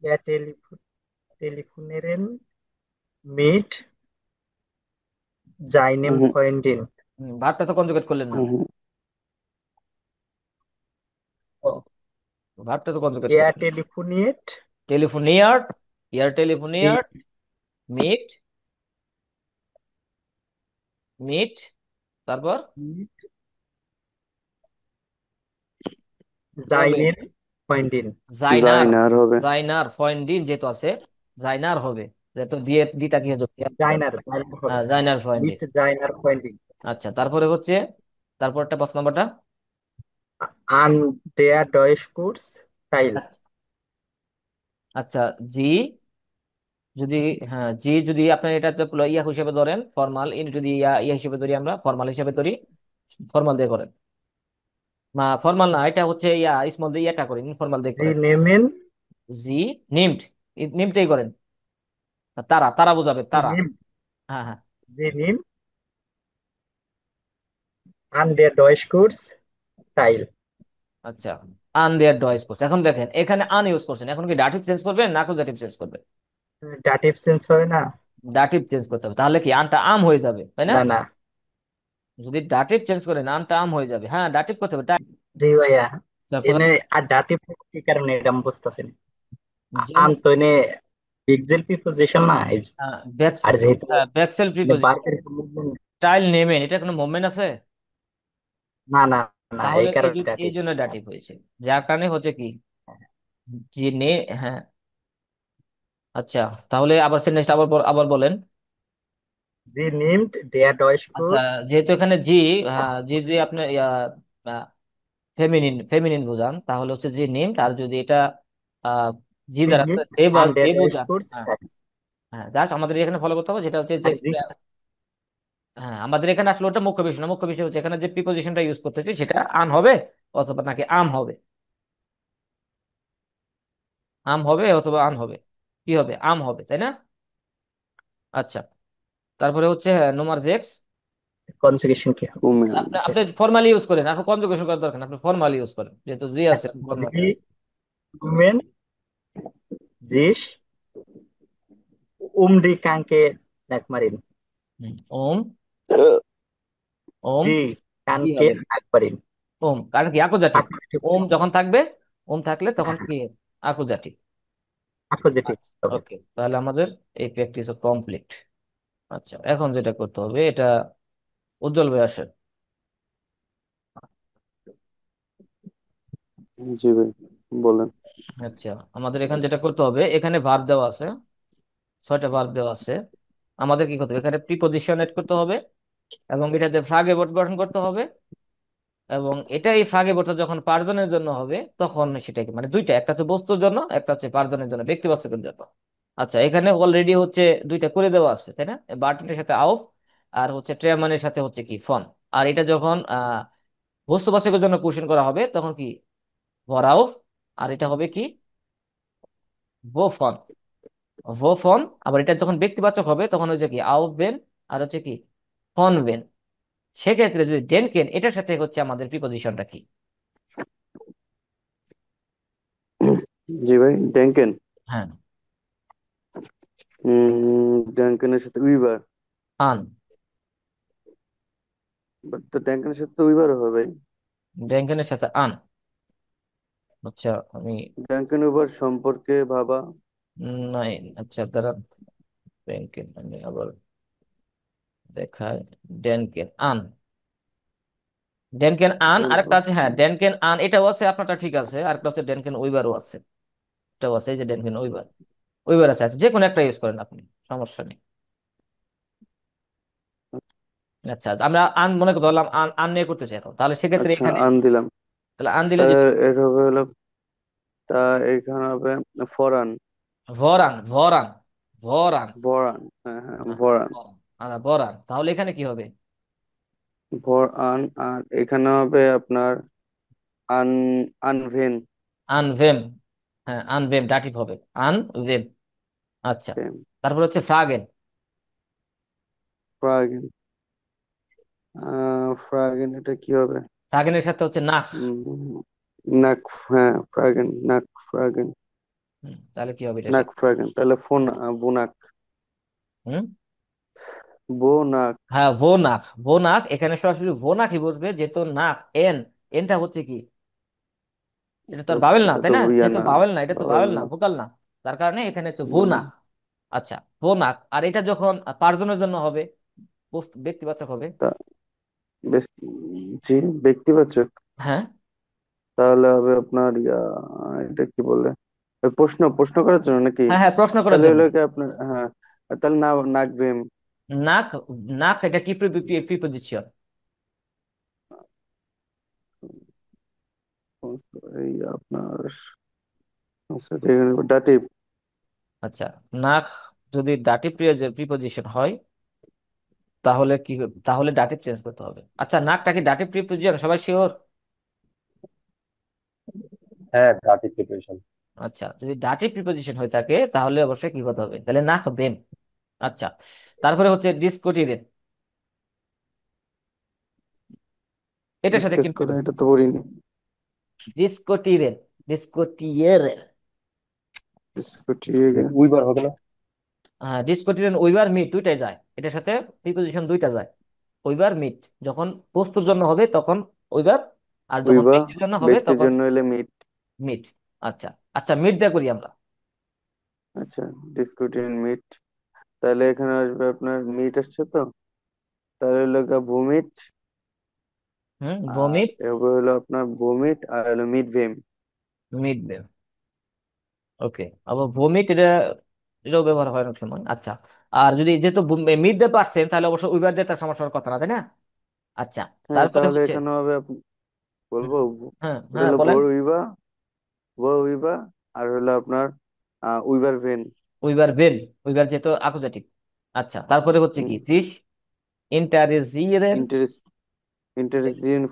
Der Telefonierten mit seinem Freundin. ভার্বটা তো কনজুগেট করলেন না, Oh. ভার্বটা তো কনজুগেট Er করলেন। telefoniert টেলিফোনিয়ার্ড, ইয়ার mit, টেলিফোনিয়ার্ড, মিট, মিট, তারপর mit কি হবে? seiner Freundin. জাইনার, জাইনার হবে। জাইনার ফয়েন্ডিন যেহেতু আছে, জাইনার হবে, যেহেতু দিয়ে দিটা কি হচ্ছে, Seiner হবে। জাইনার ফয়েন্ডিন। Mit seiner Freundin. আচ্ছা, তারপরে হচ্ছে, তারপরটা 5 নম্বরটা। An der Deutschkurs teil. আচ্ছা, জি যদি, হ্যাঁ জি যদি আপনার এটা হচ্ছে ইয়া হিসেবে ধরেন, ফর্মাল ইন যদি ইয়া ইয়া হিসেবে ধরি, আমরা ফর্মাল হিসেবে ধরি, ফর্মাল দিয়ে করেন, না ফর্মাল না, এটা হচ্ছে ইয়া স্মল দিয়ে ইয়াটা করেন, ইনফর্মাল দিয়ে Sie করেন। nehmen, জি নিমড, নিমটাই করেন, তারা, তারা বোঝাবে, sie তারা। nimmt, হ্যাঁ হ্যাঁ। sie nimmt an der Deutschkurs teil. আচ্ছা, আন দেয়ার ডয়েস করছে, এখন দেখেন এখানে আন ইউজ করছেন, এখন কি ডাটিভ চেঞ্জ করবেন না অ্যাকুজাটিভ চেঞ্জ করবেন? Dative sense হবে না? ডাটিভ চেঞ্জ করতে হবে, তাহলে কি আনটা আম হয়ে যাবে, তাই না? না না, যদি ডাটিভ চেঞ্জ করেন আনটা আম হয়ে যাবে, হ্যাঁ ডাটিভ করতে হবে। জি ভাইয়া, তারপর এনে আর dative কি কারণে এটা আমি বুঝতেছি না। আন যেমন তো এনে বিগজেল প্রিপোজিশন না ব্যাকস, আর যেহেতু ব্যাকসেল প্রিপোজিশন, বার্কের movement, স্টাইল নেমেন, এটা কোনো মুভমেন্ট আছে? না না না, তাহলে এই কারণে এই dative। জন্য ডাটিভ হয়েছে, যার কারণে হচ্ছে কি যে নে, হ্যাঁ। আচ্ছা, তাহলে আবার সেন্টেন্স আবার আবার বলেন। Sie nimmt der আচ্ছা, Deutschkurs, যেহেতু এখানে জি, হ্যাঁ জি যদি আপনি ফেমিনিন, ফেমিনিন বোঝান, তাহলে হচ্ছে জি নেমড, আর যদি এটা আহ, জি sie দ্বারা nimmt দে an দে der বোঝান, Deutschkurs হ্যাঁ teil। হ্যাঁ, জাস্ট আমাদের এখানে ফলো করতে হবে যেটা হচ্ছে যে, আর sie, হ্যাঁ আমাদের এখানে আসলে ওটা মুখ্য বিষয় না, মুখ্য বিষয় হচ্ছে এখানে যে প্রিপোজিশনটা ইউজ করতেছি সেটা আন হবে অথবা নাকি আম হবে, আম হবে অথবা আন হবে, কি হবে, আম হবে, তাই না? আচ্ছা, তারপরে হচ্ছে নোমার জেক্স। conjugation কি হবে? উমেন। আপনি আপনি ফর্মালি ইউজ করেন, আপনার কনজুগেশন করার দরকার নেই, আপনি ফর্মালি ইউজ করেন, যেহেতু জি আছে আচ্ছা, formal. sie nehmen sich die Kranke Nachbarin. ওম, ওম Die জি Kranke হবে, Nachbarin. ওম কারণ কি আকুজাটিভ, Accusative ওম যখন থাকবে, ওম থাকলে তখন কি আকুজাটিভ। accusative আচ্ছা, হবে। ওকে, তাহলে আমাদের এই প্র্যাকটিস কমপ্লিট। আচ্ছা, এখন যেটা করতে হবে, এটা উজ্জ্বল ভাই আসেন। জি ভাই, বলেন। আচ্ছা, আমাদের এখানে যেটা করতে হবে, এখানে ভার্ব দেওয়া আছে, 6টা ভার্ব দেওয়া আছে, আমাদের কি করতে হবে, এখানে প্রিপজিশন এড করতে হবে, এবং এটাতে ফ্রাগে বট গঠন করতে হবে, এবং এটা এই ফ্রাগে বটটা যখন পার্জনের জন্য হবে তখন সেটাকে, মানে দুইটা, একটা হচ্ছে বস্তুর জন্য, একটা হচ্ছে পার্জনের জন্য, ব্যক্তিবাচকের জন্য। আচ্ছা, এখানে অলরেডি হচ্ছে দুইটা করে দেওয়া আছে, তাই না? বার্টনের সাথে আউফ, আর হচ্ছে ট্রেমানের সাথে হচ্ছে কি ফন। আর এটা যখন বস্তুবাচকের জন্য কোশ্চেন করা হবে তখন কি ভরাউফ, আর এটা হবে কি ভোফন। ভোফন। আবার এটা যখন ব্যক্তিবাচক হবে তখন হচ্ছে কি আউফ ভেন, আর হচ্ছে কি ফন ভেন। সেক্ষেত্রে যদি ডেনকেন, এটার সাথে হচ্ছে আমাদের প্রিপজিশনটা কি? জি ভাই, ড্যাঙ্কেন। হ্যাঁ। ড্যাঙ্কেনের সাথে উইবার। আন। বাট তো ড্যাঙ্কেনের সাথে তো উইবার হবে ভাই। ডেনকেনের সাথে আন। আচ্ছা, আমি ড্যাঙ্কেন উইবার সম্পর্কে ভাবা। নাই। আচ্ছা তারা ডেনকেন আমি আবার দেখায়। ডেনকেন আন। ডেনকেন আন আরেকটা আছে, হ্যাঁ ডেনকেন আন এটাও আছে, আপনারটা ঠিক আছে। আরেকটা হচ্ছে ডেনকেন উইবারও আছে, এটাও আছে, এই যে ডেনকেন উইবার। উইবার আছে, আছে, যে কোনো একটা ইউজ করেন আপনি, সমস্যা নেই। আচ্ছা, আমরা আন মনে ধরলাম, আন আন নিয়ে করতে চাই এখন, তাহলে সেক্ষেত্রে আচ্ছা, এখানে আন দিলাম। তাহলে আন দিলে তা যে এটা হবে হলো, তা এখানে হবে ফরান। ভরান, ভরান, ভরান। বরান, হ্যাঁ হ্যাঁ, হ্যাঁ, বরান। ভরান। ভরান, তাহলে এখানে কি হবে? বরান। আর এখানে হবে আপনার আন আনভেন। আনভেম। হ্যাঁ, আনভেম ডাটিভ হবে, আনভেম। আচ্ছা, তারপর হচ্ছে ফ্রাগেন। ফ্রাগেন। ফ্রাগেন এটা কি হবে? ফ্রাগেনের সাথে হচ্ছে নাক। উম, নাক। হ্যাঁ, ফ্রাগেন, নাক ফ্রাগেন। তাহলে কি হবে এটার নাক সাথে? ফ্রাগেন, তাহলে ফোন বুনাক। হুম। বোনাক। হ্যাঁ, ভোনাক, ভোনাক। এখানে সরাসরি ভোনাকই বসবে, যেহেতু নাক এন, এনটা হচ্ছে কি, এটা তো আর বাবেল না, এটা তাই তো না? ইয়া যেহেতু না, বাবেল না, এটা তো বাবেল বাবেল না, না। ভোকাল না। তার কারণে এখানে হচ্ছে উম, ভোনাক। আচ্ছা, ভোনাক। আর এটা যখন পাঁচজনের জন্য হবে, ব্যক্তিবাচক হবে। তা বেশ। জি, ব্যক্তিবাচক। হ্যাঁ, তাহলে হবে আপনার ইয়া, এটা কি বলে, ওই প্রশ্ন প্রশ্ন করার জন্য নাকি? হ্যাঁ, হ্যাঁ, প্রশ্ন করার তাহলে জন্য। হলো কি আপনার, হ্যাঁ, তাহলে না, নাকভেম। নাক। নাক এটা কি প্রিপোজিশন? এই আপনার ডাটিভ। আচ্ছা, নাক যদি দাটিভ প্রিপোজিশন হয় তাহলে কি, তাহলে দাটিভ চেঞ্জ করতে হবে। আচ্ছা, নাকটা কি দাটিভ প্রিপোজিশন, সবাই শিওর? হ্যাঁ, দাঁতের প্রিপারেশন। আচ্ছা, যদি দাটিভ প্রিপোজিশন হয়ে থাকে তাহলে অবশ্যই কি করতে হবে, তাহলে নাক বেম। আচ্ছা, তারপরে হচ্ছে ডিসকোটিরেন, এটার সাথে কি ডিসকাস করা, মিলবে? এটা তো বলিনি। ডিসকোটিরেন, ডিসকোটিয়েরেন। ডিসকুটিয়ে। উইবার হবে না? হ্যাঁ, ডিসকোটিরেন উইবার মিট দুইটাই যায় এটার সাথে, প্রিপোজিশন দুইটা যায়। উইবার মিট যখন বস্তুর জন্য হবে তখন উইবার, আর যখন উইবা, ব্যক্তির জন্য হবে ব্যক্তির তখন জন্য এলে মিট। মিট। আচ্ছা, আচ্ছা, মিট দিয়ে করি আমরা। আচ্ছা, ডিসকুটিন মিট। তাহলে এখানে আসবে আপনার মিট আসছে তো, তাহলে হলো গা ভূমিট। হুম, আর ভমিট। এবার হলো আপনার ভূমিট, আর হলো মিট ভেম। মিট বেম। ওকে, আবার ভমিট এটা, এটাও ব্যবহার হয় অনেক সময়। আচ্ছা, আর যদি যেহেতু মিট দিয়ে পারছেন তাহলে অবশ্য উইবার দিয়ে তার সমস্যার কথা না, তাই না? আচ্ছা, হ্যাঁ, তারপরে তাহলে হচ্ছে এখানে হবে হুম, বলবো, হ্যাঁ, এটা হ্যাঁ, হলো বলেন। বোর উইবা। বোর উইবা। আর হলো আপনার উইবার ভেন। উইবার বেল। উইবার যেহেতু আকুজাটিভ। আচ্ছা, তারপরে হচ্ছে কি ত্রিশ ইন্টারেজিরেন। ইন্টারেস ইন্টারেসিয়েন্ট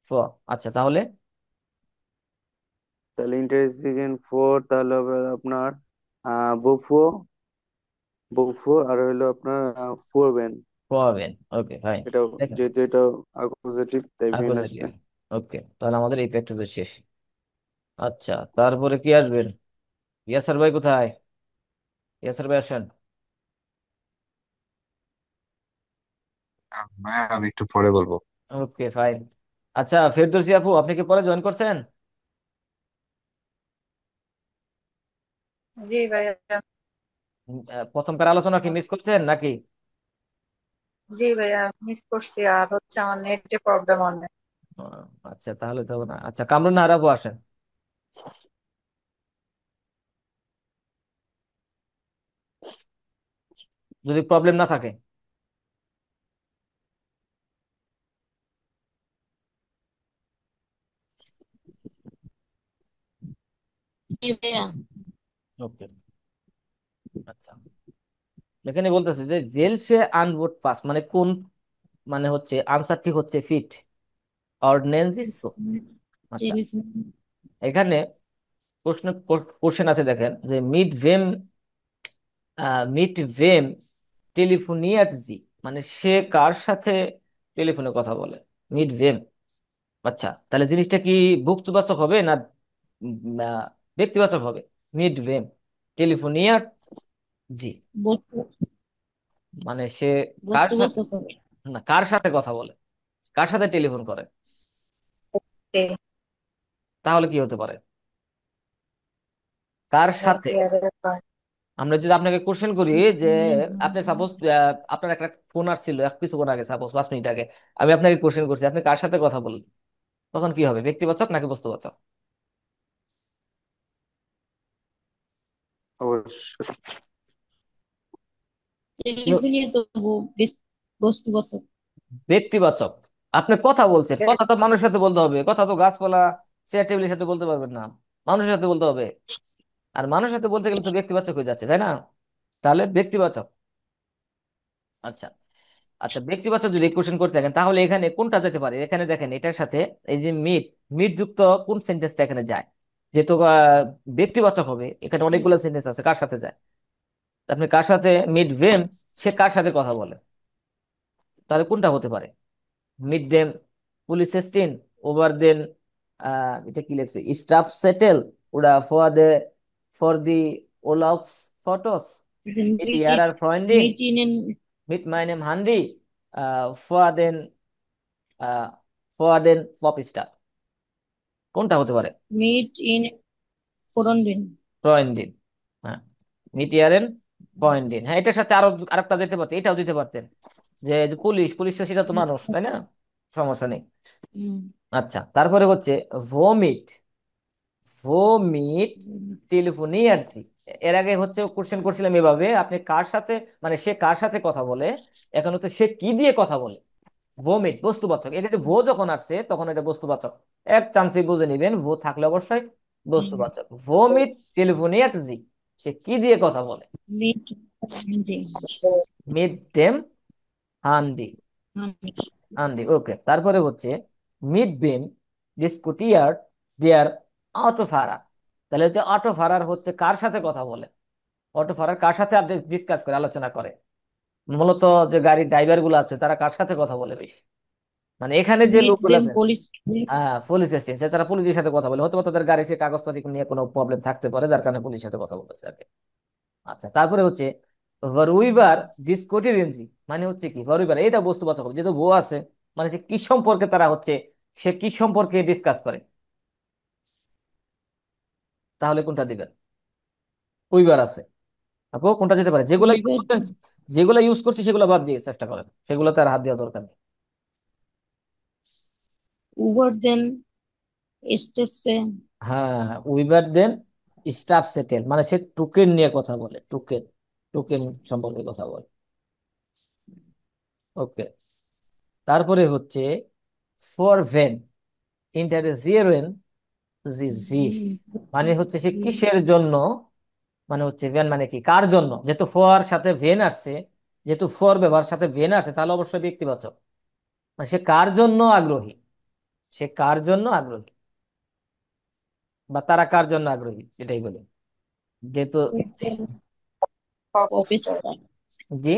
ফো। আচ্ছা, তাহলে তাহলে ইন্টারেসিয়েন্ট ফো, তাহলে হবে আপনার বফো। বফো, আর হলো আপনার ফোরবেন। পাবেন। ওকে, ফাইন। এটা, দেখেন, যেহেতু এটা অ্যাকুজেটিভ, তাই ভেন আকুজাটিভ। আসবে। ওকে, তাহলে আমাদের এই ফ্যাক্টর শেষ। আচ্ছা, তারপরে কি আসবেন? ইয়াসার ভাই কোথায়? ইয়াসার ভাই আসেন। হ্যাঁ, আমি একটু পরে বলবো। ওকে, ফাইন। আচ্ছা, ফেরদৌসী আপু, আপনি কি পরে জয়েন করছেন? জি ভাইয়া। প্রথম কার আলোচনা কি মিস করছেন নাকি? জি ভাইয়া, মিস করছি, আর হচ্ছে আমার নেটে প্রবলেম অনেক। আচ্ছা, তাহলে তো না। আচ্ছা, কামরুন নাহার আপু আসেন, যদি প্রবলেম না থাকে। জি ভাইয়া। ওকে, এখানে বলতেছে যে ভেলসে আনভোট পাস, মানে কোন, মানে হচ্ছে আনসারটি হচ্ছে ফিট অর্ডিন্যান্স। আচ্ছা, টেলিফোন। এখানে প্রশ্ন কোশ্চেন আছে, দেখেন যে মিট ভেম টেলিফোনিয়াটজি, মানে সে কার সাথে টেলিফোনে কথা বলে, মিট ভেম। আচ্ছা, তাহলে জিনিসটা কি ভুক্তবাচক হবে না ব্যক্তিবাচক হবে? মিট ভেম টেলিফোনিয়াট জি, বস্তু মানে সে কার সাথে, বস্তুবাচক হবে। না কার সাথে কথা বলে, কার সাথে টেলিফোন করে, তে তাহলে কি হতে পারে? কার সাথে? মিডিয়ার আমরা যদি আপনাকে কোশ্চেন করি যে আপনি সাপোজ আপনার একটা ফোন আসছিল কিছুক্ষণ আগে, সাপোজ 5 মিনিট আগে, আমি আপনাকে কোশ্চেন করছি আপনি কার সাথে কথা বললেন, তখন কি হবে, ব্যক্তিবাচক নাকি বস্তুবাচক? অবশ্যই টেলিফোনে তো বস্তুবাচক। ব্যক্তিবাচক। আপনি কথা বলছেন, কথা তো মানুষের সাথে বলতে হবে, কথা তো গাছপালা চেয়ার টেবিলের সাথে বলতে পারবেন না, মানুষের সাথে বলতে হবে। আর মানুষের সাথে বলতে গেলে তো ব্যক্তিবাচক হয়ে যাচ্ছে, তাই না? তাহলে ব্যক্তিবাচক। আচ্ছা, আচ্ছা, ব্যক্তিবাচক যদি কোশ্চেন করতে থাকেন তাহলে এখানে কোনটা যেতে পারে? এখানে দেখেন এটার সাথে এই যে মিট, মিট যুক্ত কোন সেন্টেন্সটা এখানে যায়? যেহেতু ব্যক্তিবাচক হবে, এখানে অনেকগুলো সেন্টেন্স আছে, কার সাথে যায়? আপনি কার সাথে, মিট ভেম, সে কার সাথে কথা বলে, তাহলে কোনটা হতে পারে? মিট দেম পুলিসেস্টিন ওভার দেন, এটা কি লিখছে, স্টাফ সেটেল ওরা ফর দি ওলাফ ফটোস, মিট মিট ইয়ার আর ফ্রয়েন্ডিং, মিট ইন মিট মাইনেম হান্ডি, ফর দেন ফর দেন পপস্টার, কোনটা হতে পারে? Meet in ফোরনবিন। ফ্রয়েন্ডিন, হ্যাঁ, মিট ইয়ার এন্ড ফ্রয়েন্ডিন, হ্যাঁ, এটার সাথে আরো আরেকটা যেতে পারতেন, এটাও দিতে পারতেন, যে পুলিশ, পুলিশ তো সেটা তো মানুষ, তাই না? সমস্যা নেই। আচ্ছা, তারপরে হচ্ছে ভোমিট, ভোমিট টেলিফোনিয়ার্সি। এর আগে হচ্ছে কোশ্চেন করছিলাম এভাবে, আপনি কার সাথে, মানে সে কার সাথে কথা বলে, এখন হচ্ছে সে কি দিয়ে কথা বলে। ভোমিট বস্তুবাচক, এক্ষেত্রে ভো যখন আসছে তখন এটা বস্তুবাচক, এক চান্সে বুঝে নিবেন, ভো থাকলে অবশ্যই বস্তুবাচক। ভোমিট টেলিফোনিয়ার্সি, সে কি দিয়ে কথা বলে? মিট মিড ডেম হান্ডি, হান্ডি, ওকে। তারপরে হচ্ছে মিড বিম ডিসকুটিয়ার দেয়ার অটোফারা, তাহলে হচ্ছে অটোফারার হচ্ছে কার সাথে কথা বলে, অটোফারার কার সাথে আপনি ডিসকাস করে, আলোচনা করে, মূলত যে গাড়ির ড্রাইভার গুলো আছে তারা কার সাথে কথা বলে বেশি, মানে এখানে যে মিট লোকগুলো দেম আছে, পুলিশ। পুলিশ স্টেশন, তারা পুলিশের সাথে কথা বলে, হয়তো বা তাদের গাড়ি সে কাগজপাতি নিয়ে কোনো প্রবলেম থাকতে পারে, যার কারণে পুলিশের সাথে কথা বলতেছে আর কি। আচ্ছা, তারপরে হচ্ছে ভারুইবার ডিসকোটিরেন্সি, মানে হচ্ছে কি ভারুইবার, এটা বস্তুবাচক হবে, যেহেতু ভো আছে, মানে সে কি সম্পর্কে তারা হচ্ছে, সে কি সম্পর্কে ডিসকাস করে, তাহলে কোনটা দিবেন? উইবার আছে, আপু কোনটা যেতে পারে? যেগুলো ইউজ উইবার করতেন, যেগুলো ইউজ করছি সেগুলো বাদ দিয়ে চেষ্টা করেন, সেগুলো তার হাত দেওয়া দরকার নেই। উবার দেন স্টেজ ফে। হ্যাঁ, উইবার দেন স্টাফ সেটেল, মানে সে টোকেন নিয়ে কথা বলে, টোকেন, টোকেন সম্পর্কে কথা বলে। ওকে, তারপরে হচ্ছে ফর ভেন ইন্টারজিয়ারেন জি জি, মানে হচ্ছে সে কিসের জন্য, মানে হচ্ছে ভেন মানে কি, কার জন্য, যেহেতু ফর সাথে ভেন আসছে, যেহেতু ফর ব্যবহার সাথে ভেন আসছে তাহলে অবশ্যই ব্যক্তিবাচক, মানে সে কার জন্য আগ্রহী, সে কার জন্য আগ্রহী, বা তারা কার জন্য আগ্রহী এটাই বলে, যেহেতু পপস্টার জি,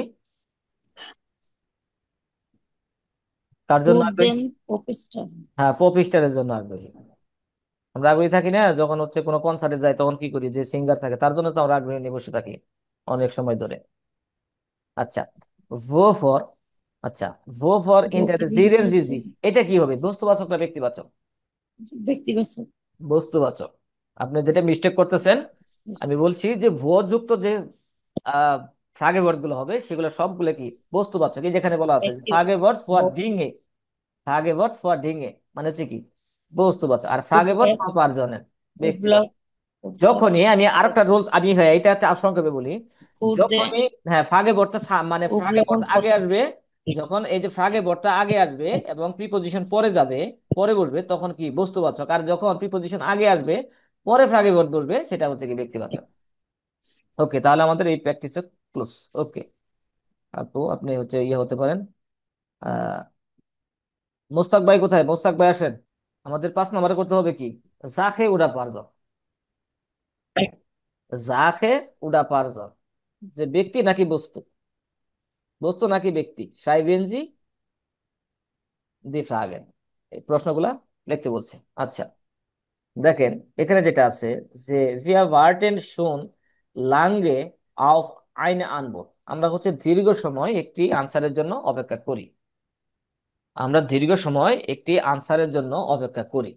কার জন্য ফুড আগ্রহী? দেন পপস্টার। হ্যাঁ, পপ স্টারের জন্য আগ্রহী। আমরা আগ্রহী থাকি না যখন হচ্ছে কোনো কনসার্টে যাই, তখন কি করি, যে সিঙ্গার থাকে তার জন্য তো আমরা আগ্রহী নিয়ে বসে থাকি অনেক সময় ধরে। আচ্ছা, ভো ফর, আচ্ছা, ভো ফর ইন্টারজিরেন্সি, এটা কি হবে, বস্তুবাচক না ব্যক্তিবাচক? ব্যক্তিবাচক। বস্তুবাচক। আপনি যেটা মিস্টেক করতেছেন, আমি বলছি যে ভো যুক্ত যে আহ ফ্রাগে ওয়ার্ড গুলো হবে সেগুলো সবগুলো কি বস্তুবাচক। এই যেখানে বলা আছে ফ্রাগে ওয়ার্ড ফর ডিঙে, ফ্রাগে ওয়ার্ড ফর ডিঙে মানে হচ্ছে কি বস্তুবাচক, আর ফ্রাগে ওয়ার্ড ফর পারজনের ব্যক্তিগত। ব্লক যখনই আমি আরেকটা রুল, আমি হ্যাঁ এটা একটা সংক্ষেপে বলি, ফুড দেন যখনই হ্যাঁ ফ্রাগে বর্ডটা মানে ফ্রাগে ওবলক বর্ড আগে আসবে, যখন এই যে ফ্রাগে বর্ডটা আগে আসবে এবং প্রিপোজিশন পরে যাবে, পরে বসবে, তখন কি বস্তুবাচক, আর যখন প্রিপোজিশন আগে আসবে পরে ফ্রাগে বর্ড বসবে সেটা হচ্ছে কি ব্যক্তিবাচক। ওকে, তাহলে আমাদের এই প্র্যাকটিস ক্লোজ। ওকে আপু, আপনি হচ্ছে ইয়ে হতে পারেন। আহ মোস্তাক ভাই কোথায়? মোস্তাক ভাই আসেন। আমাদের 5 নম্বরে করতে হবে কি? যা খে উড়া পারজন। যা খে উড়া পারজন, যে ব্যক্তি নাকি বস্তু, বস্তু নাকি ব্যক্তি, সাইভেনজি দি ফ্রাগেন, এই প্রশ্নগুলা লিখতে বলছে। আচ্ছা দেখেন এখানে যেটা আছে যে ভিয়া ভার্টেন শুন লাঙ্গে অফ আইনে আনবো, আমরা হচ্ছে দীর্ঘ সময় একটি আনসারের জন্য অপেক্ষা করি। আমরা দীর্ঘ সময় একটি আনসারের জন্য অপেক্ষা করি,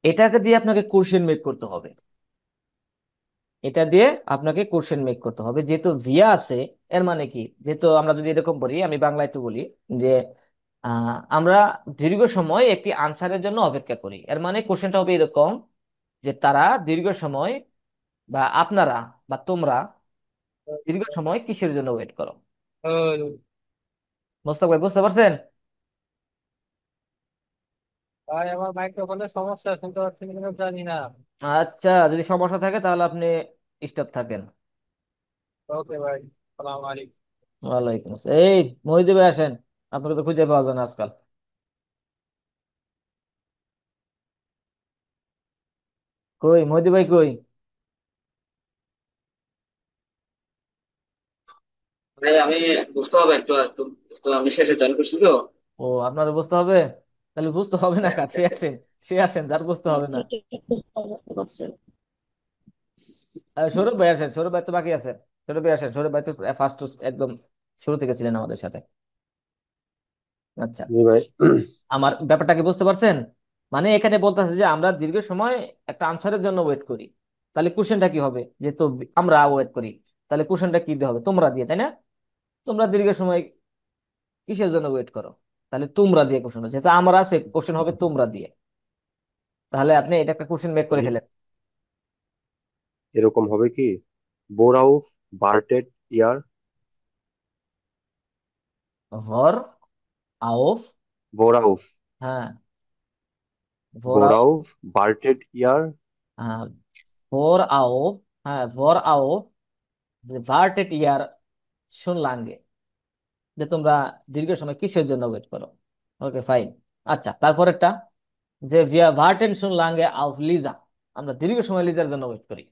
এটাকে দিয়ে আপনাকে কোশ্চেন মেক করতে হবে। এটা দিয়ে আপনাকে কোশ্চেন মেক করতে হবে, যেহেতু ভিয়া আছে। এর মানে কি, যেহেতু আমরা যদি এরকম বলি, আমি বাংলা একটু বলি যে আমরা দীর্ঘ সময় একটি আনসারের জন্য অপেক্ষা করি, এর মানে কোশ্চেনটা হবে এরকম যে তারা দীর্ঘ সময়, বা আপনারা, বা তোমরা দীর্ঘ সময় কিসের জন্য ওয়েট করো। মোস্তাক ভাই বুঝতে পারছেন? ভাই আমার মাইক্রোফোনের সমস্যা, শুনতে পাচ্ছি কিনা জানি না। আচ্ছা যদি সমস্যা থাকে তাহলে আপনি স্টপ থাকেন। ওকে ভাই, সালাম আলাইকুম। ওয়ালাইকুম আসসালাম। এই মহিদুল ভাই আসেন, আপনাকে তো খুঁজে পাওয়া যায় না আজকাল। কই মহিদুল ভাই কই? ভাই আমি বুঝতে হবে একটু আর একটু বুঝতে হবে। আমি শেষে জয়েন করছি তো। ও আপনার বুঝতে হবে? তাহলে বুঝতে হবে না কার, সে আসেন। সে আসেন, যার বুঝতে হবে না। সৌরভ ভাই আসেন, সৌরভ ভাই তো বাকি আছেন। সৌরভ ভাই আসেন, সৌরভ ভাই তো ফার্স্ট একদম শুরু থেকে ছিলেন আমাদের সাথে। আচ্ছা জি ভাই। আমার ব্যাপারটাকে বুঝতে পারছেন? মানে এখানে বলতেছে যে আমরা দীর্ঘ সময় একটা আনসারের জন্য ওয়েট করি, তাহলে কোশ্চেনটা কি হবে? যেহেতু আমরা ওয়েট করি, তাহলে কোশ্চেনটা কি দিয়ে হবে? তোমরা দিয়ে, তাই না? তোমরা দীর্ঘ সময় কিসের জন্য ওয়েট করো, তাহলে তোমরা দিয়ে কোশ্চেন, যেহেতু আমরা আছে কোশ্চেন হবে তোমরা দিয়ে। তাহলে আপনি এটা একটা কোশ্চেন মেক করে ফেলেন। এরকম হবে কি? বোরাউফ বার্টেড ইয়ার। ভর আউফ, বোরাউফ হ্যাঁ ভর আউফ, বোরাউফ বার্টেড ইয়ার। হ্যাঁ ভর আউফ, হ্যাঁ ভর আউফ ভার্টেট ইয়ার শুনলাঙ্গে, যে তোমরা দীর্ঘ সময় কিসের জন্য ওয়েট করো। ওকে ফাইন। আচ্ছা তারপরেরটা, যে ভিয়া ভার্টেন শুনলাঙ্গে আউফ লিজা, আমরা দীর্ঘ সময় লিজার জন্য ওয়েট করি।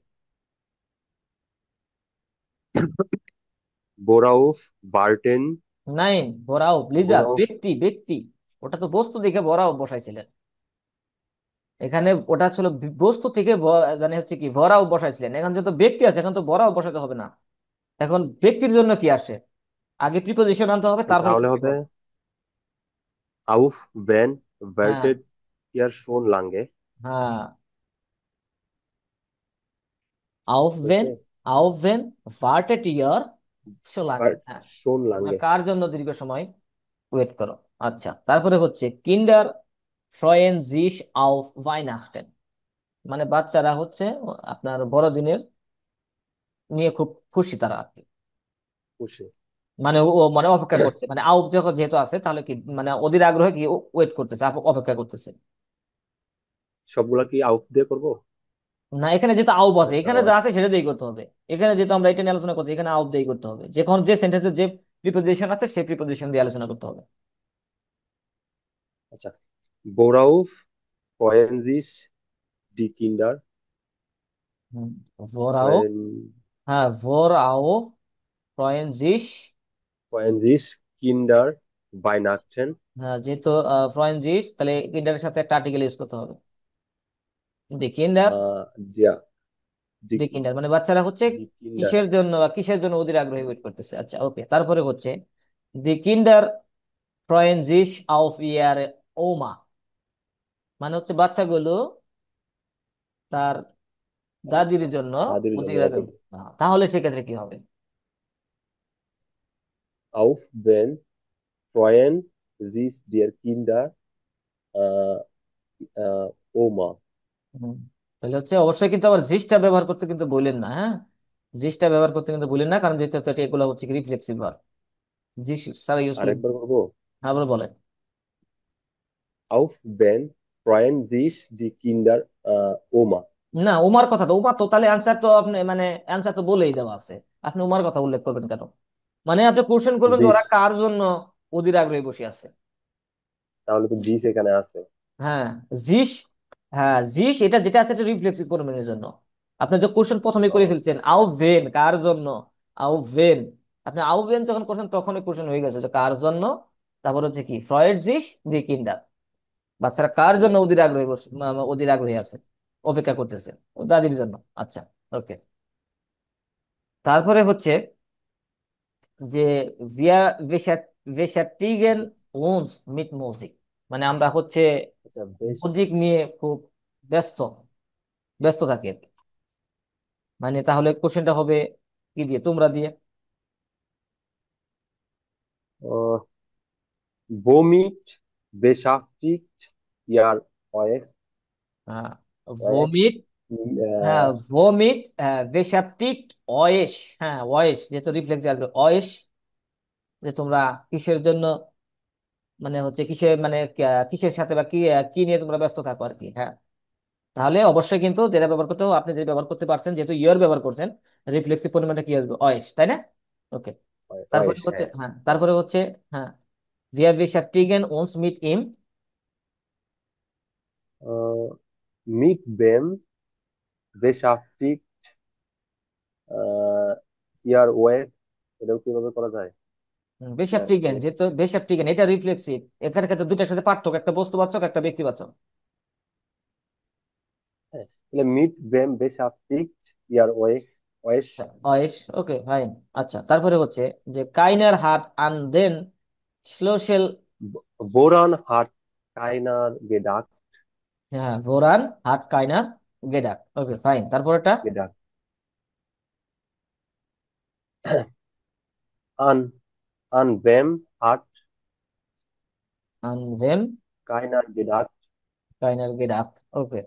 বোরাউফ বার্টেন নাইন ভর আউফ লিজা, বোরাউফ। ব্যক্তি ব্যক্তি, ওটা তো বস্তু দেখে ভর আউফ বসাইছিলেন। এখানে ওটা ছিল বস্তু থেকে মানে হচ্ছে কি ভর আউফ বসাইছিলেন, এখন যেহেতু ব্যক্তি আছে এখন তো ভর আউফ বসাতে হবে না। এখন ব্যক্তির জন্য কি আসে, আগে প্রিপোজিশন আনতে হবে, তারপরে তাহলে subject হবে হবে। আউফ ভেন হ্যাঁ বার্টেড ইয়ার শোন লাঙ্গে। হ্যাঁ আউফভেন, ওকে। আউফভেন ভার্টেট ইয়ার সোলাঙ্গে, হ্যাঁ শোন তোমরা লাঙ্গে। কার জন্য দীর্ঘ সময় ওয়েট করো। আচ্ছা তারপরে হচ্ছে কিন্ডার ফ্রয়েন জিস আউফ ভাইনাchten, মানে বাচ্চারা হচ্ছে আপনার বড়দিনের নিয়ে খুব খুশি তারা আর কি। খুশি। মানে ও মানে অপেক্ষা করছে, মানে আউফ যখন যেহেতু আছে তাহলে কি মানে অধীর আগ্রহে কি ওয়েট করতেছে, অপেক্ষা করতেছে। সবগুলা কি আউফ দিয়ে করবো? না এখানে যেহেতু আউফ আছে, একটা এখানে যা আছে সেটা দিয়েই করতে হবে। এখানে যেহেতু আমরা এটা নিয়ে আলোচনা করছি, এখানে আউফ দিয়েই করতে হবে, যখন যে সেন্টেন্সের যে প্রিপোজিশন আছে সেই প্রিপোজিশন দিয়ে আলোচনা করতে হবে। আচ্ছা। বোরাউফ ফ্রয়েন জিস ডি কিন্ডার হুম, ভোর আউফ, ফ্রয়েন হ্যাঁ ভোর আউফ ফ্রয়েন জিস, ফ্রয়েন জিস কিন্ডার বাইনাকটেন। হ্যাঁ যেহেতু ফ্রয়েন জিস, তাহলে কিন্ডারের সাথে একটা আর্টিকেল ইউজ করতে হবে। দি কিন্ডার, ডিয়া ডি দি কিন্ডার মানে বাচ্চারা হচ্ছে ডি কিন্ডার। কিসের জন্য বা কিসের জন্য অধীর আগ্রহী ওয়েট করতেছে। আচ্ছা ওকে তারপরে হচ্ছে দি কিন্ডার ফ্রয়েন জিস আউফ ইয়ার ওমা, মানে হচ্ছে বাচ্চাগুলো তার দাদির জন্য দাদির জন্য অধীর আগ্রহী। তাহলে সেক্ষেত্রে কি হবে? auf wenn freuen sich der Kinder äh, Oma। হুম, তাহলে হচ্ছে অবশ্যই কিন্তু আবার জিসটা ব্যবহার করতে কিন্তু বললেন না, হ্যাঁ জিসটা ব্যবহার করতে কিন্তু বললেন না, কারণ যেহেতু এগুলো হচ্ছে রিফ্লেক্সিভ ভার্ব, জিস সারা ইউজ করবেন। আরেকবার করবো। হ্যাঁ বলে বলেন। auf wenn freuen sich die Kinder Oma। না ওমার কথা তো, ওমা তো তাহলে অ্যান্সার তো আপনি মানে অ্যান্সার তো বলেই দেওয়া আছে, আপনি উমার কথা উল্লেখ করবেন কেন? মানে আপনি কোশ্চেন করবেন যে দিস, ওরা কার জন্য অধীর আগ্রহে বসে আছে। তাহলে তো দিস এখানে আছে। হ্যাঁ, জিস। হ্যাঁ, জিস এটা যেটা আছে এটা রিফ্লেক্সিভ প্রোনাউনের জন্য। আপনি যে কোশ্চেন প্রথমে করে ও, ফেলছেন আউ ভেন কার জন্য, আউ ভেন। আপনি আউ ভেন যখন করছেন তখনই কোশ্চেন হয়ে গেছে যে কার জন্য। তারপর হচ্ছে কি ফ্রয়েড জিস দি কিন্ডার, বাচ্চারা কার জন্য হুম, অধীর আগ্রহী অধীর আগ্রহী আছে, অপেক্ষা করতেছে, ও দাদির জন্য। আচ্ছা, ওকে। তারপরে হচ্ছে যে ভিয়া ভেসাটিগেন উনস মিট মিউজিক, মানে আমরা হচ্ছে আচ্ছা বেশ। মিউজিক নিয়ে খুব ব্যস্ত ব্যস্ত থাকি আর কি। মানে তাহলে কোশ্চেনটা হবে কি দিয়ে, তোমরা দিয়ে। Womit beschäftigt ihr euch, euch vomit. হ্যাঁ, äh, ভমিট। ভেসাপটিক অয়েস। হ্যাঁ, অয়েস যেহেতু রিফ্লেক্স আসবে, অয়েস যে তোমরা কিসের জন্য, মানে হচ্ছে কিসের মানে কিসের সাথে বা কি কি নিয়ে তোমরা ব্যস্ত থাকো আর কি। হ্যাঁ, তাহলে অবশ্যই কিন্তু যেটা ব্যবহার করতে হবে, আপনি যে ব্যবহার করতে পারছেন যেহেতু ইয়ার ব্যবহার করছেন, রিফ্লেক্সিভ পরিমাণটা কি আসবে, অয়েস, তাই না? ওকে। তারপরে euch, হচ্ছে হ্যাঁ, তারপরে হচ্ছে হ্যাঁ, wir beschäftigen uns mit ihm। äh, mit wem beschäftigt äh, ihr euch, এটাও কিভাবে করা যায়? বেশাপ্টিগেন, Beschäftigt, যেহেতু বেশাপ্টিগেন এটা রিফ্লেক্সিভ, এখানে ক্ষেত্রে দুইটার সাথে পার্থক্য, একটা বস্তুবাচক একটা ব্যক্তিবাচক। হ্যাঁ, তাহলে mit wem beschäftigt ihr euch, euch, অয়েস, ওকে ফাইন। আচ্ছা, তারপরে হচ্ছে যে কাইনার হাট আন দেন স্লোশেল। woran hat keiner gedacht, হ্যাঁ, ভোরান হাট কাইনার গেডাক, ওকে ফাইন। তারপরেটা gedacht, an, an wem hat আন ভেম keiner gedacht, কাইনার গেডাক, ওকে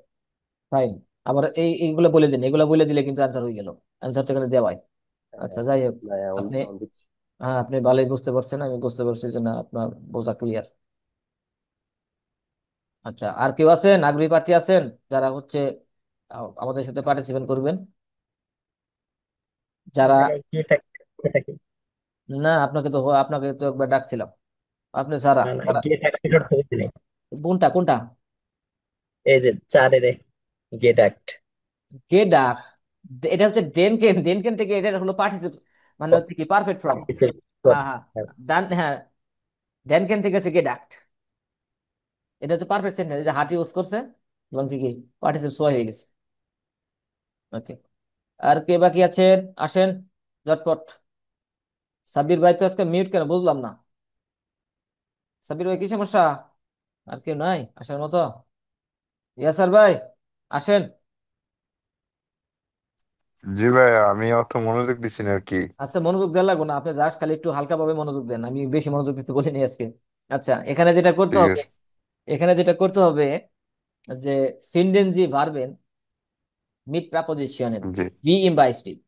ফাইন। আবার এইগুলো বলে দিন, এগুলো বলে দিলে কিন্তু অ্যান্সার হয়ে গেল, অ্যান্সারটা এখানে দেওয়াই। আচ্ছা, যাই হোক। naja, আপনি und হ্যাঁ, আপনি ভালোই বুঝতে পারছেন, আমি বুঝতে পারছি যে না আপনার বোঝা ক্লিয়ার। আচ্ছা, আর কেউ আছেন, আগ্রহী প্রার্থী আছেন যারা হচ্ছে আমাদের সাথে পার্টিসিপেট করবেন, যারা। ভাইয়া এটা কি? না, আপনাকে তো একবার ডাকছিলাম, আপনি সারা না না, সারা। গেট অ্যাক্ট করতে নেই। কোনটা কোনটা? এই যে চারে রে, গেট অ্যাক্ট। কে ডাক? এটা হচ্ছে ডেনকেন, ডেনকেন থেকে এটা হলো পার্টিসিপেট, মানে হচ্ছে কি পারফেক্ট ফর্ম। হ্যাঁ হ্যাঁ, ডান, হ্যাঁ, ডেনকেন থেকে হচ্ছে কে ডাক। এটা হচ্ছে পারফেক্ট সেন্টেন্স, যে হার্ট ইউজ করছে এবং কি কি পার্টিসিপেট সবাই হয়ে গেছে। ওকে। আর কে বাকি আছেন, আসেন ঝটপট। সাব্বির ভাই তো আজকে মিউট কেন বুঝলাম না। সাব্বির ভাই কি সমস্যা? আর কেউ নাই আসার মতো? ইয়াসার ভাই আসেন। জি ভাই, আমি অত মনোযোগ দিচ্ছি না আর কি। আচ্ছা, মনোযোগ দেওয়া লাগবে না, আপনি জাস্ট খালি একটু হালকা ভাবে মনোযোগ দেন, আমি বেশি মনোযোগ দিতে বলিনি আজকে। আচ্ছা, এখানে যেটা করতে ঠিক হবে, আছে। এখানে যেটা করতে হবে যে ফিনডেন্সি ভার্বেন মিড প্রাপোজিশনের জি বি ইম বাই স্পিড,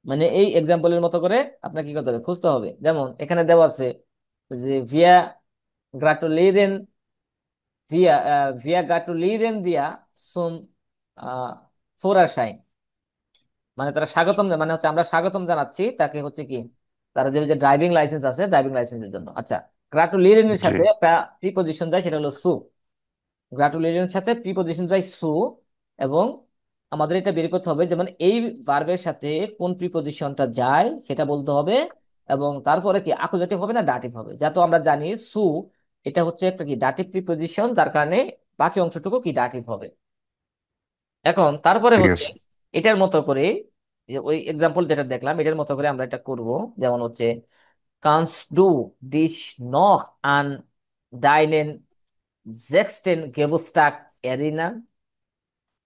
মানে এই এক্সাম্পলের মতো করে আপনাকে কি করতে হবে, খুঁজতে হবে। যেমন এখানে দেওয়া আছে যে ভিয়া গ্রাটুলিরেন দিয়া, ভিয়া গ্রাটুলিরেন দিয়া সুম ফোরাশাইন, মানে তারা স্বাগতম মানে হচ্ছে আমরা স্বাগতম জানাচ্ছি তাকে হচ্ছে কি, তারা যে ড্রাইভিং লাইসেন্স আছে ড্রাইভিং লাইসেন্সের জন্য। আচ্ছা, গ্রাটুলিরেনের জি সাথে প্রিপোজিশন যায়, সেটা হলো সু। গ্রাটুলেশনের সাথে প্রিপোজিশন যায় সু, এবং আমাদের এটা বের করতে হবে যেমন এই ভার্বের সাথে কোন প্রিপোজিশনটা যায় সেটা বলতে হবে, এবং তারপরে কি আকুজাটিভ হবে না ডাটিভ হবে, যা তো আমরা জানি সু এটা হচ্ছে একটা কি ডাটিভ প্রিপোজিশন, যার কারণে বাকি অংশটুকু কি ডাটিভ হবে। এখন তারপরে ঠিক হচ্ছে আছে। এটার মতো করে, যে ওই এক্সাম্পল যেটা দেখলাম এটার মতো করে আমরা এটা করব। যেমন হচ্ছে কানস্ট ডু দিস নখ আন ডাইনেন জেক্সটেন গেবুস্টাক এরিনা।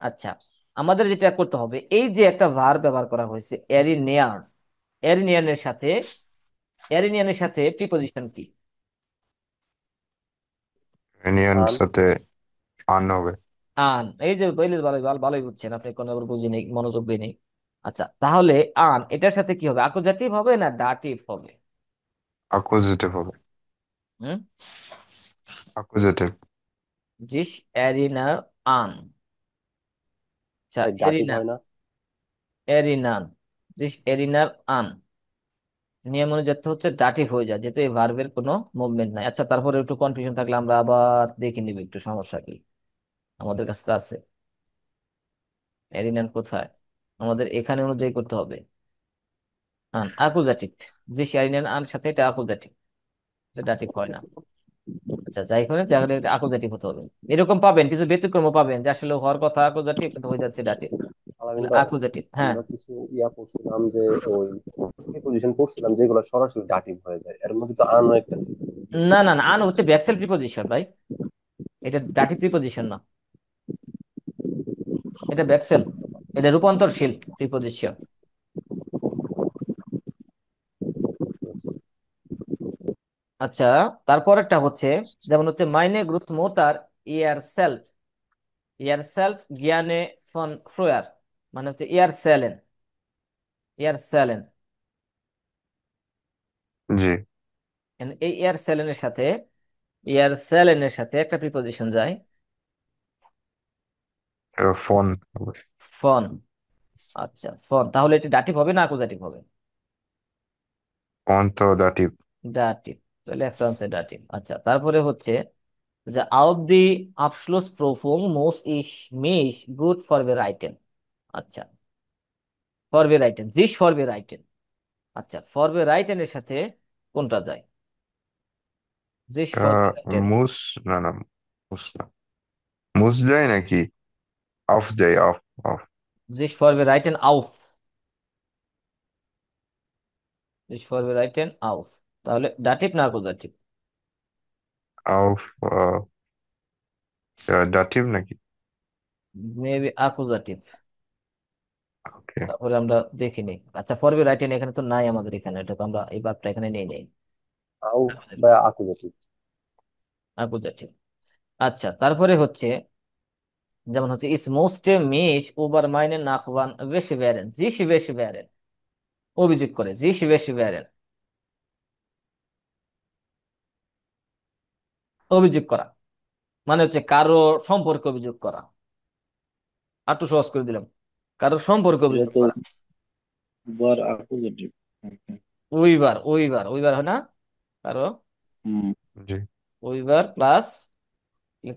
আচ্ছা, আমাদের যেটা করতে হবে, এই যে একটা ভার্ব ব্যবহার করা হয়েছে এরিনিয়ান, এরিনিয়ানের সাথে, এরিনিয়ানের সাথে প্রিপোজিশন কি? ইউনিয়ন an, সাথে আন হবে। আন। এই যে ভালোই ভালোই ভালোই বুঝছেন আপনি, কোনো বুঝি নেই, মনোযোগ দিয়ে নেই। আচ্ছা, তাহলে আন এটার সাথে কি হবে, আকুজাটিভ হবে না ডাটিভ হবে? অ্যাকুজেটিভ হবে। হুম, অ্যাকুজেটিভ। জিস এরিনার আন। আচ্ছা, দাটিভ এরিনা, হয় না? এরিনান, জিস এরিনার আন। নিয়ম অনুযায়ী হচ্ছে ডাটিভ হয়ে যায়, যেহেতু এই ভার্বের কোনো মুভমেন্ট নাই। আচ্ছা, তারপরে একটু কনফিউশন থাকলে আমরা আবার দেখে নিব একটু, সমস্যা কি আমাদের কাছে তো আছে। এরিনান কোথায়, আমাদের এখানে অনুযায়ী করতে হবে। হ্যাঁ, আকুজাটিভ। যে এরিনান আন সাথে এটা আকুজাটিভ, এটা ডাটিভ হয় না। আচ্ছা, যাই করে তাহলে এটা আকুজাটিভ হতে হবে। এরকম পাবেন, কিছু ব্যতিক্রম পাবেন যে আসলে হওয়ার কথা আকুজাটিভ কিন্তু হয়ে যাচ্ছে ডাটিভ। আলামিন ভাই, আকুজাটিভ, হ্যাঁ। আমরা কিছু পড়ছিলাম যে ওই প্রিপোজিশন পড়ছিলাম যেগুলো সরাসরি ডাটিভ হয়ে যায়, এর মধ্যে তো আনও একটা ছিল। না না না, আন হচ্ছে ব্যাকসেল প্রিপোজিশন ভাই, এটা ডাটিভ প্রিপোজিশন না, এটা ব্যাকসেল, এটা রূপান্তরশীল প্রিপোজিশন। আচ্ছা, তারপরেরটা হচ্ছে, যেমন হচ্ছে মাইনে গ্রুথ মোতার ইয়ার সেল্ট, ইয়ার সেল্ট জ্ঞানে ফন ফ্রুয়ার, মানে হচ্ছে ইয়ার সেলেন, ইয়ার সেলেন। জি। এই ইয়ার সেলেনের সাথে, ইয়ার সেলেনের সাথে একটা প্রিপোজিশন যায়, ফোন। ফন। আচ্ছা, ফন, তাহলে এটি ডাটিভ হবে না অ্যাকুজাটিভ হবে? ফোন তো দাটিভ। ডাটিভ, তাহলে একটা আনসার ডাটিভ। আচ্ছা, তারপরে হচ্ছে যে auf die Abschlussprüfung muss ich mich gut vorbereiten। আচ্ছা, vorbereiten, sich vorbereiten। আচ্ছা, vorbereiten এর সাথে কোনটা যায়? sich vorbereiten, মুস, না না, মুস না, মুস যায় নাকি অফ যায়, of. Of. sich vorbereiten auf, sich vorbereiten auf, তাহলে ডাটিভ না অ্যাকুজাটিভ? অফ দাটিভ নাকি? মেবি অ্যাকুজাটিভ। ওকে। তারপরে আমরা দেখিনি। আচ্ছা, vorbereiten এখানে তো নাই আমাদের, এখানে এটা তো আমরা এই ভার্বটা এখানে নেই নেই, আউফ বা আকুজাটিভ। অ্যাকুজাটিভ। আচ্ছা, তারপরে হচ্ছে যেমন হচ্ছে ইস মোস্টে মিশ ওভার মাইনে নাখওয়ান বেশি বেরেন, জিস বেশি বেরেন, অভিযোগ করে, জিস বেশি বেরেন, অভিযোগ করা, মানে হচ্ছে কারো সম্পর্কে অভিযোগ করা। আর একটু সহজ করে দিলাম, কারো সম্পর্কে এটা অভিযোগ তো করা। বার অপোজিটিভ। ওইবার, ওইবার, ওইবার হয় না, কারো, হুম। জি। ওইবার প্লাস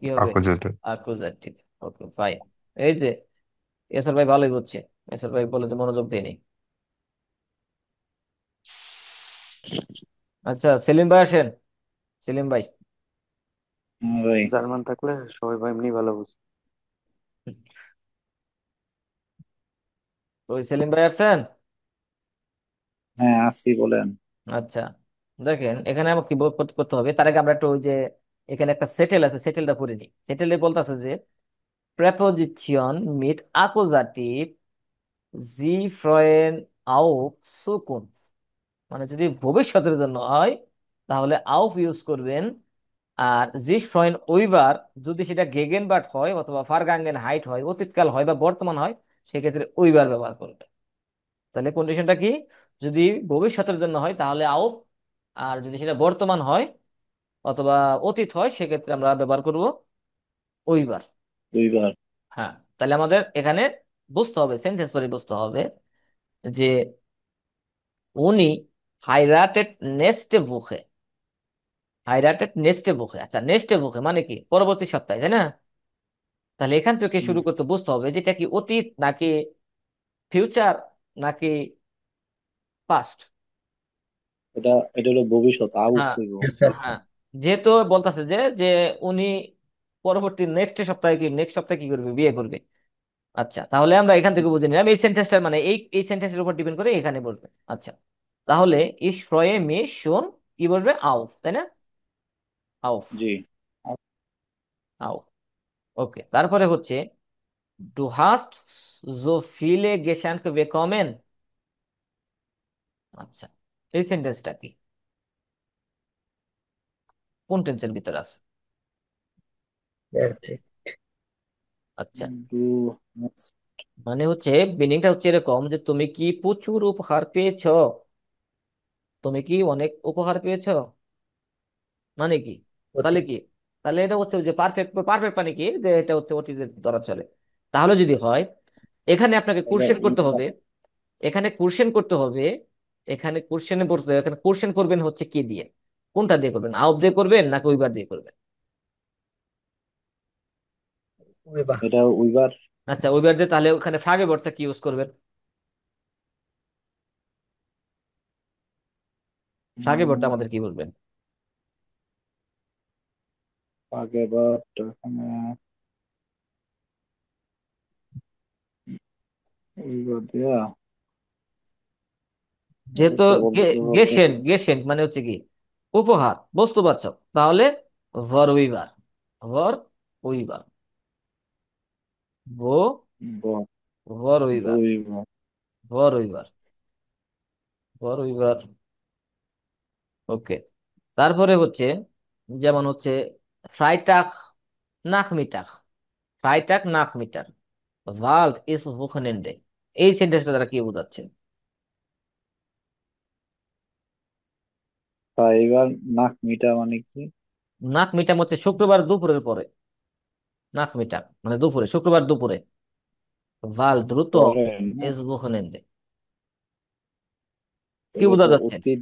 কি হবে? অপোজিট। অ্যাকুজাটিভ। ওকে, ফাইন। এই যে এসআর ভাই ভালোই হচ্ছে, এসআর ভাই বলে যে মনোযোগ দেয়নি। আচ্ছা, সেলিম ভাই আসেন, সেলিম ভাই। হ্যাঁ ভাই। জার্মান থাকলে সবাই ভাই এমনি ভালো বুঝে। ওই সেলিম ভাই আসছেন? হ্যাঁ আসি, বলেন। আচ্ছা, দেখেন এখানে আমাকে কি করতে হবে, তার আগে আমরা একটু ওই যে এখানে একটা সেটেল আছে, সেটেলটা পড়ে নিই। সেটেলে বলতেছে যে প্রেপোজিশন মিট আকুজাটিভ জি ফ্রয়েন আউফ সুকুন, মানে যদি ভবিষ্যতের জন্য হয় তাহলে আউফ ইউজ করবেন, আর জিস ফ্রয়েন ওইবার যদি সেটা গেগেনবার্ট হয় অথবা ফারগাঙ্গেন হাইট হয়, অতীতকাল হয় বা বর্তমান হয়, সেক্ষেত্রে ওইবার ব্যবহার করবে। তাহলে কন্ডিশনটা কি? যদি ভবিষ্যতের জন্য হয় তাহলে আউফ, আর যদি সেটা বর্তমান হয় অথবা অতীত হয় সেক্ষেত্রে আমরা ব্যবহার করব ওইবার। দুইবার। হ্যাঁ, তাহলে আমাদের এখানে বুঝতে হবে, সেন্টেন্স পরে বুঝতে হবে যে উনি হাইরাটেড নেক্সট বুকে, হাইরাটেড নেক্সট বুকে। আচ্ছা, নেক্সট বুকে মানে কি? পরবর্তী সপ্তাহে, তাই না? তাহলে এখান থেকে হুম। শুরু করতে বুঝতে হবে যেটা কি অতীত নাকি ফিউচার নাকি পাস্ট। এটা এটা হলো ভবিষ্যৎ, আউট হ্যাঁ, হইব। ফিউচার। হ্যাঁ, যেহেতু বলতেছে যে যে উনি পরবর্তী নেক্সট সপ্তাহে, কি নেক্সট সপ্তাহে কি করবে? বিয়ে করবে। আচ্ছা, তাহলে আমরা এখান থেকে বুঝে নিলাম এই সেন্টেন্সটার মানে এই সেন্টেন্সের উপর ডিপেন্ড করে এখানে বসবে। আচ্ছা, তাহলে ইস ফ্রয়ে মি শুন কি বসবে? আউফ, তাই না? আউফ, জি। আউফ। ওকে, তারপরে হচ্ছে ডু হাস্ট জো ফিলে গেশানকে বেকমেন। আচ্ছা, এই সেন্টেন্সটা কি, কোন টেন্সের ভিতরে আছে? আচ্ছা, ডু। মানে হচ্ছে মিনিংটা হচ্ছে এরকম যে তুমি কি প্রচুর উপহার পেয়েছো, তুমি কি অনেক উপহার পেয়েছো, মানে কি? তাহলে কি? তাহলে এটা হচ্ছে যে পারফেক্ট, পারফেক্ট মানে কি যে এটা হচ্ছে অতীতের ধরা চলে। তাহলে যদি হয় এখানে আপনাকে এটা কোশ্চেন করতে হবে, এখানে কোশ্চেন করতে হবে এখানে কোশ্চেনে পড়তে হবে, এখানে কোশ্চেন করবেন হচ্ছে কি দিয়ে, কোনটা দিয়ে করবেন, আউট দিয়ে করবেন নাকি উইবার দিয়ে করবেন? উইবার। এটা উইবার। আচ্ছা উইবার দিয়ে, তাহলে ওখানে ফাগে বর্তা কি ইউজ করবেন? ফাগে বর্তা আমাদের কি বলবেন? আগে বাট এখানে উইবার দিয়া যেহেতু একটা বলতে পারবো। গেসেন, গেসেন মানে হচ্ছে কি উপহার, বস্তুবাচক, তাহলে ভর উইবার, ভর উইবার, ভো ব- ভর উইবার, বইবার। ভর উইবার, ভর উইবার। ওকে। তারপরে হচ্ছে যেমন হচ্ছে ফ্রাইটাক নাক মিটার, ফ্রাইটাক নাক মিটার, ভাল্ট ইস বুখনেন্ডে, এই সেন্টেন্সটা দ্বারা কি বোঝাচ্ছে? ফাইবার নাক মিটা মানে কি? নাক মিটার হচ্ছে শুক্রবার দুপুরের পরে, নাক মিটার মানে দুপুরে, শুক্রবার দুপুরে, ভাল দ্রুত পরে না, ইস বুখনেন্ডে, কি এটা বোঝা তো যাচ্ছে? অতীত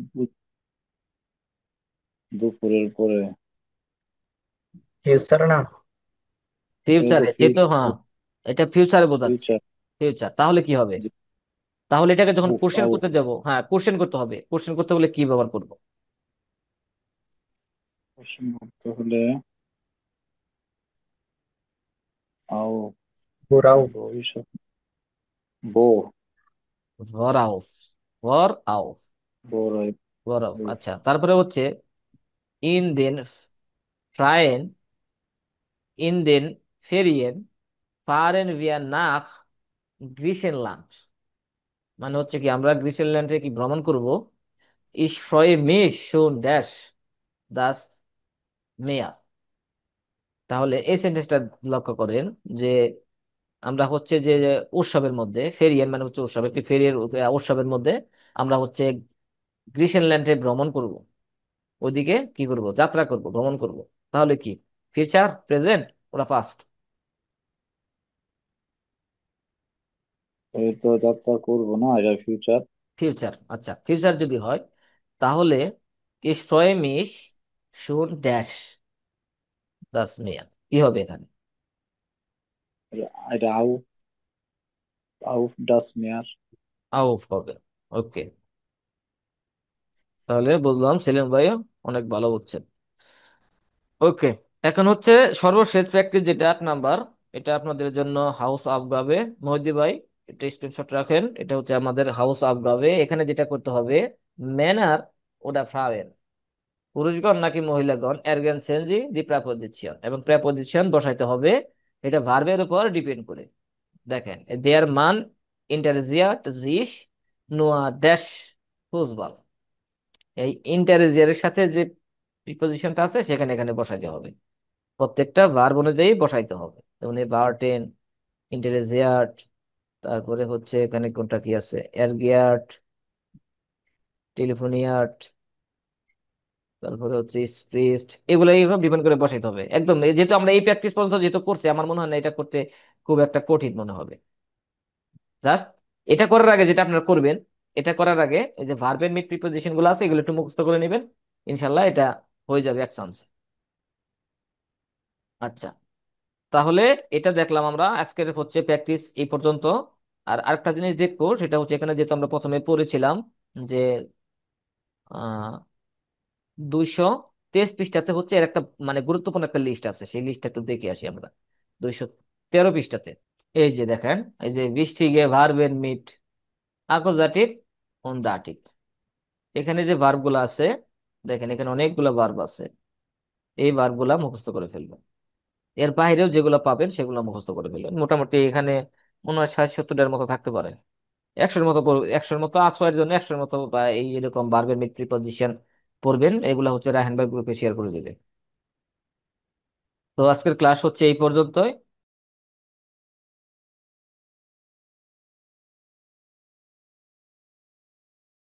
দুপুরের পরে। ফিউচার না? এটা তো ফিউচারে, যেহেতু হ্যাঁ এটা ফিউচারে বোঝাচ্ছে, ফিউচার। ফিউচার, তাহলে কি হবে? তাহলে এটাকে যখন আউফ কোশ্চেন আউফ করতে যাব, হ্যাঁ কোশ্চেন করতে হবে, কোশ্চেন করতে হলে কি ব্যবহার করব? কোশ্চেন করতে হলে আও ঘোরাও। ভবিষ্যৎ বো ভর আউফ, ভর আউফ, বড় ভর আউফ। আচ্ছা তারপরে হচ্ছে ইন দেন ফ্রায়েন, ইন দেন ফেরিয়েন ফারেন ভিয়া নাক গ্রিসেনল্যান্ড, মানে হচ্ছে কি আমরা গ্রিসেনল্যান্ডে কি ভ্রমণ করব, ইস ফ্রয়ে মিস শুন ড্যাশ দাস মেয়ার। তাহলে এই সেন্টেন্সটা লক্ষ্য করেন যে আমরা হচ্ছে যে উৎসবের মধ্যে, ফেরিয়ান মানে হচ্ছে উৎসব, একটি ফেরিয়ার উৎসবের মধ্যে আমরা হচ্ছে গ্রিসেনল্যান্ডে ভ্রমণ করব, ওইদিকে কি করব, যাত্রা করব, ভ্রমণ করব। তাহলে কি ফিউচার, প্রেজেন্ট, ওরা পাস্ট? এই তো যাত্রা করবো না, এটা ফিউচার। ফিউচার। আচ্ছা ফিউচার যদি হয় তাহলে ich freue mich schon dash das Meer, কি হবে এখানে? এটা আউফ আউফ ডাস মেয়ার। আউফ হবে। ওকে, তাহলে বুঝলাম সেলিম ভাই অনেক ভালো বুঝছেন। ওকে, এখন হচ্ছে সর্বশেষ প্র্যাকটিস যেটা 8 নাম্বার, এটা আপনাদের জন্য হাউস আফগাবে। মহিদি ভাই এটা স্ক্রিনশট রাখেন, এটা হচ্ছে আমাদের হাউস আফগাবে। এখানে যেটা করতে হবে, ম্যানার ওটা ফ্রাওয়েন, পুরুষগণ নাকি মহিলাগণ, এরগেন সেনজি দি প্রেপোজিশন, এবং প্রেপোজিশন বসাইতে হবে, এটা ভার্বের উপর ডিপেন্ড করে। দেখেন দেয়ার মান ইন্টারজিয়াট জিস নোয়া ড্যাশ ফুসবল, এই ইন্টারজিয়ারের সাথে যে প্রিপোজিশনটা আছে সেখানে এখানে বসাইতে হবে, প্রত্যেকটা ভার্ব অনুযায়ী বসাইতে হবে। যেমন এই ভার্টেন, ইন্টারজিয়াট, তারপরে হচ্ছে এখানে কোনটা কি আছে, এরগিয়াট, টেলিফোনিয়াট, তারপরে হচ্ছে স্ট্রিস্ট, এগুলো এইভাবে ডিপেন্ড করে বসাইতে হবে একদম। যেহেতু আমরা এই প্র্যাকটিস পর্যন্ত যেহেতু করছি, আমার মনে হয় না এটা করতে খুব একটা কঠিন মনে হবে। জাস্ট এটা করার আগে যেটা আপনারা করবেন, এটা করার আগে এই যে ভার্বের মিড প্রিপোজিশন গুলো আছে এগুলো একটু মুখস্থ করে নেবেন, ইনশাল্লাহ এটা হয়ে যাবে এক চান্স। আচ্ছা, তাহলে এটা দেখলাম আমরা আজকের হচ্ছে প্র্যাকটিস এই পর্যন্ত। আর আরেকটা জিনিস দেখবো, সেটা হচ্ছে এখানে যেহেতু আমরা প্রথমে পড়েছিলাম যে 223 পৃষ্ঠাতে হচ্ছে এর একটা মানে গুরুত্বপূর্ণ একটা লিস্ট আছে, সেই লিস্টটা একটু দেখে আসি আমরা। 213 পৃষ্ঠাতে এই যে দেখেন, এই যে বৃষ্টিগে ভার্বের মিট আকোজাটিভ অন দাটিভ, এখানে যে ভার্ব গুলো আছে, দেখেন এখানে অনেকগুলো ভার্ব আছে, এই ভার্ব গুলা মুখস্থ করে ফেলবেন। এর বাইরেও যেগুলো পাবেন সেগুলো মুখস্থ করে ফেলবেন। মোটামুটি এখানে মনে হয় 60-70টার মতো থাকতে পারে, 100-এর মতো 100-এর মতো আছয়ের জন্য 100-এর মতো, বা এই এরকম ভার্বের মিট প্রিপজিশন পড়বেন। এগুলো হচ্ছে রায়হান ভাই গ্রুপে শেয়ার করে দিবে। তো আজকের ক্লাস হচ্ছে এই পর্যন্তই।